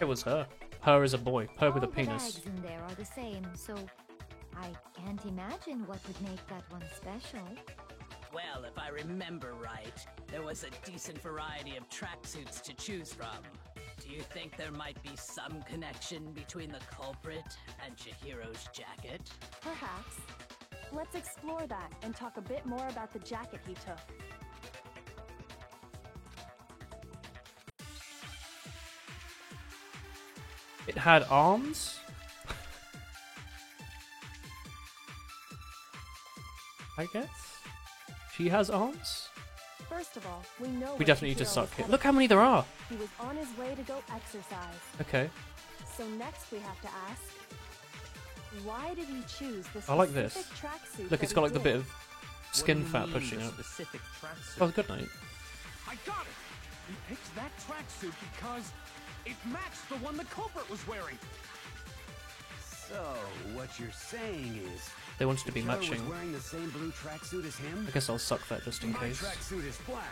It was her. Her as a boy. Her with a
All the
penis.
bags in there are the same, so I can't imagine what would make that one special.
Well, if I remember right, there was a decent variety of tracksuits to choose from. Do you think there might be some connection between the culprit and Chihiro's jacket?
Perhaps. Let's explore that and talk a bit more about the jacket he took.
It had arms? I guess? She has arms?
First of all, we know
We
where
definitely need to
Chihiro
suck
was
it.
headed.
Look how many there are!
He was on his way to go exercise.
Okay.
So next we have to ask, why did he choose the
I like this.
specific tracksuit
Look,
that
it's got
he
like the
did?
bit of skin fat pushing out. Oh, good night.
I got it! He picked that tracksuit because it matched the one the culprit was wearing. So, what you're saying is...
They wanted to be
the killer
matching.
was wearing the same blue tracksuit as him?
I guess I'll suck that just in
My
case.
tracksuit is black.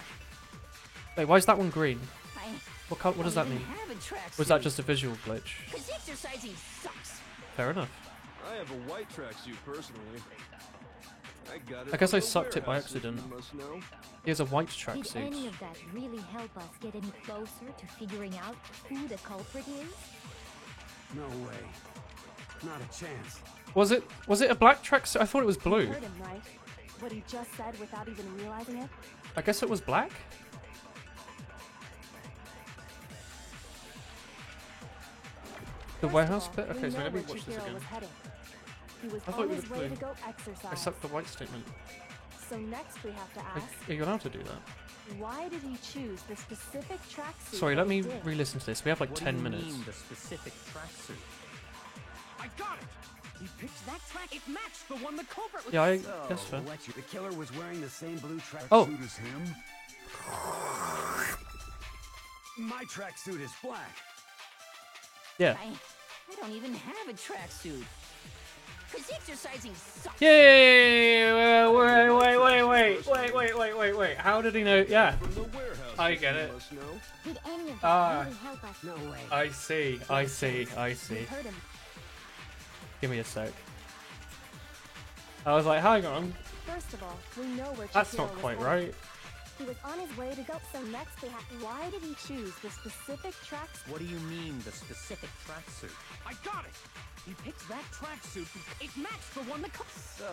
Wait, why is that one green?
I
What does that
don't
mean?
even have a tracksuit.
Was that just a visual glitch?
Because exercising sucks.
Fair enough.
I have a white tracksuit personally. I got it.
I guess
from
I
the
sucked it by
warehouse, if
accident.
you must know.
He has a white
Did
tracksuit.
any of that really help us get any closer to figuring out who the culprit is?
No way. Not a chance.
Was it a black tracksuit? I thought it was blue.
You heard him, right? What he just said without even realizing it?
I guess it was black? The warehouse bit?
We
Okay, so
know
let me
where
watch this
Chihiro
again.
was heading. He was
I thought
on
it was
his way
blue.
to go
I
exercise.
sucked the white statement.
So next we have to ask,
Are you allowed to do that?
why did he choose the specific tracksuit?
Sorry,
that
let
he
me
did?
re-listen to this. We have like
What
10
do you
minutes.
mean, the specific tracksuit?
I got it! He picked that track. It matched the one the culprit was
Yeah, I
So,
guess so.
what the killer was wearing the same blue tracksuit
Oh.
as him? My tracksuit is black.
Yeah.
I don't even have a tracksuit. Because exercising sucks.
Yay! Wait. How did he know? Yeah. I get it.
Did any of that
Ah.
really help us?
No way.
I see.
You heard him.
Give me a sec. I was like, hang on.
First of all, we know where
That's
Chihiro
not
was
quite
headed.
right.
He was on his way to go. So next we have, why did he choose the specific tracksuit?
What do you mean, the specific tracksuit?
I got it! He picked that tracksuit because it matched the one the So,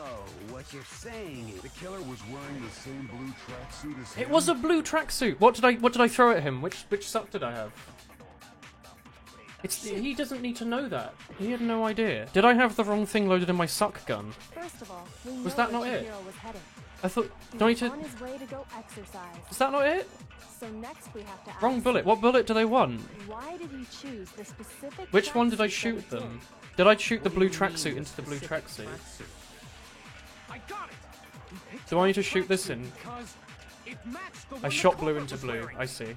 what you're saying is the killer was wearing the same blue tracksuit as him?
It was a blue tracksuit. What did I throw at him? Which suck did I have? He doesn't need to know that. He had no idea. Did I have the wrong thing loaded in my suck gun?
First of all, we
Was
know
that not
where
it?
Chihiro was heading.
I thought.
He
Do I need
was
to?
on his way to go exercise.
Is that not it?
So next we have to ask,
Wrong bullet. What bullet do they want?
why did he choose the specific
Which one did I
tracksuit that
shoot
he
them?
did?
Did I shoot the
What do
blue
you mean,
tracksuit
the
into the blue
specific
tracksuit?
I got it! He picked
Do I need
that
to shoot this
tracksuit
in?
because it matched the
I
one the
shot blue
culprit
into
was
blue.
wearing.
I see.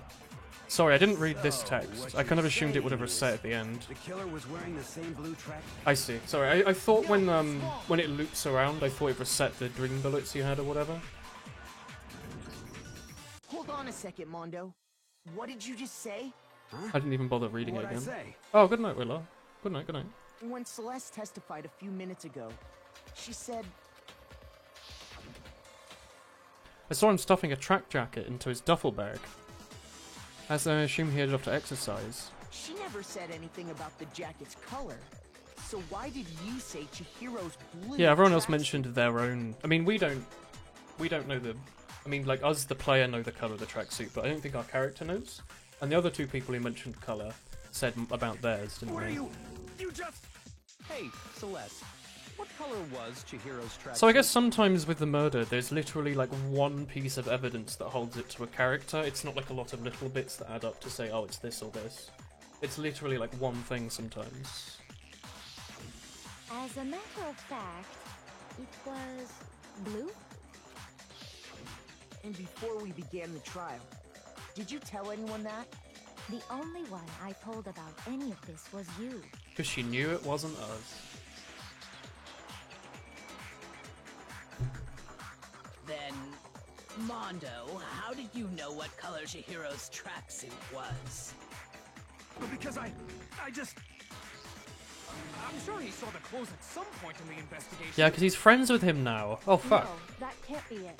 Sorry, I didn't read this
So,
text.
what
I kind of
you're
assumed it would have
saying
reset
is
at the end.
The killer was wearing the same blue track.
I see. Sorry, I thought when it loops around, I thought it reset the dream bullets you had or whatever.
Hold on a second, Mondo. What did you just say?
I didn't even bother reading it
What'd I
again.
say?
Oh, good night, Willow. Good night, good night.
When Celeste testified a few minutes ago, she said
I saw him stuffing a track jacket into his duffel bag. As I assume he headed off to exercise.
she never said anything about the jacket's color. So why did you say Chihiro's blue?
Yeah, everyone else
tracksuit?
mentioned their own. I mean, we don't know the. I mean, like us, the player, know the color of the tracksuit, but I don't think our character knows. And the other two people who mentioned color said about theirs, didn't
Where
they?
you just...
Hey, Celeste. What color was Chihiro's tracksuit?
So I guess sometimes with the murder, there's literally like one piece of evidence that holds it to a character. It's not like a lot of little bits that add up to say, oh, it's this or this. It's literally like one thing sometimes.
As a matter of fact, it was blue?
And before we began the trial, did you tell anyone that?
The only one I told about any of this was you.
Because she knew it wasn't us.
Then, Mondo, how did you know what color Chihiro's tracksuit was?
Because I just...
I'm sure he saw the clothes at some point in the investigation.
Yeah, because he's friends with him now. Oh, fuck.
No, that can't be it.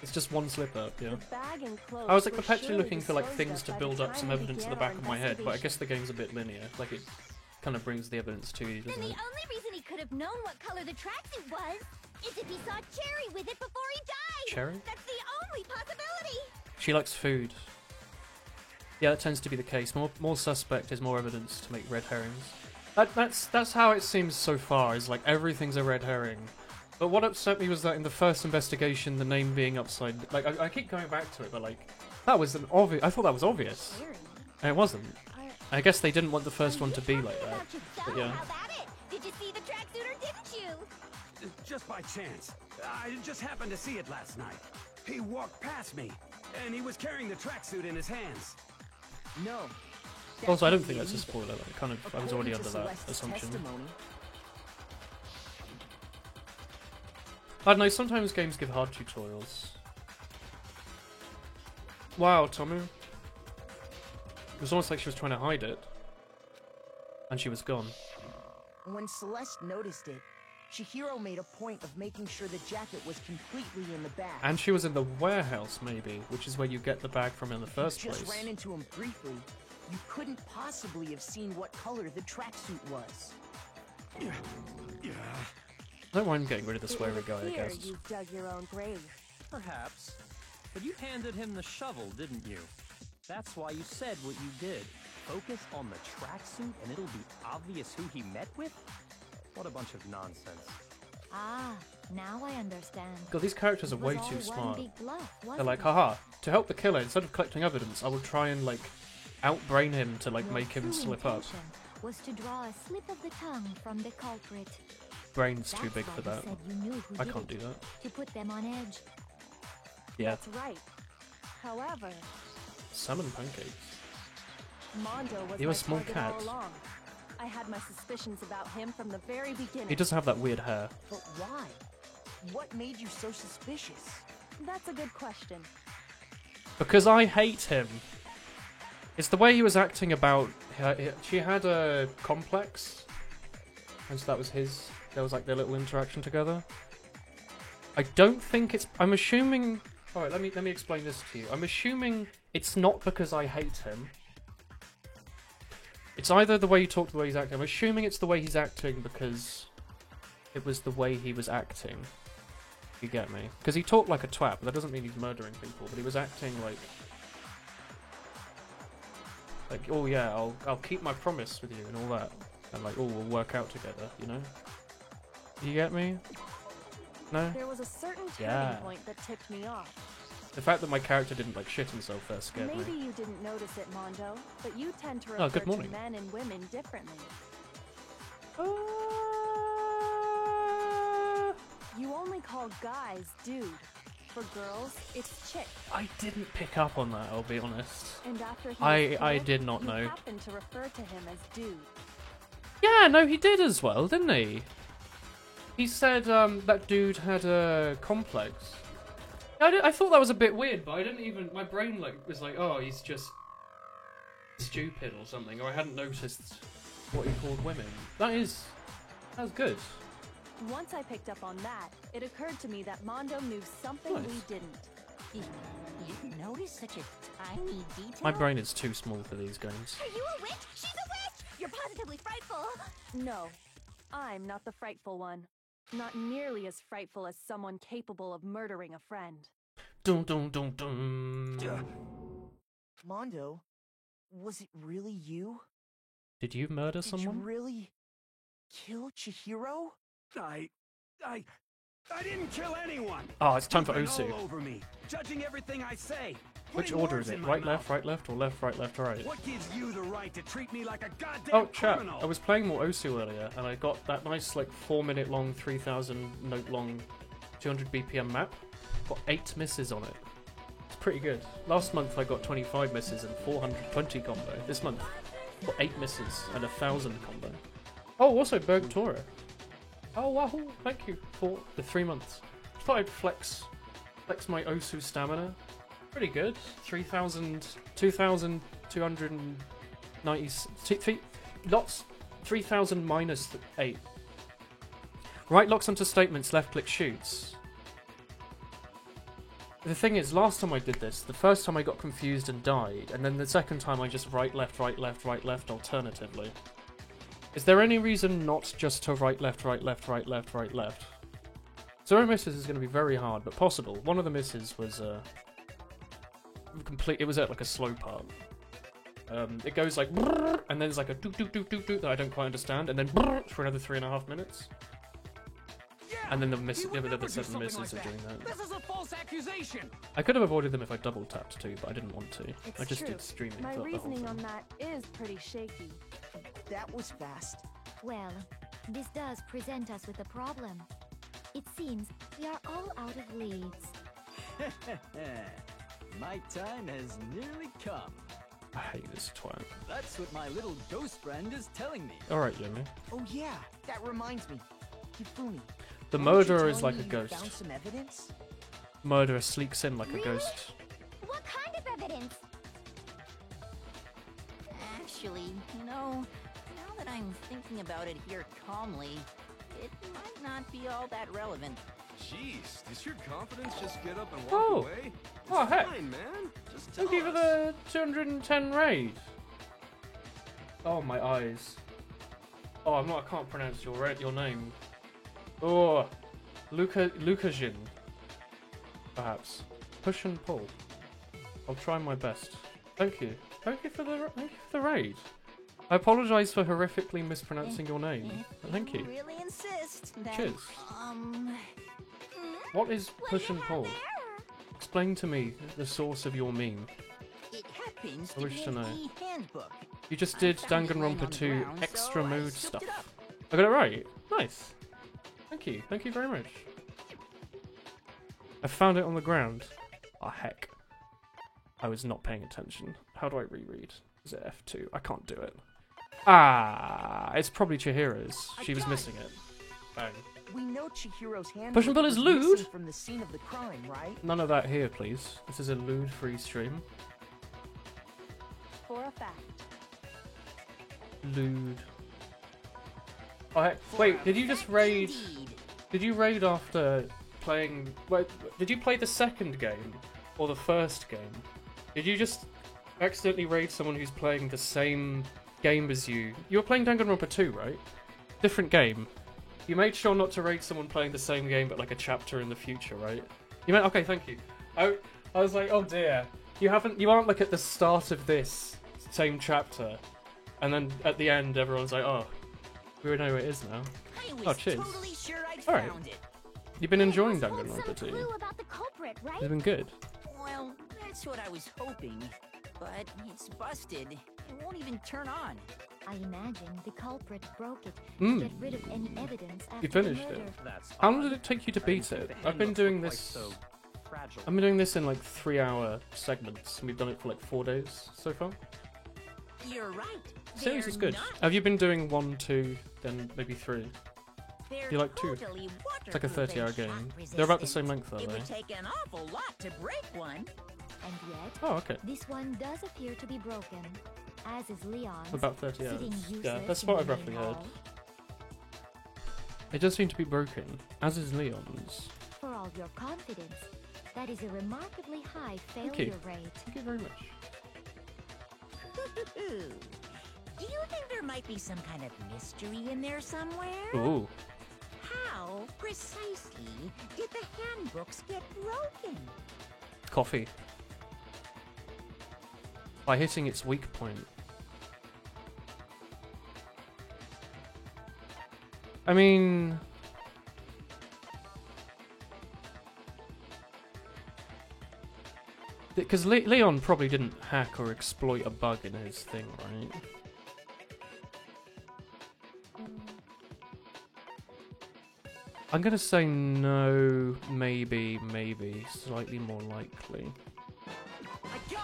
It's just one slip up, yeah.
The bag and clothes
I was like
were
perpetually
surely
looking for like
disposed
things
of
to
by the
build up
time
some
we
evidence in the
began
back
our
of my head, but I guess
investigation.
the game's a bit linear. Like it kind of brings the evidence to you,
Then
doesn't
the
it?
only reason he could have known what color the tracksuit was is if he saw Cherry with it before he died.
Cherry?
That's the only possibility.
She likes food. Yeah, that tends to be the case. More suspect is more evidence to make red herrings. That's how it seems so far. Is like everything's a red herring. But what upset me was that in the first investigation, the name being upside... Like, I keep going back to it, but, like, that was an obvious... I thought that was obvious. And it wasn't. I guess they didn't want the first one to be like that. But yeah.
How about it? Did you see the tracksuit or didn't you?
Just by chance. I just happened to see it last night. He walked past me, and he was carrying the tracksuit in his hands.
No.
Also, I don't think that's a spoiler. Like, kind of, I was already under that
Celeste's
assumption.
testimony,
I don't know, sometimes games give hard tutorials. Wow, Tomu. It was almost like she was trying to hide it. And she was gone.
when Celeste noticed it, Chihiro made a point of making sure the jacket was completely in the bag.
And she was in the warehouse, maybe, which is where you get the bag from in the first
You just
place.
ran into him briefly. You couldn't possibly have seen what color the tracksuit was.
Yeah.
I don't mind getting rid of the sweary guy, I
Here
guess.
you dug your own grave.
Perhaps. But you handed him the shovel, didn't you? That's why you said what you did. Focus on the tracksuit and it'll be obvious who he met with? What a bunch of nonsense.
Ah, now I understand.
God, these characters are
It was
way
all
too
one
smart.
big bluff,
They're
wasn't
like,
it?
haha, to help the killer, instead of collecting evidence, I will try and, like, outbrain him to, like,
Your
make him
true
slip up.
intention was to draw a slip of the tongue from the culprit.
Brain's too
That's
big
why
for
you
that.
said you knew who
I
did
can't
it,
do that.
To put them on edge.
Yeah.
That's right. However,
Salmon pancakes.
Mondo was
You're
my
a small
target
cat.
all along. I had my suspicions about him from the very beginning.
He does have that weird hair.
But why? What made you so suspicious?
That's a good question.
Because I hate him. It's the way he was acting about... She had a complex. And so that was his... There was like their little interaction together. I don't think it's... I'm assuming... Alright, let me explain this to you. I'm assuming it's not because I hate him. It's either the way he talked, the way he's acting. I'm assuming it's the way he's acting because it was the way he was acting. You get me? Because he talked like a twat, but that doesn't mean he's murdering people. But he was acting like, oh yeah, I'll keep my promise with you and all that, and like, oh, we'll work out together, you know? You get me? No?
There was a certain turning
Yeah.
point that tipped me off.
The fact that my character didn't like shit himself there scared
Maybe
me.
you didn't notice it, Mondo, but you tend to
Oh,
refer
good
to
morning.
men and women differently. You only call guys dude. For girls, it's chick.
I didn't pick up on that, I'll be honest.
And after he
I
was killed,
did not
you
know.
happened to refer to him as dude.
Yeah, no, he did as well, didn't he? He said that dude had a complex. I thought that was a bit weird, but I didn't even... My brain was like, oh, he's just stupid or something, or I hadn't noticed what he called women. That was good.
Once I picked up on that, it occurred to me that Mondo knew something
Nice.
we didn't.
You notice such a tiny detail?
My brain is too small for these games.
Are you a witch? She's a witch! You're positively frightful!
No, I'm not the frightful one. Not nearly as frightful as someone capable of murdering a friend.
Dun dun dun dun.
Mondo, was it really you?
Did you murder
Did
someone?
you really kill Chihiro?
I didn't kill anyone.
Oh, it's time for
You've been
Osu.
all over me, judging everything I say.
Which
putting
order
words
is it?
in my
Right,
mouth.
left, or left, right, right?
What gives you the right to treat me like a goddamn
Oh, chat.
criminal?
I was playing more Osu earlier, and I got that nice, like, 4-minute long, 3,000 note long, 200 BPM map. Got 8 misses on it. It's pretty good. Last month I got 25 misses and 420 combo. This month, got 8 misses and 1,000 combo. Oh, also Berg Tora. Oh, wahoo! Thank you for the 3 months. Just thought I'd flex my Osu stamina. Pretty good. 3,000, 2,200. lots 3000 minus 8. Right locks onto statements, left click shoots. The thing is, last time I did this, the first time I got confused and died, and then the second time I just right left alternatively. Is there any reason not just to right left? Zero misses is going to be very hard, but possible. One of the misses was complete. It was at like a slow part. It goes like brrr, and then there's like a doop doop doop doop doop that I don't quite understand, and then brrr, for another 3.5 minutes. And then the other 7 misses are doing that.
This is a false accusation.
I could have avoided them if I double tapped too, but I didn't want to. I just did streaming.
My
for the whole
reasoning
thing.
on that is pretty shaky.
That was fast.
Well, this does present us with a problem. It seems we are all out of leads.
My time has nearly come.
I hate this twat.
That's what my little ghost friend is telling me.
Alright, Yomi.
Oh yeah, that reminds me. Hifumi.
The
weren't you
murderer is
telling
like a
me you
ghost.
Found some evidence?
Murderer sneaks in like a ghost.
What kind of evidence?
Actually, you know, now that I'm thinking about it here calmly, it might not be all that relevant.
Jeez, does your confidence just get up and walk
Oh.
away? It's
Oh, heck.
fine, man. Just tell
Thank you for the 210 raid. Oh, my eyes. Oh, I can't pronounce your name. Oh, Lukajin. Perhaps. Push and pull. I'll try my best. Thank you. Thank you for the raid. I apologise for horrifically mispronouncing your name. Thank you.
Really insist. Then,
Cheers. What is push and pull? Explain to me the source of your meme.
It happens
I
to
wish
be
to
in
know.
the handbook.
You just did
found it laying
Danganronpa
on the
2
ground,
extra
so I
mode
scooped it
stuff.
up.
I got it right. Nice. Thank you. Thank you very much. I found it on the ground. Oh, heck. I was not paying attention. How do I reread? Is it F2? I can't do it. Ah, it's probably Chihira's. She was missing it. Bang.
We know Chihiro's handbook
Push and pull is
was
lewd.
missing from the scene of the crime, right?
None of that here, please. This is a lewd-free stream.
For a fact.
Lewd. Oh, heck. Wait, did you just raid... Did you raid after playing... Wait, did you play the second game? Or the first game? Did you just accidentally raid someone who's playing the same game as you? You were playing Danganronpa 2, right? Different game. You made sure not to raid someone playing the same game but like a chapter in the future, right? You meant... Okay, thank you. I was like, oh dear. You aren't like at the start of this same chapter. And then at the end everyone's like, oh, we know who it is now.
I was
Oh, cheers.
totally sure I'd
Alright.
found it.
You've been enjoying
Hold some
Danganronpa 2.
clue about the culprit, right?
It's been good.
Well, that's what I was hoping. But it's busted. It won't even turn on.
I imagine the culprit broke it
Mm.
to get rid of any evidence after
You finished
the
it.
murder.
That's
How long
odd.
did it take you to
I
beat
didn't think
it?
the
I've been
handbook
doing
looked
this.
quite so fragile.
I've been doing this in like 3-hour segments, and we've done it for like 4 days so far.
You're right.
Series
They're
is good.
not-
Have you been doing 1, 2, then maybe 3?
They're
You like 2?
totally
It's like a
waterproof
30-hour
and
game.
shock
They're about the
resistant.
same length, are
It
they?
would take an awful lot to break one.
And yet,
Oh, okay.
this one does appear to be broken, as is Leon's.
About 30 hours.
sitting
Yeah,
useless
that's
in
what
the
I've roughly
main
heard.
hall.
It does seem to be broken, as is Leon's.
For all your confidence, that is a remarkably high
Thank you.
failure rate.
Thank you very much.
Do you think there might be some kind of mystery in there somewhere?
Ooh.
How precisely did the handbooks get broken?
Coffee. By hitting its weak point. I mean... Because Leon probably didn't hack or exploit a bug in his thing, right? I'm gonna say no, maybe, slightly more likely.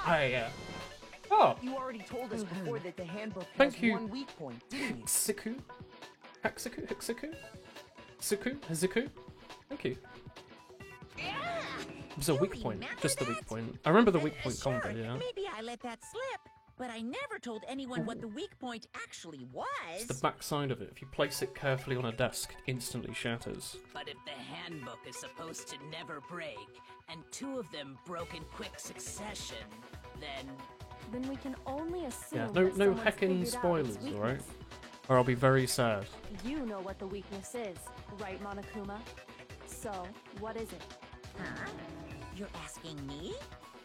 Hey, yeah. Oh!
You already told us before that the handbook
Thank
has
you.
one weak point, didn't you?
Hixiku? Hixiku? Thank you. It was a weak point, just the weak point. I remember the weak point combo, yeah.
Maybe I let that slip. but I never told anyone what the weak point actually was.
It's the back side of it. If you place it carefully on a desk, it instantly shatters.
But if the handbook is supposed to never break, and 2 of them broke in quick succession, then
we can only assume.
Yeah,
that
no
someone's
heckin'
figured out its
spoilers,
weakness.
alright? Or I'll be very sad.
You know what the weakness is, right, Monokuma? So, what is it?
Huh? You're asking me?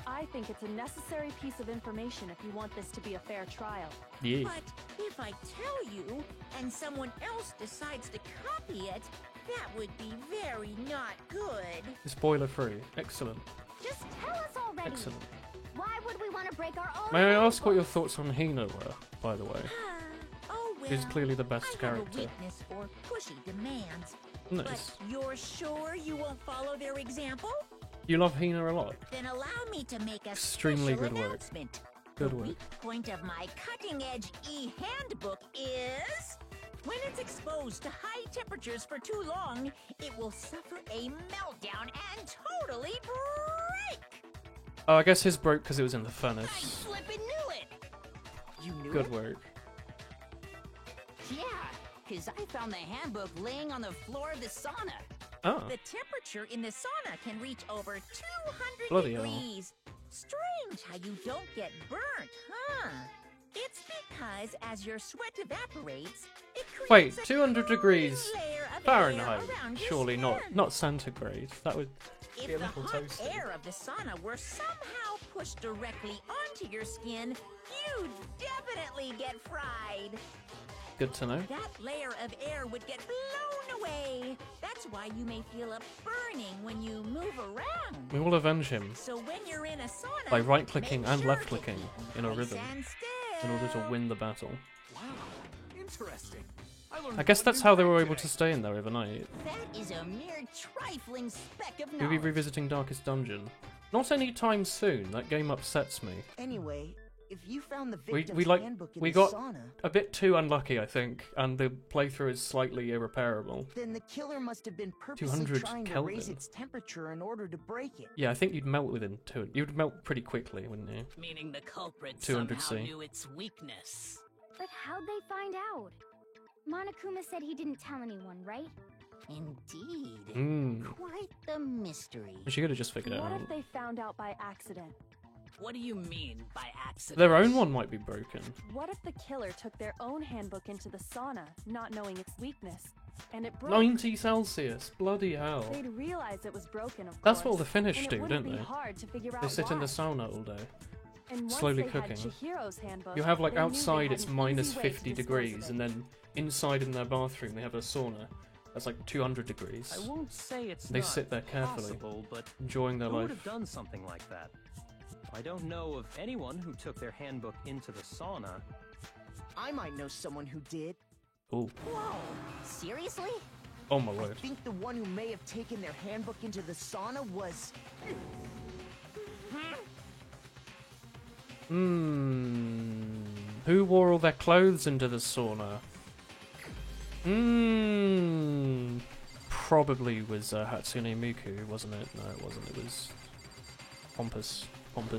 I think it's a necessary piece of information if you want this to be a fair trial.
Yeah.
But if I tell you, and someone else decides to copy it, that would be very not good.
Spoiler free. Excellent.
Just tell us already.
Excellent.
Why would we want to break our own?
May I ask what your thoughts on Hina were, by the way?
Oh well.
She's clearly the best
I have
character.
a weakness for pushy demands.
Nice.
But you're sure you won't follow their example?
You love Hina a lot.
Then allow me to make a
Extremely
special
good work.
announcement.
Good
The
work.
weak point of my cutting-edge e-handbook is... when it's exposed to high temperatures for too long, it will suffer a meltdown and totally break!
Oh, I guess his broke because it was in the
I
furnace.
flippin' knew it!
You knew
Good
it?
work.
Yeah, because I found the handbook laying on the floor of the sauna.
Oh.
The temperature in the sauna can reach over 200
Bloody hell.
degrees. Strange how you don't get burnt, huh? It's because as your sweat evaporates, it creates
Wait,
a
200 degrees
layer of
Fahrenheit?
air around your
Surely
skin.
not centigrade. That would
If
be a
the
little
hot
toasty.
air of the sauna were somehow pushed directly onto your skin, you'd definitely get fried.
Good to know.
That layer of air would get blown away. That's why you may feel a burning when you move around.
We will avenge him
So when you're in a sauna,
by right-clicking
make
and
sure
left-clicking
to
in a
nice
rhythm
and
in order to win the battle.
Wow, interesting. learned
I guess
one
that's
new
how they
thing
were able
today.
to stay in there overnight.
That is a mere trifling speck of
We'll be
knowledge.
revisiting Darkest Dungeon. Not any time soon. That game upsets me.
Anyway, if you found the
We
victim's
like
handbook in
we
the
got
sauna,
a bit too unlucky, I think, and the playthrough is slightly irreparable.
then the killer must have been purposely
200
trying to
Kelvin.
raise its temperature in order to break it.
Yeah, I think you'd melt within two. You'd melt pretty quickly, wouldn't you?
Meaning the culprit
200
somehow
C.
knew its weakness.
But how'd they find out? Monokuma said he didn't tell anyone, right?
Indeed.
Mm.
Quite the mystery.
She could have just figured it
What
out.
if they found out by accident?
What do you mean by accident?
Their own one might be broken.
What if the killer took their own handbook into the sauna, not knowing its weakness, and it broke?
90 Celsius. Bloody hell.
They'd realize it was broken, of
That's
course.
what the Finnish
and it
do,
wouldn't
don't
be
they?
hard to figure out
They sit in
why.
the sauna all day,
And once
slowly
they
cooking.
Had Chihiro's handbook,
You have like
they knew they
outside
had
it's
an
minus
easy way to
50
dispose of
degrees,
it.
and then inside in their bathroom they have a sauna that's like 200 degrees.
I won't say it's
They
not
sit there carefully,
possible, but
enjoying their
who would
life.
have done something like that? I don't know of anyone who took their handbook into the sauna.
I might know someone who did.
Ooh.
Whoa, seriously?
Oh my
I
word.
think the one who may have taken their handbook into the sauna was...
Who wore all their clothes into the sauna? Probably was Hatsune Miku, wasn't it? No, it wasn't. It was Pompous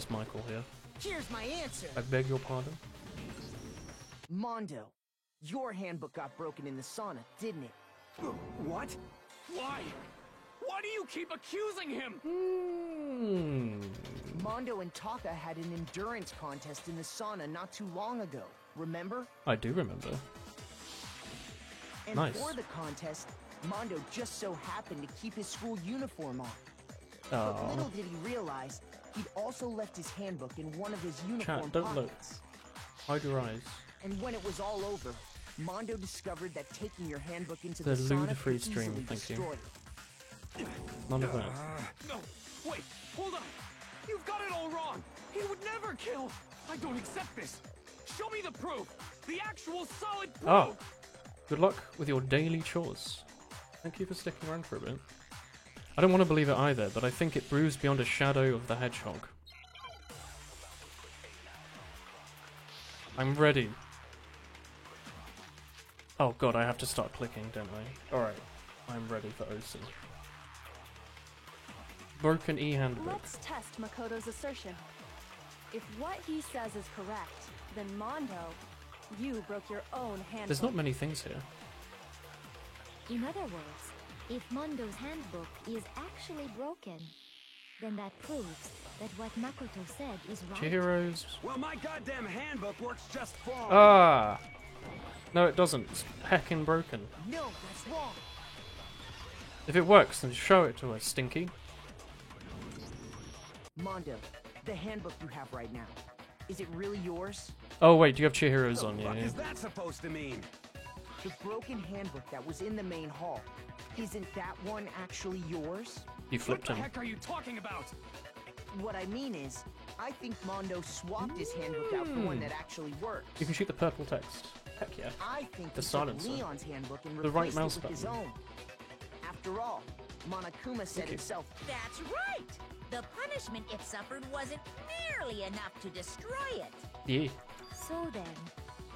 Michael here.
Here's my answer!
I beg your pardon?
Mondo, your handbook got broken in the sauna, didn't it?
What? Why? Why do you keep accusing him?
Mondo and Taka had an endurance contest in the sauna not too long ago, remember?
I do remember.
And
Nice.
for the contest, Mondo just so happened to keep his school uniform on. But
Aw.
little did he realize, he'd also left his handbook in one of his uniform
Chat, don't look.
pockets.
Hide your eyes.
And when it was all over, Mondo discovered that taking your handbook into
The
the sauna
lewd-free
could
stream,
easily
thank you.
destroy it.
None of that.
No, wait, hold on. You've got it all wrong. He would never kill. I don't accept this. Show me the proof. The actual solid proof.
Oh. Good luck with your daily chores. Thank you for sticking around for a bit. I don't want to believe it either, but I think it brews beyond a shadow of the hedgehog. I'm ready. Oh god, I have to start clicking, don't I? Alright, I'm ready for Osu. Broken e-handbook.
Let's test Makoto's assertion. If what he says is correct, than Mondo, you broke your own handbook.
There's not many things here.
In other words, if Mondo's handbook is actually broken, then that proves that what Makoto said is right.
Chihiro's.
Well, my goddamn handbook works just fine.
Ah! No, it doesn't. It's heckin' broken.
No, that's wrong.
If it works, then show it to us, Stinky.
Mondo, the handbook you have right now, is it really yours?
Oh wait, do you have Chihiro's on you?
What is that supposed to mean?
The broken handbook that was in the main hall, isn't that one actually yours?
You flipped him.
What the heck are you talking about?
What I mean is, I think Mondo swapped his handbook out for one that actually works.
You can shoot the purple text. Heck yeah.
I think
The
he took
silencer.
Leon's handbook and
The right
replaced
mouse
it with his
button.
own. After all, Monokuma said himself,
That's right! The punishment it suffered wasn't nearly enough to destroy it.
Yeah.
So then,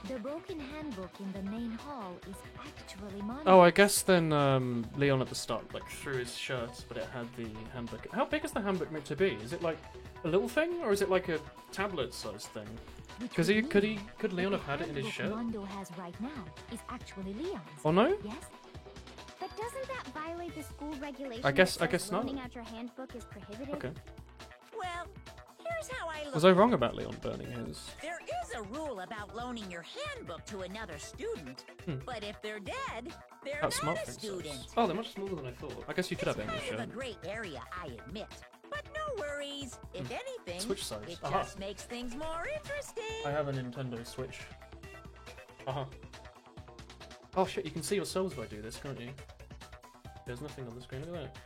the broken handbook in the main hall is actually Mondo's.
Oh, I guess then Leon at the start like threw his shirt, but it had the handbook. How big is the handbook meant to be? Is it like a little thing, or is it like a tablet-sized thing? Because could Leon have had it in his shirt?
Mondo has right now is actually Leon's.
Oh no?
Yes.
But doesn't that violate the school regulation?
I guess
that
not.
loaning out your handbook is prohibited?
Okay.
Well, here's how I look.
Was I wrong about Leon burning his?
There is a rule about loaning your handbook to another student, but if they're dead, they're
That's
not
smart
a
thing,
student.
so. Oh, they're much smaller than I thought. I guess you could have it in your
Kind of a
shirt.
gray area, I admit. But no worries. If anything,
Switch size.
it
Aha.
just makes things more interesting.
I have a Nintendo Switch. Oh shit, you can see yourselves if I do this, can't you? There's nothing on the screen, look at that.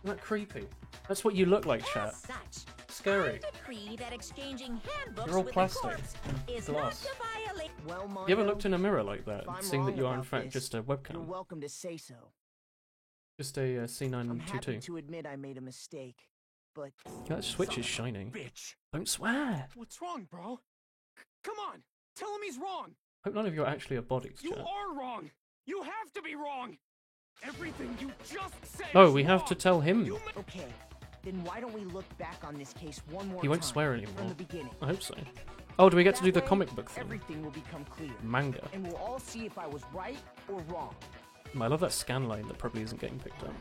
Isn't that creepy? That's what you look like, chat.
As such,
Scary.
I decree that exchanging handbooks
You're all
with
plastic
the corpse is
glass.
not to violate.
well, Mondo,
You ever looked in a mirror like that,
if I'm
seeing that
wrong
you are in
about
fact
this,
just a
you're
webcam?
welcome to say so.
Just a
I'm happy
C922.
to admit I made a mistake, but
That Switch is shining.
Bitch.
Don't swear!
What's wrong, bro? Come on, tell him he's wrong.
Hope none of you are actually a bodies,
You
chat.
are wrong. You have to be wrong. Everything you just said.
Oh,
is
we have
wrong.
to tell him.
okay. Then why don't we look back on this case one more time?
He won't swear
from
anymore.
the beginning.
I hope so. Oh, do we get to
That
do the
way,
comic book thing?
Everything will become clear.
Manga.
And we'll all see if I was right or wrong.
I love that scan line that probably isn't getting picked up.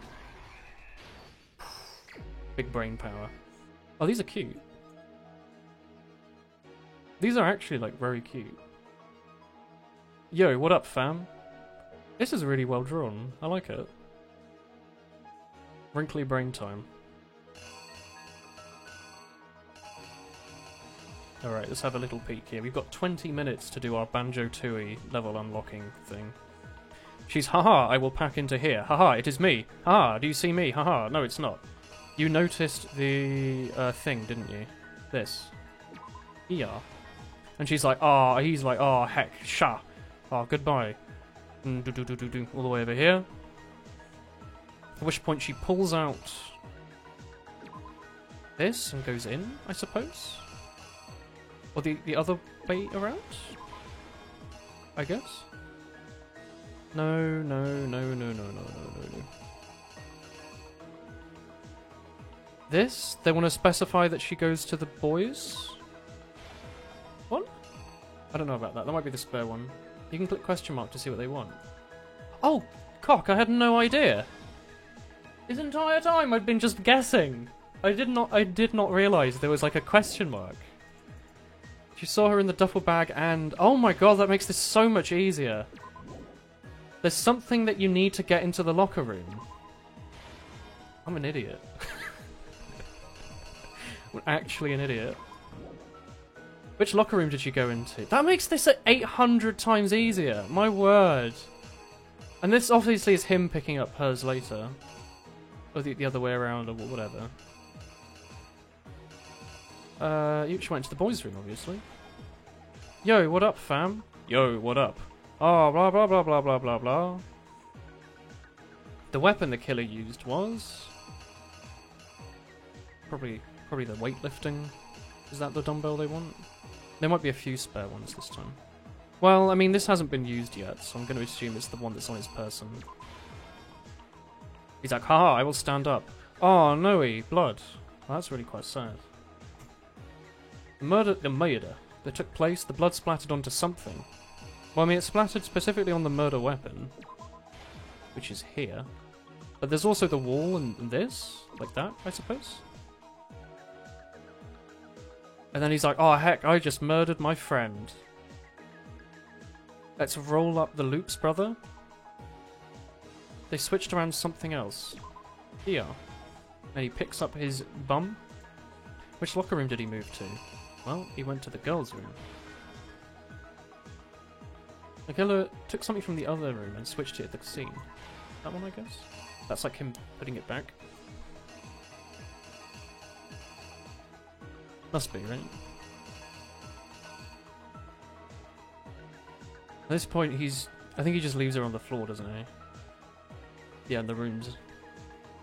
Big brain power. Oh, these are cute. These are actually, like, very cute. Yo, what up, fam? This is really well drawn. I like it. Wrinkly brain time. Alright, let's have a little peek here. We've got 20 minutes to do our Banjo-Tooie level unlocking thing. She's, haha, I will pack into here. Haha, it is me. Haha, do you see me? Haha, no, it's not. You noticed the thing, didn't you? This. Yeah. And she's like, ah, he's like, ah, heck, sha. Ah, goodbye. All the way over here. At which point she pulls out this and goes in, I suppose? Or the other way around? I guess? No. This? They want to specify that she goes to the boys? What? I don't know about that. That might be the spare one. You can click question mark to see what they want. Oh, cock, I had no idea. This entire time I'd been just guessing. I did not realise there was like a question mark. She saw her in the duffel bag and... Oh my god, that makes this so much easier. There's something that you need to get into the locker room. I'm an idiot. I'm actually an idiot. Which locker room did she go into? That makes this 800 times easier. My word. And this obviously is him picking up hers later. Or the other way around or whatever. She went to the boys' room, obviously. Yo, what up, fam? Yo, what up? Oh, blah, blah, blah, blah, blah, blah, blah. The weapon the killer used was... Probably the weightlifting. Is that the dumbbell they want? There might be a few spare ones this time. Well, I mean, this hasn't been used yet, so I'm going to assume it's the one that's on his person. He's like, haha, I will stand up. Oh, no, blood. Well, that's really quite sad. The that took place, the blood splattered onto something. Well, I mean, it splattered specifically on the murder weapon, which is here. But there's also the wall and this, like that, I suppose. And then he's like, oh heck, I just murdered my friend. Let's roll up the loops, brother. They switched around something else. Here. And he picks up his bum. Which locker room did he move to? Well, he went to the girls' room. The killer took something from the other room and switched it at the scene. That one, I guess? That's like him putting it back. Must be, right? At this point, I think he just leaves her on the floor, doesn't he? Yeah, and the rooms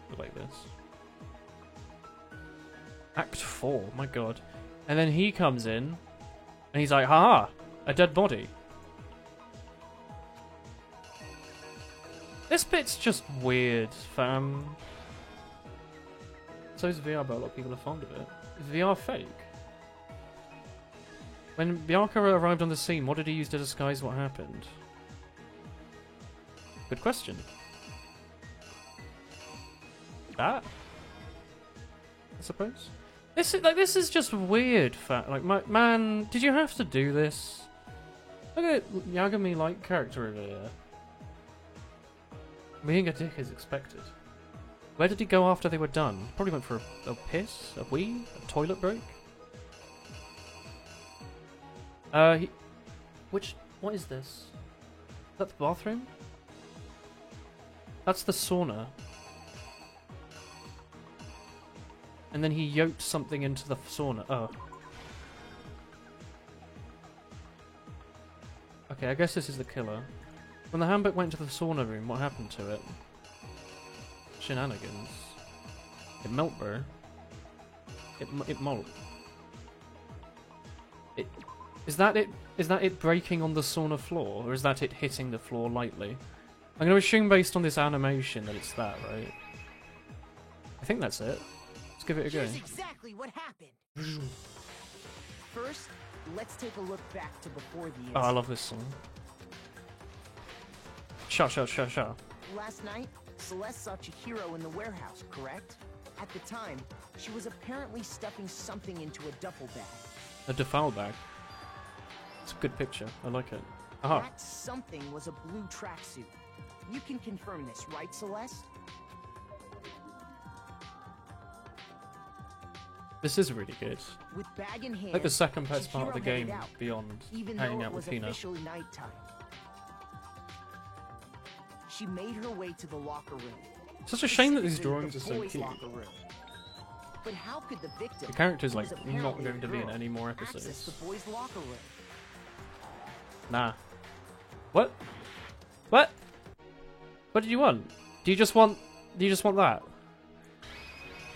look like this. Act 4, my god. And then he comes in, and he's like, haha, a dead body. This bit's just weird, fam. So is VR, but a lot of people are fond of it. Is VR fake? When Bianca arrived on the scene, what did he use to disguise what happened? Good question. That? I suppose? This is just weird, like, man, did you have to do this? Look at Yagami-like character over here. Being a dick is expected. Where did he go after they were done? Probably went for a piss? A wee? A toilet break? What is this? Is that the bathroom? That's the sauna. And then he yoked something into the sauna. Oh. Okay, I guess this is the killer. When the handbook went to the sauna room, what happened to it? Shenanigans. It melt, bro. It molt. Is that it breaking on the sauna floor, or is that it hitting the floor lightly? I'm going to assume based on this animation that it's that, right? I think that's it. Let's give it a go.
Here's exactly what happened. First, let's take a look back to before the incident.
Oh, I love this song. Sha.
Last night, Celeste saw Chihiro in the warehouse, correct? At the time, she was apparently stuffing something into a duffel bag.
A duffel bag. It's a good picture. I like it. Aha.
That something was a blue tracksuit. You can confirm this, right, Celeste?
This is really good.
With bag in hand,
like the second best part of the
Chihiro
game
out,
beyond
even
hanging
though
out
it
with
was
Hina.
officially nighttime. She made her way to the locker room.
Such a shame that these drawings are so
boys'
cute.
locker room. But how could the victim,
The character's
who
like
was
not
apparently
going
a
to be in
girl,
any more
access
episodes.
the boys' locker room?
Nah. What? What? What did you want? Do you just want that?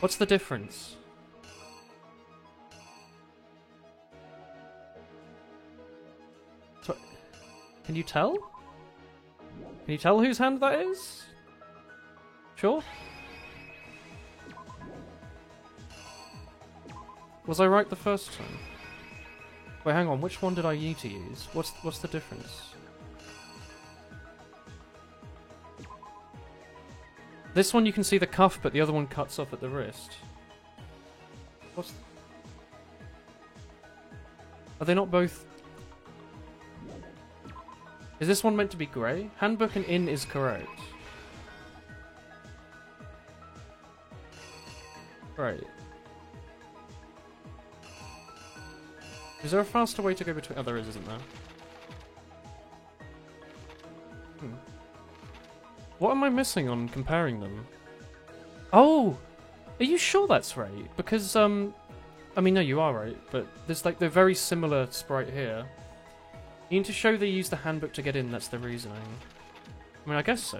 What's the difference? So, can you tell? Can you tell whose hand that is? Sure? Was I right the first time? Wait, hang on. Which one did I need to use? What's the difference? This one you can see the cuff, but the other one cuts off at the wrist. Are they not both? Is this one meant to be grey? Handbook and in is correct. Right. Is there a faster way to go between? Oh, there isn't there? What am I missing on comparing them? Oh! Are you sure that's right? Because, I mean, no, you are right, but there's like the very similar sprite here. You need to show they use the handbook to get in, that's the reasoning. I mean, I guess so.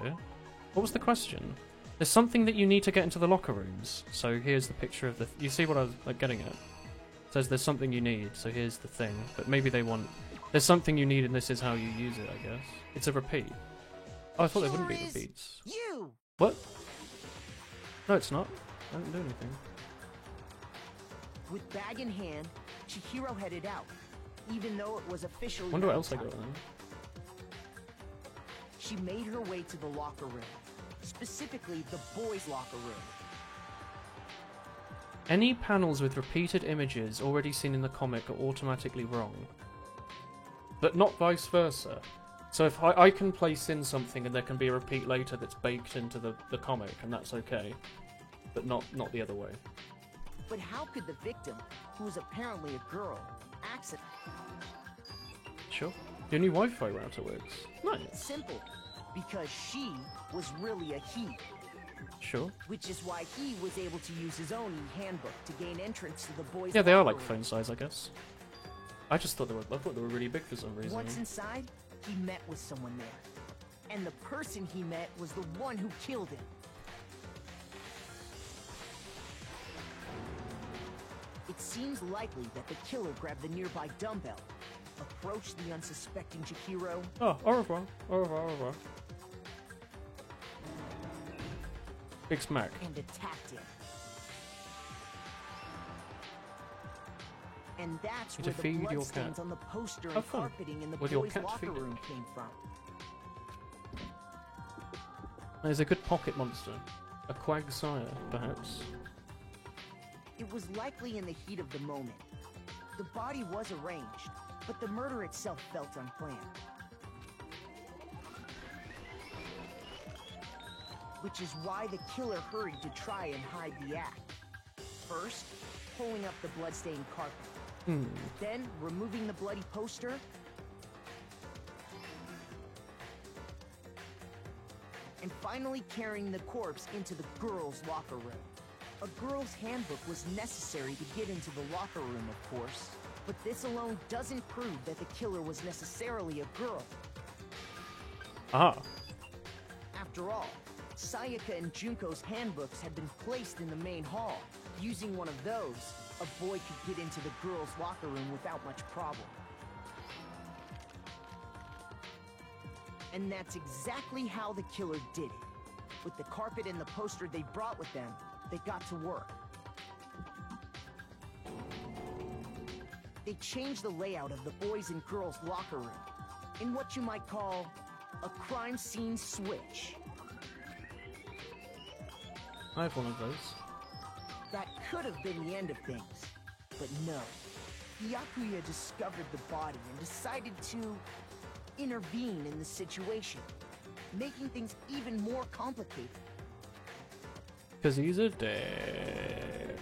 What was the question? There's something that you need to get into the locker rooms. So here's the picture of the... You see what I was like getting at? It says there's something you need, so here's the thing. But maybe they want... There's something you need and this is how you use it, I guess. It's a repeat. Oh, I thought there wouldn't be repeats.
You!
What? No, it's not. I didn't do anything.
With bag in hand, Chihiro headed out. even though it was officially
Wonder what else I
nighttime.
got then.
She made her way to the locker room, specifically the boys' locker room.
Any panels with repeated images already seen in the comic are automatically wrong. But not vice versa. So if I can place in something and there can be a repeat later that's baked into the comic, and that's okay. But not the other way.
But how could the victim, who was apparently a girl, accident?
Sure. Your new Wi-Fi router works. Nice.
Simple. Because she was really a he.
Sure.
Which is why he was able to use his own e-handbook to gain entrance to the boys'
Yeah, they are
locker
like
room.
phone size, I guess. I just thought I thought they were really big for some reason.
Once inside, he met with someone there. And the person he met was the one who killed him. It seems likely that the killer grabbed the nearby dumbbell, approached the unsuspecting Chihiro.
Oh, au revoir. Au revoir, au revoir. Big smack.
And attacked him. And that's
You
where
to
the
feed your
bloodstains
cat.
on the poster
Have
and
fun
carpeting in the
with your
boys'
cat
locker
feeding.
room came from.
There's a good pocket monster. A Quagsire, perhaps.
It was likely in the heat of the moment. The body was arranged, but the murder itself felt unplanned. Which is why the killer hurried to try and hide the act. First, pulling up the bloodstained carpet. Then, removing the bloody poster. And finally carrying the corpse into the girls' locker room. A girl's handbook was necessary to get into the locker room, of course. But this alone doesn't prove that the killer was necessarily a girl.
Ah.
After all, Sayaka and Junko's handbooks had been placed in the main hall. Using one of those, a boy could get into the girls' locker room without much problem. And that's exactly how the killer did it. With the carpet and the poster they brought with them, they got to work. They changed the layout of the boys' and girls' locker room in what you might call a crime scene switch.
I have one of those.
That could have been the end of things, but no. Byakuya discovered the body and decided to intervene in the situation, making things even more complicated.
Because he's a dick.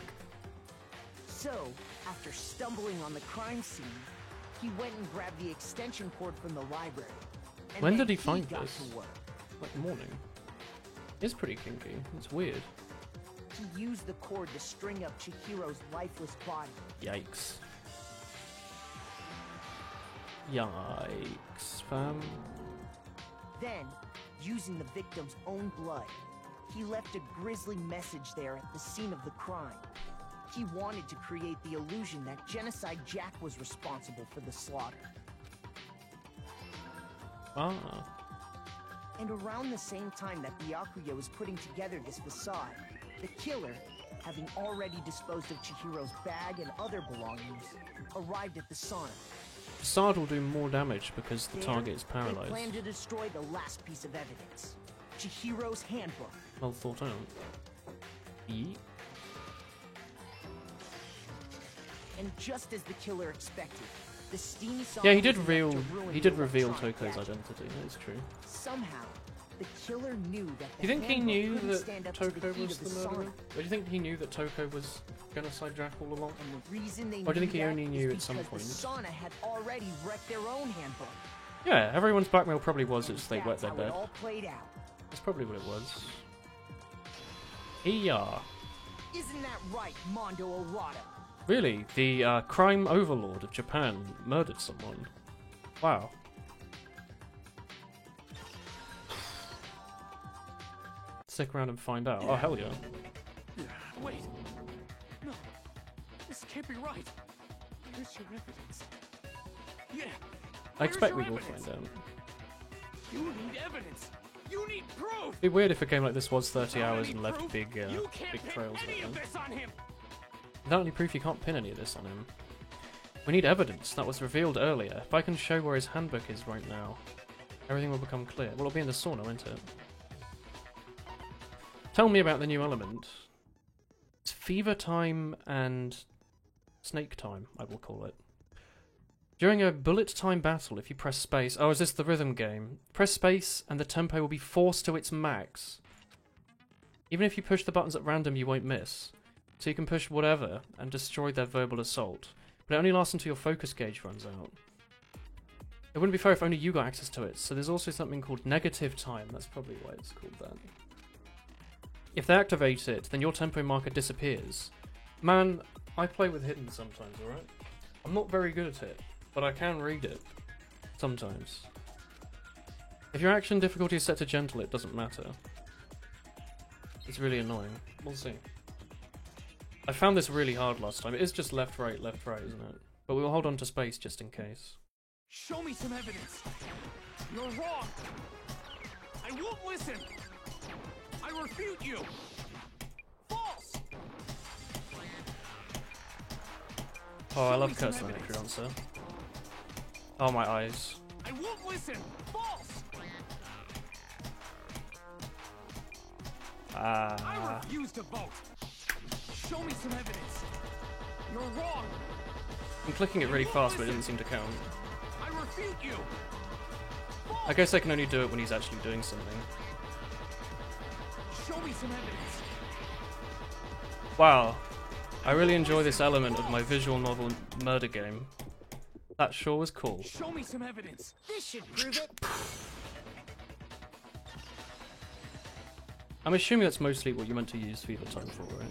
So, after stumbling on the crime scene, he went and grabbed the extension cord from the library. And
When
then
did he find
got
this?
to work.
Like morning. It's pretty kinky. It's weird.
He used the cord to string up Chihiro's lifeless body.
Yikes. Yikes, fam.
Then, using the victim's own blood, he left a grisly message there at the scene of the crime. He wanted to create the illusion that Genocide Jack was responsible for the slaughter.
Ah.
And around the same time that Byakuya was putting together this facade, the killer, having already disposed of Chihiro's bag and other belongings, arrived at the sauna.
Facade will do more damage because the
There,
target is
they
paralyzed.
planned to destroy the last piece of evidence, Chihiro's handbook.
Well thought out. Yeet.
And just as the killer expected, the steamy sauna
Yeah, he did
was enough
reveal.
to ruin
He
the
did reveal
electronic
Toko's
gadget.
identity. That is true.
Somehow, the killer knew that the
Do you think he
handbook
knew
couldn't
that
stand up to the
Toko
heat
was
of
the
sauna.
murderer? Or do you think he knew that Toko was Genocide Jack all along?
And the reason they
Or do you think
knew
he
that
only
is
knew at some
because
point?
the sauna had already wrecked their own handbook.
Yeah, everyone's blackmail probably was as they wet
That's
their
how
bed.
it all played out.
That's probably what it was. Yeah.
Isn't that right, Mondo Owada?
Really, the crime overlord of Japan murdered someone. Wow. Stick around and find out. Oh, hell yeah.
Wait. No. This can't be right. Where's your evidence? Yeah.
I expect we
Where's your
will
evidence?
find out.
You need evidence. You need proof.
It'd be weird if a game like this was 30
Without
hours
any
and left
proof,
big,
you can't
big
pin
trails
any
like
of
that.
this on him.
Without any proof, you can't pin any of this on him. We need evidence. That was revealed earlier. If I can show where his handbook is right now, everything will become clear. Well, it'll be in the sauna, won't it? Tell me about the new element. It's fever time and snake time, I will call it. During a bullet time battle, if you press space... Oh, is this the rhythm game? Press space and the tempo will be forced to its max. Even if you push the buttons at random, you won't miss. So you can push whatever and destroy their verbal assault. But it only lasts until your focus gauge runs out. It wouldn't be fair if only you got access to it, so there's also something called negative time. That's probably why it's called that. If they activate it, then your tempo marker disappears. Man, I play with hidden sometimes, alright? I'm not very good at it, but I can read it. Sometimes. If your action difficulty is set to gentle, it doesn't matter. It's really annoying. We'll see. I found this really hard last time. It is just left, right, isn't it? But we'll hold on to space just in case.
Show me some evidence. You're wrong. I won't listen. I refute you. False.
Oh, I love cursing victory answer. Oh, my eyes.
I won't listen. False. I refuse to vote. Show me some evidence. You're wrong.
I'm clicking it really fast, but it didn't seem to count.
I refute you.
I guess I can only do it when he's actually doing something.
Show me some evidence.
Wow. I really enjoy this element of my visual novel murder game. That sure was cool.
Show me some evidence.
This should prove it.
I'm assuming that's mostly what you meant to use fever time for, right?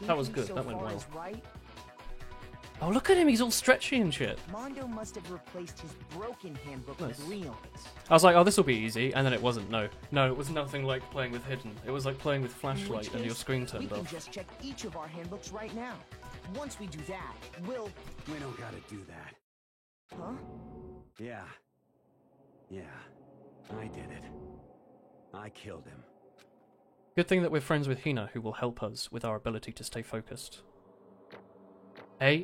That was good. That went well.
Right,
oh, look at him. He's all stretchy and shit.
Mondo must have replaced his broken handbook with Leon's.
I was like, oh, this will be easy, and then it wasn't. No, it was nothing like playing with hidden. It was like playing with flashlight and your screen turned
we
off.
can just check each of our handbooks right now. Once we do that, we'll...
We don't gotta do that.
Huh?
Yeah. I did it. I killed him.
Good thing that we're friends with Hina, who will help us with our ability to stay focused. Oh.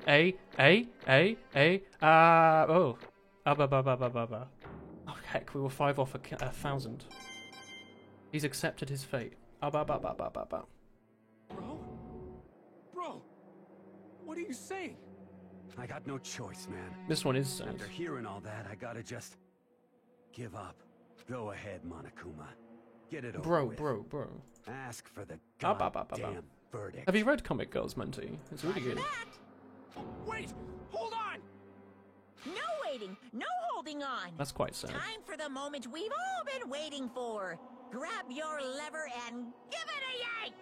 Oh, heck, we were 5 off 1,000. He's accepted his fate.
Bro? What are you saying?
I got no choice, man.
This one is sad.
After hearing all that, I gotta just... give up. Go ahead, Monokuma. Get it over with.
Bro.
Ask for the goddamn verdict.
Have you read Comic Girls, Menti? It's really good.
Wait! Hold on!
No waiting! No holding on!
That's quite sad.
Time for the moment we've all been waiting for! Grab your lever and give it a yank!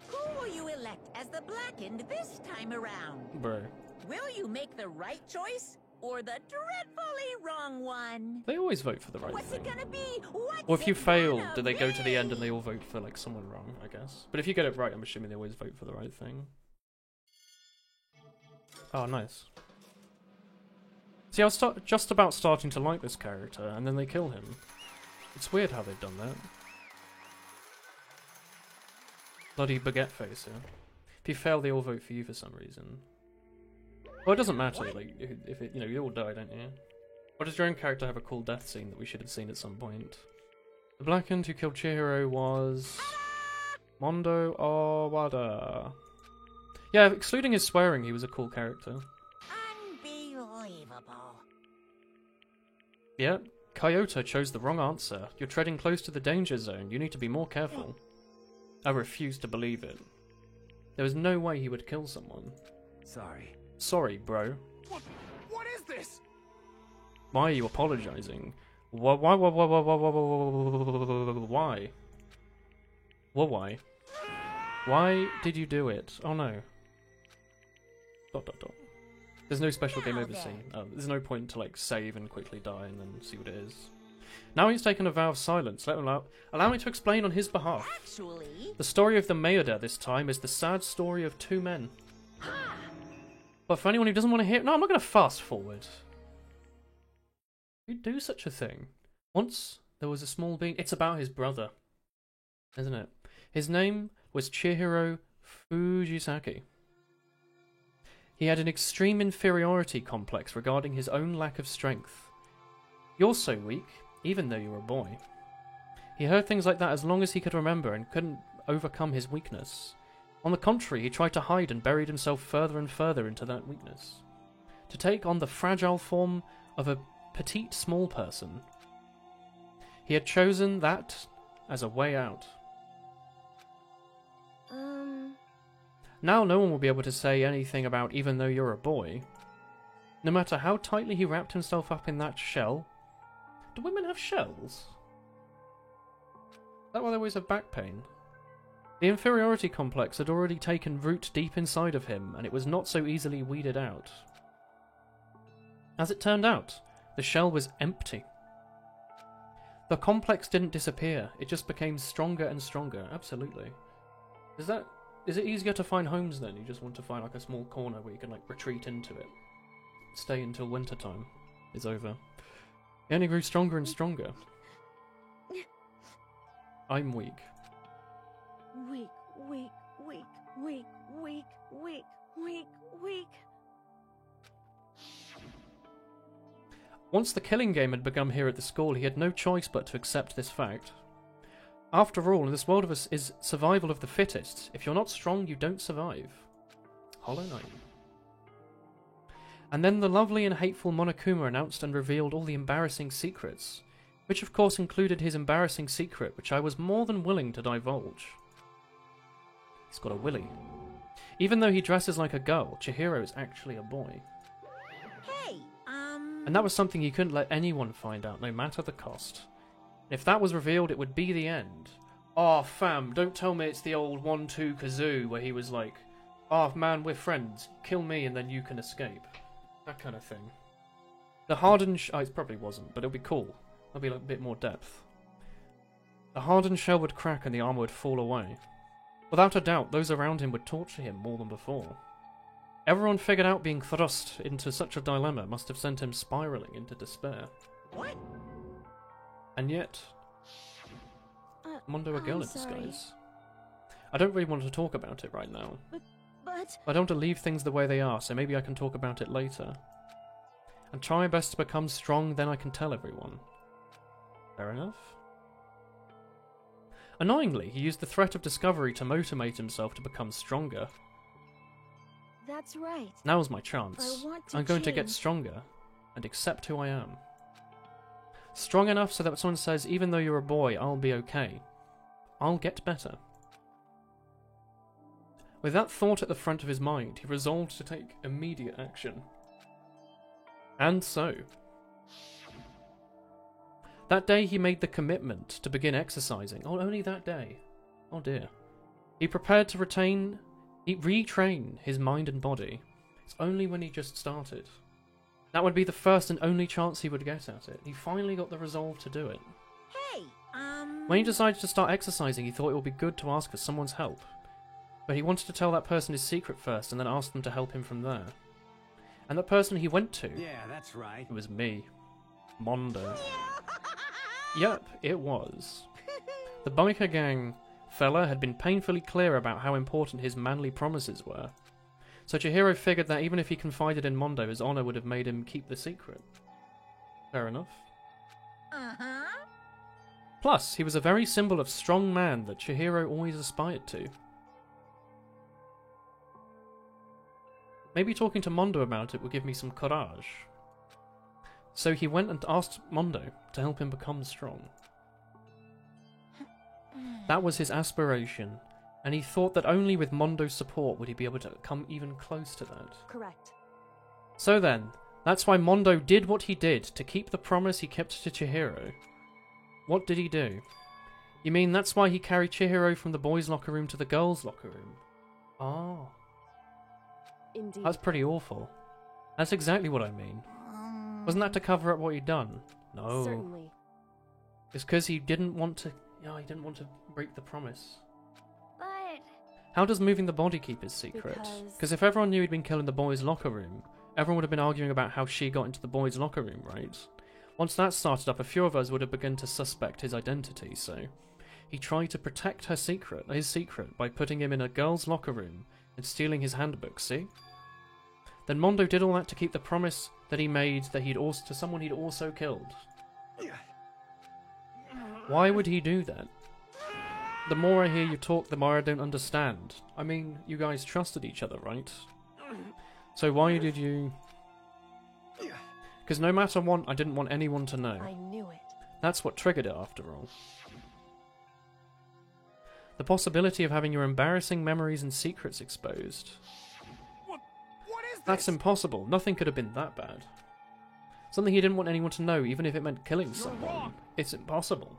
Who will you elect as the Blackened this time around?
Bro.
Will you make the right choice? Or the dreadfully wrong one?
They always vote for the right
What's
thing.
What's it gonna be? What's
or if you fail,
gonna
do they go
be?
to the end and they all vote for like someone wrong, I guess. But if you get it right, I'm assuming they always vote for the right thing. Oh, nice. See, I was just about starting to like this character, and then they kill him. It's weird how they've done that. Bloody baguette face, yeah. If you fail, they all vote for you for some reason. Well, it doesn't matter, like, if it, you all die, don't you? Or does your own character have a cool death scene that we should have seen at some point? The Blackened who killed Chihiro was... Mondo Owada. Yeah, excluding his swearing, he was a cool character.
Unbelievable.
Yeah, Kyoto chose the wrong answer. You're treading close to the danger zone. You need to be more careful. I refuse to believe it. There was no way he would kill someone. Sorry, bro.
What is this?
Why are you apologizing? Why? Why? Why did you do it? Oh no. ... There's no special game over scene. Oh, there's no point to like save and quickly die and then see what it is. Now he's taken a vow of silence. Allow me to explain on his behalf.
Actually,
the story of the Mayoda this time is the sad story of 2 men. But for anyone who doesn't want to hear... No, I'm not going to fast forward. You'd do such a thing. Once, there was a small being... It's about his brother. Isn't it? His name was Chihiro Fujisaki. He had an extreme inferiority complex regarding his own lack of strength. You're so weak, even though you're a boy. He heard things like that as long as he could remember and couldn't overcome his weakness. On the contrary, he tried to hide and buried himself further and further into that weakness. To take on the fragile form of a petite small person. He had chosen that as a way out. Now no one will be able to say anything about even though you're a boy. No matter how tightly he wrapped himself up in that shell. Do women have shells? Is that why they always have back pain? The inferiority complex had already taken root deep inside of him, and it was not so easily weeded out. As it turned out, the shell was empty. The complex didn't disappear, it just became stronger and stronger, absolutely. Is it easier to find homes then? You just want to find like a small corner where you can like retreat into it. Stay until wintertime is over. It only grew stronger and stronger. I'm weak.
Weak, weak, weak, weak, weak, weak, weak, weak.
Once the killing game had begun here at the school, he had no choice but to accept this fact. After all, in this world of us is survival of the fittest. If you're not strong, you don't survive. Hollow Knight. And then the lovely and hateful Monokuma announced and revealed all the embarrassing secrets, which of course included his embarrassing secret, which I was more than willing to divulge. He's got a willy. Even though he dresses like a girl, Chihiro is actually a boy.
Hey,
And that was something he couldn't let anyone find out, no matter the cost. If that was revealed, it would be the end. Oh, fam, don't tell me it's the old 1-2 Kazoo where he was like, oh man, we're friends, kill me and then you can escape. That kind of thing. The hardened it probably wasn't, but it'll be cool. There'll be like a bit more depth. The hardened shell would crack and the armor would fall away. Without a doubt, those around him would torture him more than before. Everyone figured out being thrust into such a dilemma must have sent him spiraling into despair.
What?
And yet, Mondo a girl in disguise. I don't really want to talk about it right now.
But
I don't want to leave things the way they are, so maybe I can talk about it later. And try my best to become strong, then I can tell everyone. Fair enough? Annoyingly, he used the threat of discovery to motivate himself to become stronger.
that's right.
Now's my chance. I'm going to get
change.
stronger and accept who I am. Strong enough so that when someone says, even though you're a boy, I'll be okay. I'll get better. With that thought at the front of his mind, he resolved to take immediate action. And so, that day he made the commitment to begin exercising. Oh, only that day. Oh dear. He prepared to retrain his mind and body. It's only when he just started. That would be the first and only chance he would get at it. He finally got the resolve to do it.
Hey,
When he decided to start exercising, he thought it would be good to ask for someone's help. But he wanted to tell that person his secret first and then ask them to help him from there. And that person he went to...
Yeah, that's right.
It was me. Mondo. Yep, it was. The biker gang fella had been painfully clear about how important his manly promises were. So Chihiro figured that even if he confided in Mondo, his honor would have made him keep the secret. Fair enough.
Uh-huh.
Plus, he was a very symbol of strong man that Chihiro always aspired to. Maybe talking to Mondo about it would give me some courage. So he went and asked Mondo to help him become strong. That was his aspiration, and he thought that only with Mondo's support would he be able to come even close to that.
Correct.
So then, that's why Mondo did what he did to keep the promise he kept to Chihiro. What did he do? You mean that's why he carried Chihiro from the boys' locker room to the girls' locker room? Oh.
Indeed.
That's pretty awful. That's exactly what I mean. Wasn't that to cover up what he'd done? No.
Certainly.
It's because he didn't want to... he didn't want to break the promise.
But...
How does moving the body keep his secret? Because if everyone knew he'd been killed in the boys' locker room, everyone would have been arguing about how she got into the boys' locker room, right? Once that started up, a few of us would have begun to suspect his identity, so... He tried to protect his secret, by putting him in a girl's locker room and stealing his handbook, see? then Mondo did all that to keep the promise that he made that to someone he'd also killed. Why would he do that? The more I hear you talk, the more I don't understand. I mean, you guys trusted each other, right? So why did you... Because no matter what, I didn't want anyone to know.
I knew it.
That's what triggered it, after all. The possibility of having your embarrassing memories and secrets exposed.
What is this?
That's impossible. Nothing could have been that bad. Something he didn't want anyone to know, even if it meant killing someone.
Wrong.
It's impossible.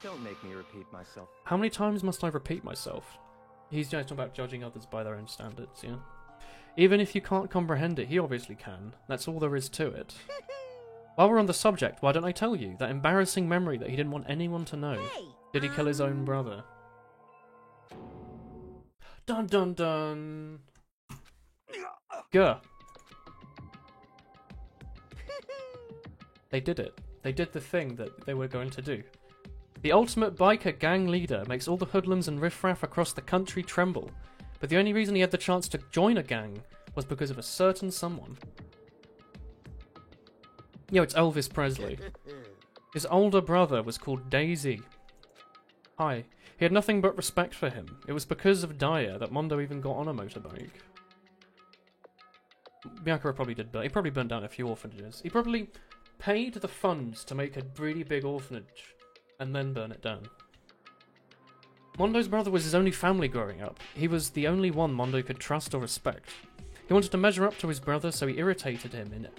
Don't make me repeat myself.
How many times must I repeat myself? He's just talking about judging others by their own standards, yeah? Even if you can't comprehend it, he obviously can. That's all there is to it. While we're on the subject, why don't I tell you that embarrassing memory that he didn't want anyone to know? Did he kill his own brother? Dun dun dun! Gah! They did it. They did the thing that they were going to do. The ultimate biker gang leader makes all the hoodlums and riffraff across the country tremble, but the only reason he had the chance to join a gang was because of a certain someone. Yo, it's Elvis Presley. His older brother was called Daisy. Hi. He had nothing but respect for him. It was because of Dyer that Mondo even got on a motorbike. Byakuya probably did, but he probably burnt down a few orphanages. He probably paid the funds to make a really big orphanage and then burn it down. Mondo's brother was his only family growing up. He was the only one Mondo could trust or respect. He wanted to measure up to his brother, so he imitated him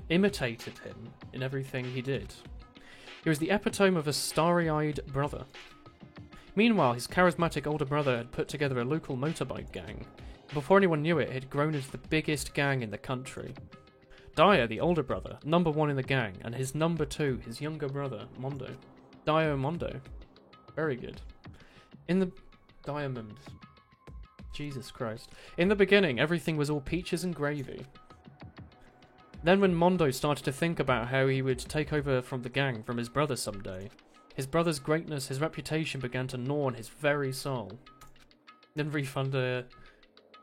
in everything he did. He was the epitome of a starry-eyed brother. Meanwhile, his charismatic older brother had put together a local motorbike gang. Before anyone knew it, it had grown into the biggest gang in the country. Dyer, the older brother, number one in the gang, and his number two, his younger brother, Mondo. Dyer Mondo. Very good. In the... Diamond. Jesus Christ. In the beginning, everything was all peaches and gravy. Then when Mondo started to think about how he would take over from the gang from his brother someday, his brother's greatness, his reputation began to gnaw on his very soul. Then refund a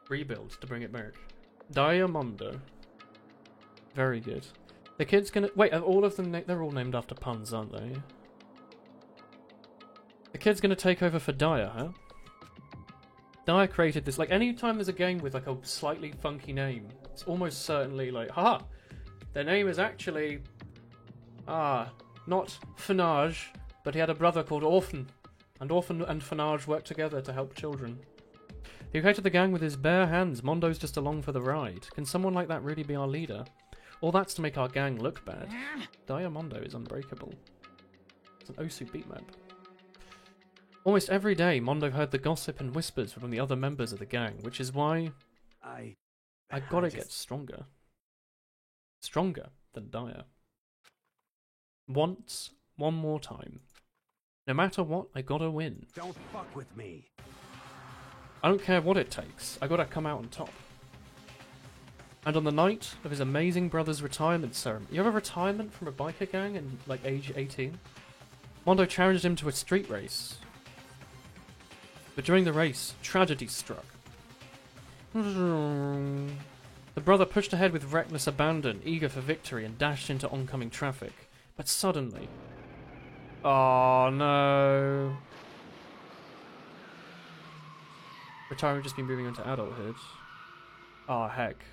rebuild to bring it back. Diamondo. Very good. The kid's gonna... Wait, are all of them... They're all named after puns, aren't they? The kid's gonna take over for Dyer, huh? Dyer created this... Like, any time there's a game with, like, a slightly funky name, it's almost certainly like, haha! Their name is actually... not Fanage, but he had a brother called Orphan. And Orphan and Fanage worked together to help children. He created the gang with his bare hands. Mondo's just along for the ride. Can someone like that really be our leader? All that's to make our gang look bad. Diamondo is unbreakable. It's an Osu beat map. Almost every day, Mondo heard the gossip and whispers from the other members of the gang, which is why I gotta get stronger. Stronger than Dyer. Once, one more time. No matter what, I gotta win.
Don't fuck with me.
I don't care what it takes. I gotta come out on top. And on the night of his amazing brother's retirement ceremony... You have a retirement from a biker gang in, like, age 18? Mondo challenged him to a street race. But during the race, tragedy struck. The brother pushed ahead with reckless abandon, eager for victory, and dashed into oncoming traffic. But suddenly... Oh no... Retirement just been moving on to adulthood. Ah, heck.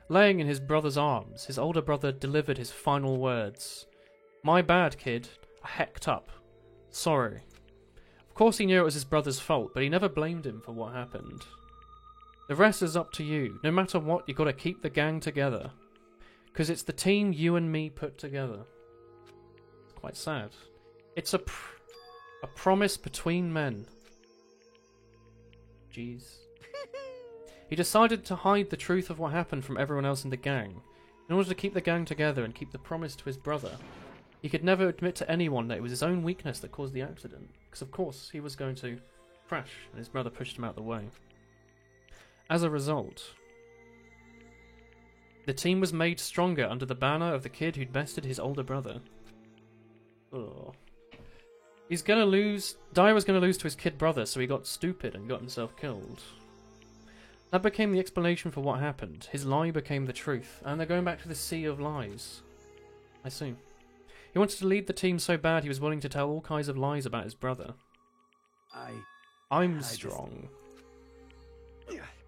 Laying in his brother's arms, his older brother delivered his final words. My bad, kid. I hecked up. Sorry. Of course he knew it was his brother's fault, but he never blamed him for what happened. The rest is up to you. No matter what, you gotta keep the gang together. 'Cause it's the team you and me put together. It's quite sad. It's a promise between men. Jeez. He decided to hide the truth of what happened from everyone else in the gang, in order to keep the gang together and keep the promise to his brother. He could never admit to anyone that it was his own weakness that caused the accident, because of course he was going to crash and his brother pushed him out of the way. As a result, the team was made stronger under the banner of the kid who'd bested his older brother. Ugh. He's gonna lose... Dyer was gonna lose to his kid brother, so he got stupid and got himself killed. That became the explanation for what happened. His lie became the truth, and they're going back to the sea of lies. I see. He wanted to lead the team so bad he was willing to tell all kinds of lies about his brother. I'm strong.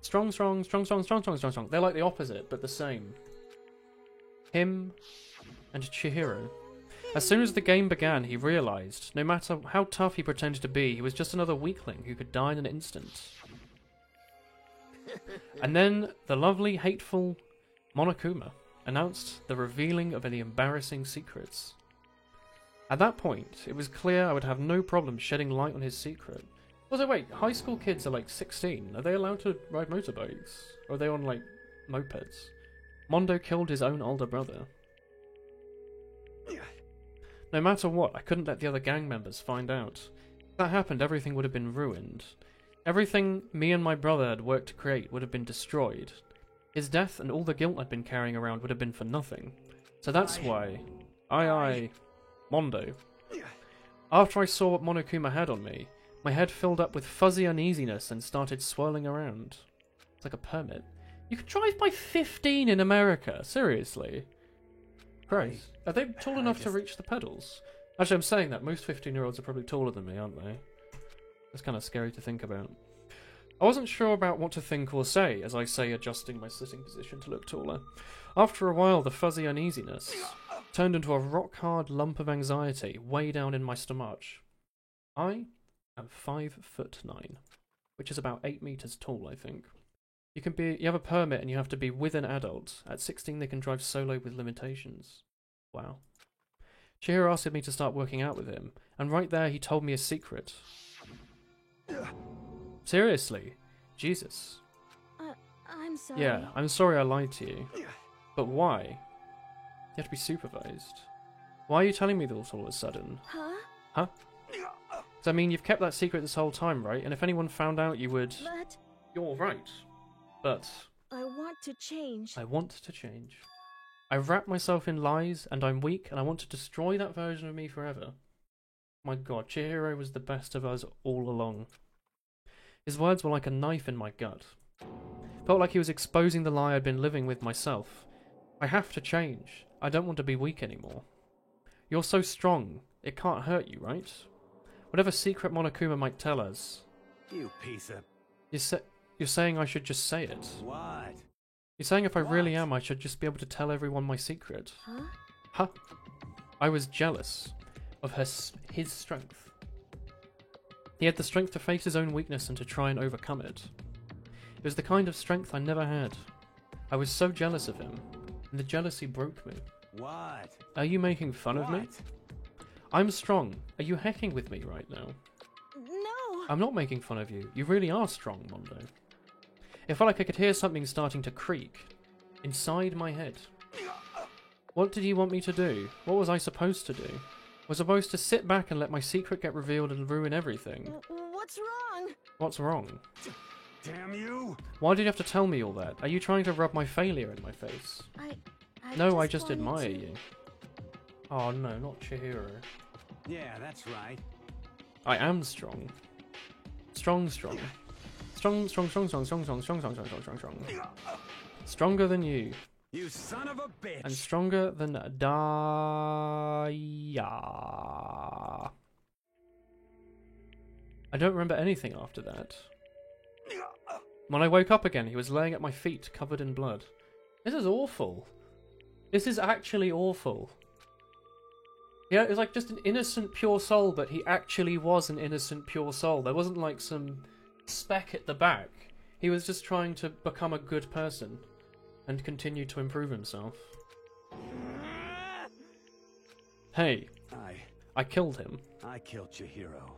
Strong. They're like the opposite, but the same. Him and Chihiro. As soon as the game began, he realized, no matter how tough he pretended to be, he was just another weakling who could die in an instant. And then the lovely, hateful Monokuma announced the revealing of the embarrassing secrets. At that point, it was clear I would have no problem shedding light on his secret. Also, wait, high school kids are like 16. Are they allowed to ride motorbikes? Or are they on, like, mopeds? Mondo killed his own older brother. No matter what, I couldn't let the other gang members find out. If that happened, everything would have been ruined. Everything me and my brother had worked to create would have been destroyed. His death and all the guilt I'd been carrying around would have been for nothing. So that's why... Mondo. After I saw what Monokuma had on me, my head filled up with fuzzy uneasiness and started swirling around. It's like a permit. You can drive by 15 in America, seriously. Christ. Are they tall enough to reach the pedals? Actually, I'm saying that. Most 15-year-olds are probably taller than me, aren't they? That's kind of scary to think about. I wasn't sure about what to think or say, as I say, adjusting my sitting position to look taller. After a while, the fuzzy uneasiness turned into a rock-hard lump of anxiety way down in my stomach. I am 5'9", which is about 8 meters tall, I think. You have a permit and you have to be with an adult. At 16, they can drive solo with limitations. Wow. Chihiro asked me to start working out with him, and right there he told me a secret. Seriously? Jesus.
I'm sorry.
Yeah, I'm sorry I lied to you. But why? You have to be supervised. Why are you telling me this all of a sudden? Huh? So, I mean, you've kept that secret this whole time, right? And if anyone found out, you would...
But...
You're right. But...
I want to change.
I want to change. I've wrapped myself in lies, and I'm weak, and I want to destroy that version of me forever. My god, Chihiro was the best of us all along. His words were like a knife in my gut. Felt like he was exposing the lie I'd been living with myself. I have to change. I don't want to be weak anymore. You're so strong. It can't hurt you, right? Whatever secret Monokuma might tell us.
You piece of...
You're saying I should just say it.
What?
You're saying if I really am, I should just be able to tell everyone my secret. Huh? I was jealous of his strength. He had the strength to face his own weakness and to try and overcome it. It was the kind of strength I never had. I was so jealous of him, and the jealousy broke me.
What?
Are you making fun of me? I'm strong. Are you hecking with me right now?
No!
I'm not making fun of you. You really are strong, Mondo. It felt like I could hear something starting to creak inside my head. What did you want me to do? What was I supposed to do? Was I supposed to sit back and let my secret get revealed and ruin everything?
What's wrong?
What's wrong?
Damn you!
Why did you have to tell me all that? Are you trying to rub my failure in my face? No, I just admire you. Oh no, not Chihiro.
Yeah, that's right.
I am strong. Strong. Strong. Stronger than you.
You son of a bitch!
And stronger than Daya. I don't remember anything after that. When I woke up again, he was laying at my feet, covered in blood. This is awful. This is actually awful. Yeah, it was like just an innocent, pure soul, but he actually was an innocent, pure soul. There wasn't like some speck at the back. He was just trying to become a good person and continue to improve himself. Hey, I killed him.
I killed Chihiro.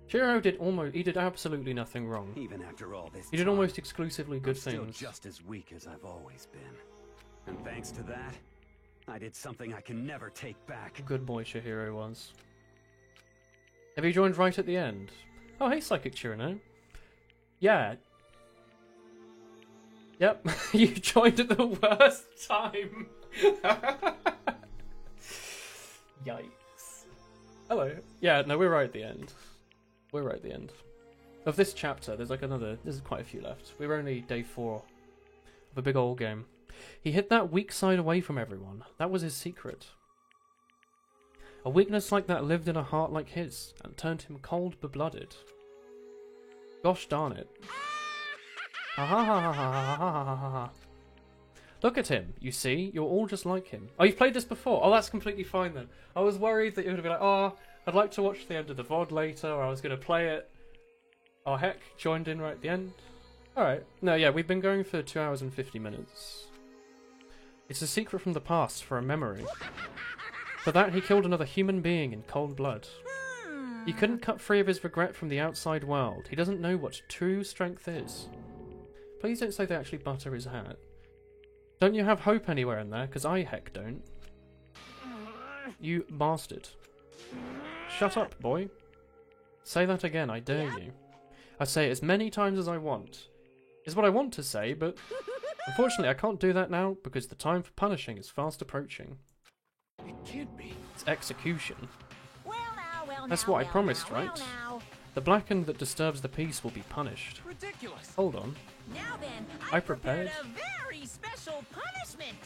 Chihiro did absolutely nothing wrong.
Even after all this
he did almost exclusively good things.
Still just as weak as I've always been. And thanks to that, I did something I can never take back.
Good boy Chihiro was. Have you joined right at the end? Oh, hey Psychic Chirino. Yeah. Yep, you joined at the worst time. Yikes. Hello. Yeah, no, we're right at the end. We're right at the end. of this chapter. There's like another. There's quite a few left. We're only day 4 of a big old game. He hid that weak side away from everyone. That was his secret. A weakness like that lived in a heart like his and turned him cold-blooded. Gosh darn it. Ha ha ha ha ha ha ha ha. Look at him, you see? You're all just like him. Oh, you've played this before? Oh, that's completely fine then. I was worried that you would be like, oh, I'd like to watch the end of the VOD later, or I was going to play it. Oh heck, joined in right at the end. Alright. No, yeah, we've been going for 2 hours and 50 minutes. It's a secret from the past, for a memory. For that, he killed another human being in cold blood. He couldn't cut free of his regret from the outside world. He doesn't know what true strength is. Please don't say they actually butter his hat. Don't you have hope anywhere in there? Because I heck don't. You bastard. Shut up, boy. Say that again, I dare you. I say it as many times as I want. Is what I want to say, but unfortunately I can't do that now because the time for punishing is fast approaching.
It can't be.
It's execution.
Well,
that's what I promised, right? The blackened that disturbs the peace will be punished.
Ridiculous.
Hold on.
Now then,
I prepared
a very special punishment.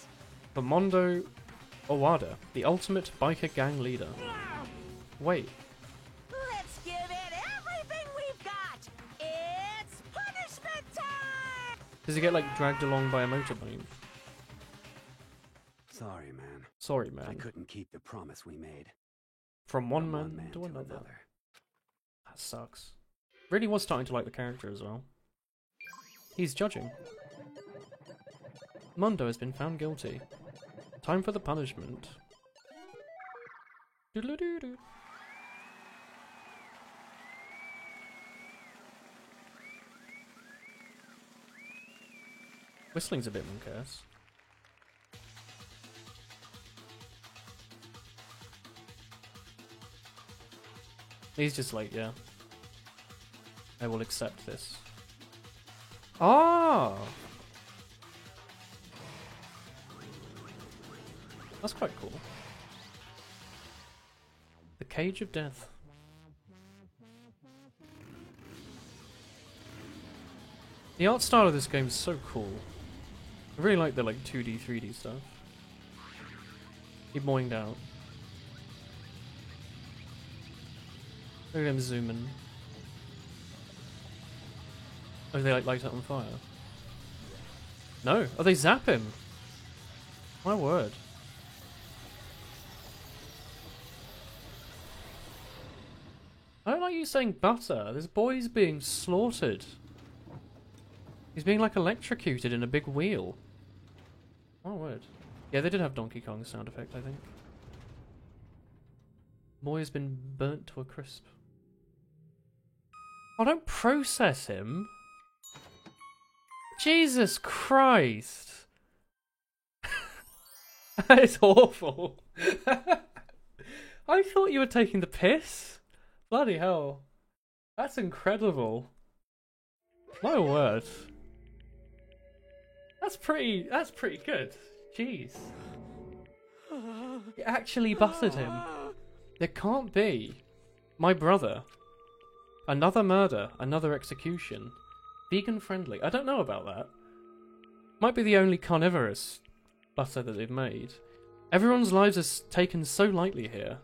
For Mondo Owada, the ultimate biker gang leader. Wait.
Let's give it everything we've got. It's punishment time.
Does he get like dragged along by a motorbike?
Sorry, man.
Sorry, man.
I couldn't keep the promise we made.
From one man to another. That sucks. Really was starting to like the character as well. He's judging. Mondo has been found guilty. Time for the punishment. Doodle-doo-doo. Whistling's a bit monk-ass. He's just like, yeah. I will accept this. Ah! That's quite cool. The Cage of Death. The art style of this game is so cool. I really like the like 2D, 3D stuff. Keep boinged out. Look at him zooming. Oh, they like light it on fire? No. Oh, they zap him. My word. I don't like you saying butter. This boy's being slaughtered. He's being like electrocuted in a big wheel. My word. Yeah, they did have Donkey Kong's sound effect, I think. Boy has been burnt to a crisp. Oh, don't process him. Jesus Christ. That is awful. I thought you were taking the piss. Bloody hell. That's incredible. My word. That's pretty good. Jeez. You actually buttered him. There can't be. My brother. Another murder, another execution. Vegan friendly. I don't know about that. Might be the only carnivorous butter that they've made. Everyone's lives are taken so lightly here.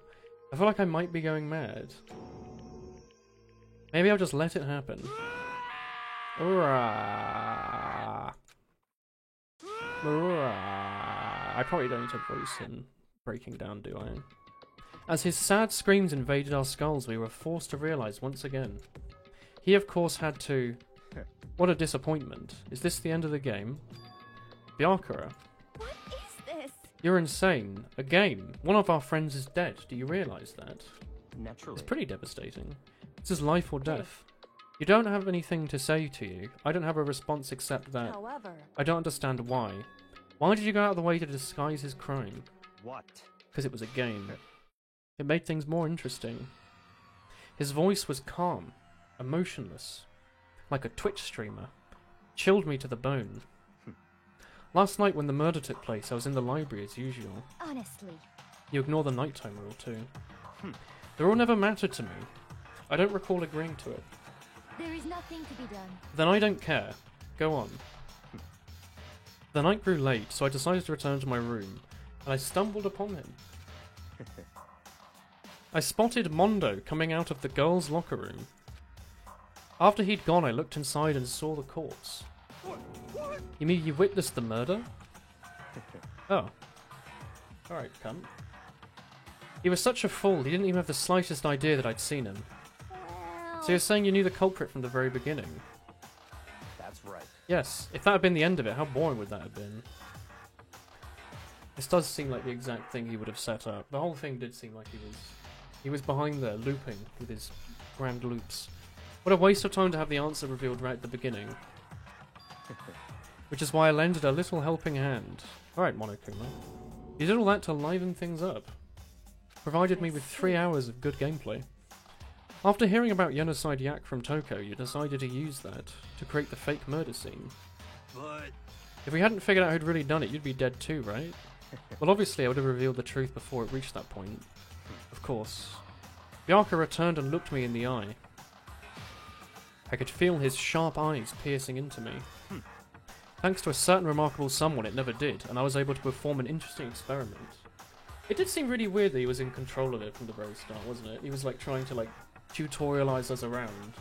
I feel like I might be going mad. Maybe I'll just let it happen. I probably don't need to voice him breaking down, do I? As his sad screams invaded our skulls, we were forced to realise once again. He of course had to... What a disappointment. Is this the end of the game? Byakuya.
What is this?
You're insane. A game. One of our friends is dead. Do you realise that?
Naturally.
It's pretty devastating. This is life or death. You don't have anything to say to you. I don't have a response except that...
However...
I don't understand why. Why did you go out of the way to disguise his crime?
What?
Because it was a game. It made things more interesting. His voice was calm, emotionless, like a Twitch streamer. Chilled me to the bone. Last night when the murder took place, I was in the library as usual.
Honestly.
You ignore the nighttime rule too. The rule never mattered to me. I don't recall agreeing to it.
There is nothing to be done.
Then I don't care. Go on. The night grew late, so I decided to return to my room, and I stumbled upon him. I spotted Mondo coming out of the girls' locker room. After he'd gone, I looked inside and saw the corpse. You mean you witnessed the murder? Oh. Alright, cunt. He was such a fool, he didn't even have the slightest idea that I'd seen him. So you're saying you knew the culprit from the very beginning?
That's right.
Yes, if that had been the end of it, how boring would that have been? This does seem like the exact thing he would have set up. The whole thing did seem like he was behind there, looping with his grand loops. What a waste of time to have the answer revealed right at the beginning. Which is why I lended a little helping hand. Alright, Monokuma. You did all that to liven things up. Provided me with 3 hours of good gameplay. After hearing about Genocide Yak from Toko, you decided to use that to create the fake murder scene.
But
if we hadn't figured out who'd really done it, you'd be dead too, right? Well, obviously I would have revealed the truth before it reached that point. Of course. Byakuya returned and looked me in the eye. I could feel his sharp eyes piercing into me. Thanks to a certain remarkable someone, it never did, and I was able to perform an interesting experiment. It did seem really weird that he was in control of it from the very start, wasn't it? He was like trying to like tutorialize us around.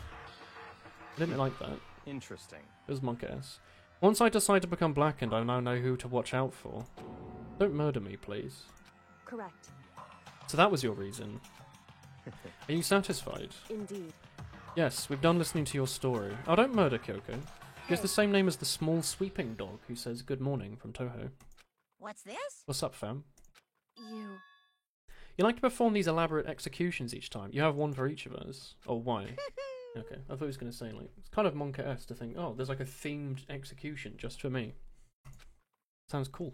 I didn't like that.
Interesting.
It was monk-ass. Once I decide to become blackened, I now know who to watch out for. Don't murder me, please.
Correct.
So that was your reason. Are you satisfied?
Indeed.
Yes, we've done listening to your story. Oh, don't murder Kyoko. He has the same name as the small sweeping dog who says good morning from Toho.
What's this?
What's up, fam?
You
like to perform these elaborate executions each time. You have one for each of us. Or why? Okay, I thought he was going to say, like, it's kind of Monka-esque to think, oh, there's like a themed execution just for me. Sounds cool.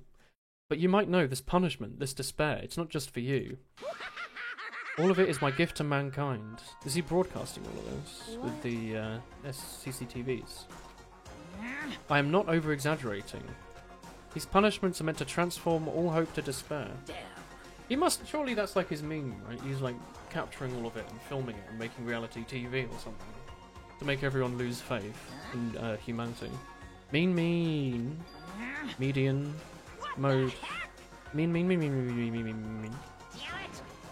But you might know this punishment, this despair, it's not just for you. All of it is my gift to mankind. Is he broadcasting all of this with the CCTVs? I am not over-exaggerating. These punishments are meant to transform all hope to despair. He must, surely that's like his meme, right? He's like capturing all of it and filming it and making reality TV or something. To make everyone lose faith in humanity. Mean. Median. Mode. Mean.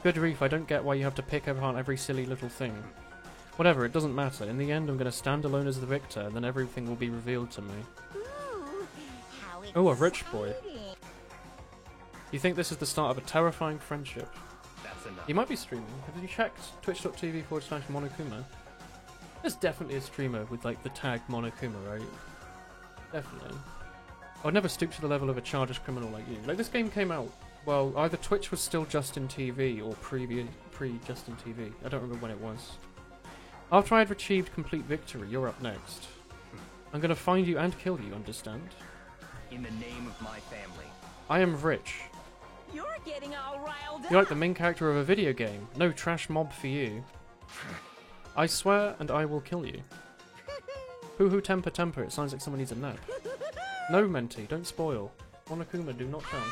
Good grief, I don't get why you have to pick apart every silly little thing. Whatever, it doesn't matter. In the end, I'm going to stand alone as the victor, and then everything will be revealed to me. Oh, a rich boy. You think this is the start of a terrifying friendship?
That's enough.
He might be streaming. Have you checked twitch.tv/Monokuma? There's definitely a streamer with like the tag Monokuma, right? Definitely. I would never stoop to the level of a childish criminal like you. Like, this game came out, well, either Twitch was still Justin TV or pre-Justin TV. I don't remember when it was. After I had achieved complete victory, you're up next. I'm gonna find you and kill you, understand?
In the name of my family.
I am rich.
You're getting all riled up.
You're like the main character of a video game. No trash mob for you. I swear, and I will kill you. Hoo-hoo temper, it sounds like someone needs a nap. No, Menti, don't spoil. Monokuma, do not tell.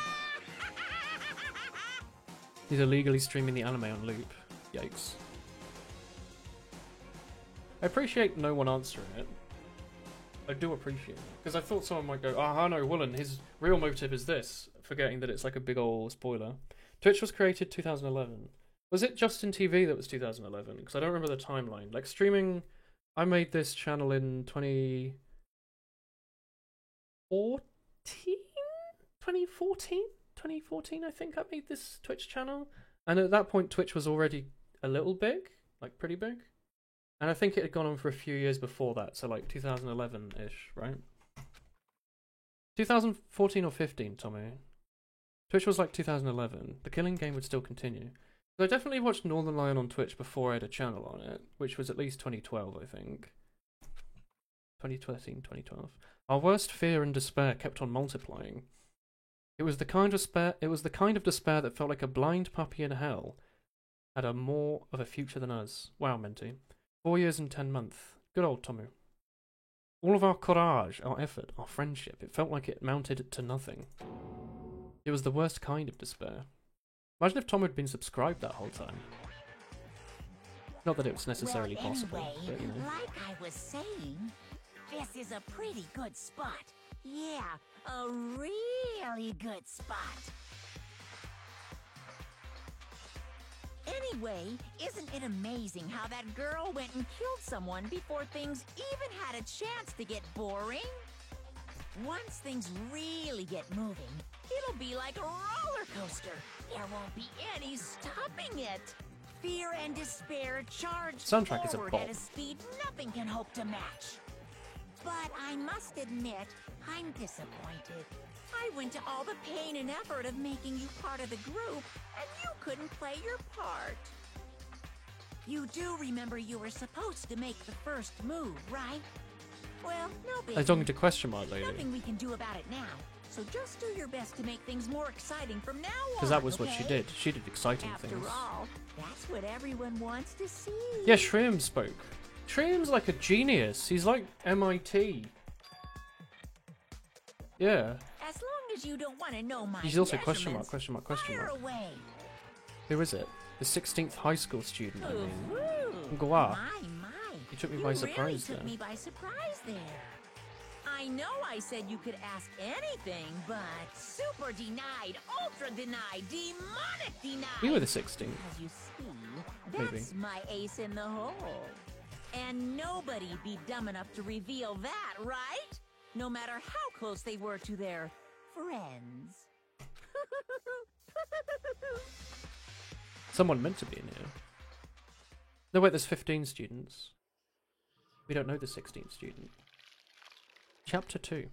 He's illegally streaming the anime on loop. Yikes. I appreciate no one answering it. I do appreciate it. Because I thought someone might go, ah, no, Woolen, his real motive is this. Forgetting that it's like a big old spoiler. Twitch was created 2011. Was it Justin TV that was 2011? Because I don't remember the timeline. Like, streaming... I made this channel in 2014? 2014, I think I made this Twitch channel. And at that point, Twitch was already a little big. Like, pretty big. And I think it had gone on for a few years before that. So, like, 2011-ish, right? 2014 or 15, Tommy. Twitch was like 2011. The killing game would still continue. So I definitely watched Northern Lion on Twitch before I had a channel on it, which was at least 2012, I think. 2013, 2012. Our worst fear and despair kept on multiplying. It was the kind of despair that felt like a blind puppy in hell had a more of a future than us. Wow, Menti. 4 years and 10 months. Good old Tomu. All of our courage, our effort, our friendship, it felt like it mounted to nothing. It was the worst kind of despair. Imagine if Tom had been subscribed that whole time. Not that it was necessarily
well,
possible,
anyway,
but you know.
like I was saying, this is a pretty good spot. Yeah, a really good spot. Anyway, isn't it amazing how that girl went and killed someone before things even had a chance to get boring? Once things really get moving, it'll be like a roller coaster. There won't be any stopping it. Fear and despair charge
Soundtrack is a
forward
bop.
at a speed nothing can hope to match. But I must admit, I'm disappointed. I went to all the pain and effort of making you part of the group, and you couldn't play your part. You do remember you were supposed to make the first move, right? Well, no big.
I'm talking to question mark lady.
Nothing we can do about it now. So just do your best to make things more exciting from now on.
Because that was what she
okay?
did. She did exciting
After
things.
all, that's what everyone wants to see.
Yeah, Shreem spoke. Shreem's like a genius. He's like MIT. Yeah.
As long as you don't want to know my
He's also question mark,
measurements,
question mark, question
fire
mark.
away.
Who is it? The 16th high school student, I mean.
Ooh,
Gwa.
my.
You took me
You
by
really
surprise
took
there.
me by surprise there. I know I said you could ask anything, but super denied, ultra denied, demonic denied.
We were the 16th.
As you see,
Maybe.
that's my ace in the hole. And nobody'd be dumb enough to reveal that, right? No matter how close they were to their friends.
Someone meant to be in here. No, wait, there's 15 students. We don't know the 16th student. Chapter 2.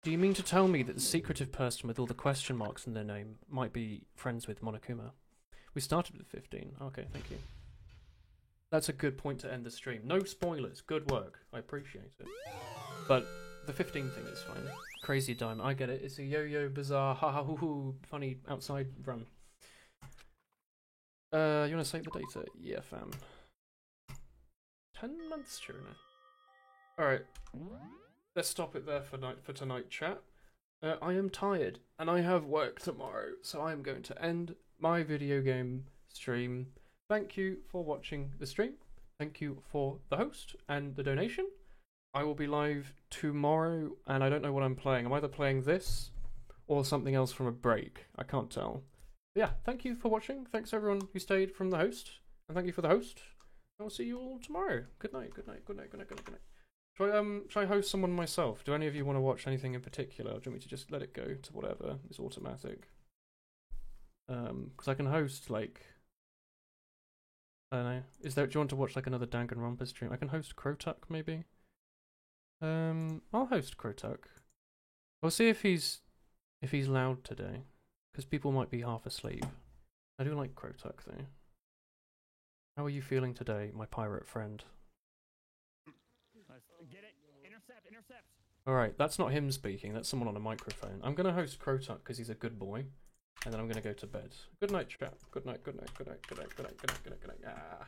Do you mean to tell me that the secretive person with all the question marks in their name might be friends with Monokuma? We started with 15. Okay, thank you. That's a good point to end the stream. No spoilers. Good work. I appreciate it. But the 15 thing is fine. Crazy Diamond. I get it. It's a yo-yo, bizarre, ha-ha-hoo-hoo, funny outside run. You want to save the data? Yeah, fam. 10 months, sure enough. Alright. Let's stop it there for tonight, chat. I am tired, and I have work tomorrow, so I am going to end my video game stream. Thank you for watching the stream. Thank you for the host and the donation. I will be live tomorrow, and I don't know what I'm playing. I'm either playing this or something else from a break. I can't tell. But yeah, thank you for watching. Thanks everyone who stayed from the host, and thank you for the host. I'll see you all tomorrow. Good night, good night, good night, good night, good night, good night. Should I host someone myself? Do any of you want to watch anything in particular? Or do you want me to just let it go to whatever? It's automatic. Because I can host, like... I don't know. Do you want to watch like another Danganronpa stream? I can host Krotuck, maybe? I'll host Krotuck. I'll see if he's loud today. Because people might be half asleep. I do like Krotuck, though. How are you feeling today, my pirate friend?
Get it? Intercept, intercept.
Alright, that's not him speaking, that's someone on a microphone. I'm gonna host Krotuck because he's a good boy. And then I'm gonna go to bed. Good night, chat. Good night, good night, good night, good night, good night, good night, good night, good night. Ah.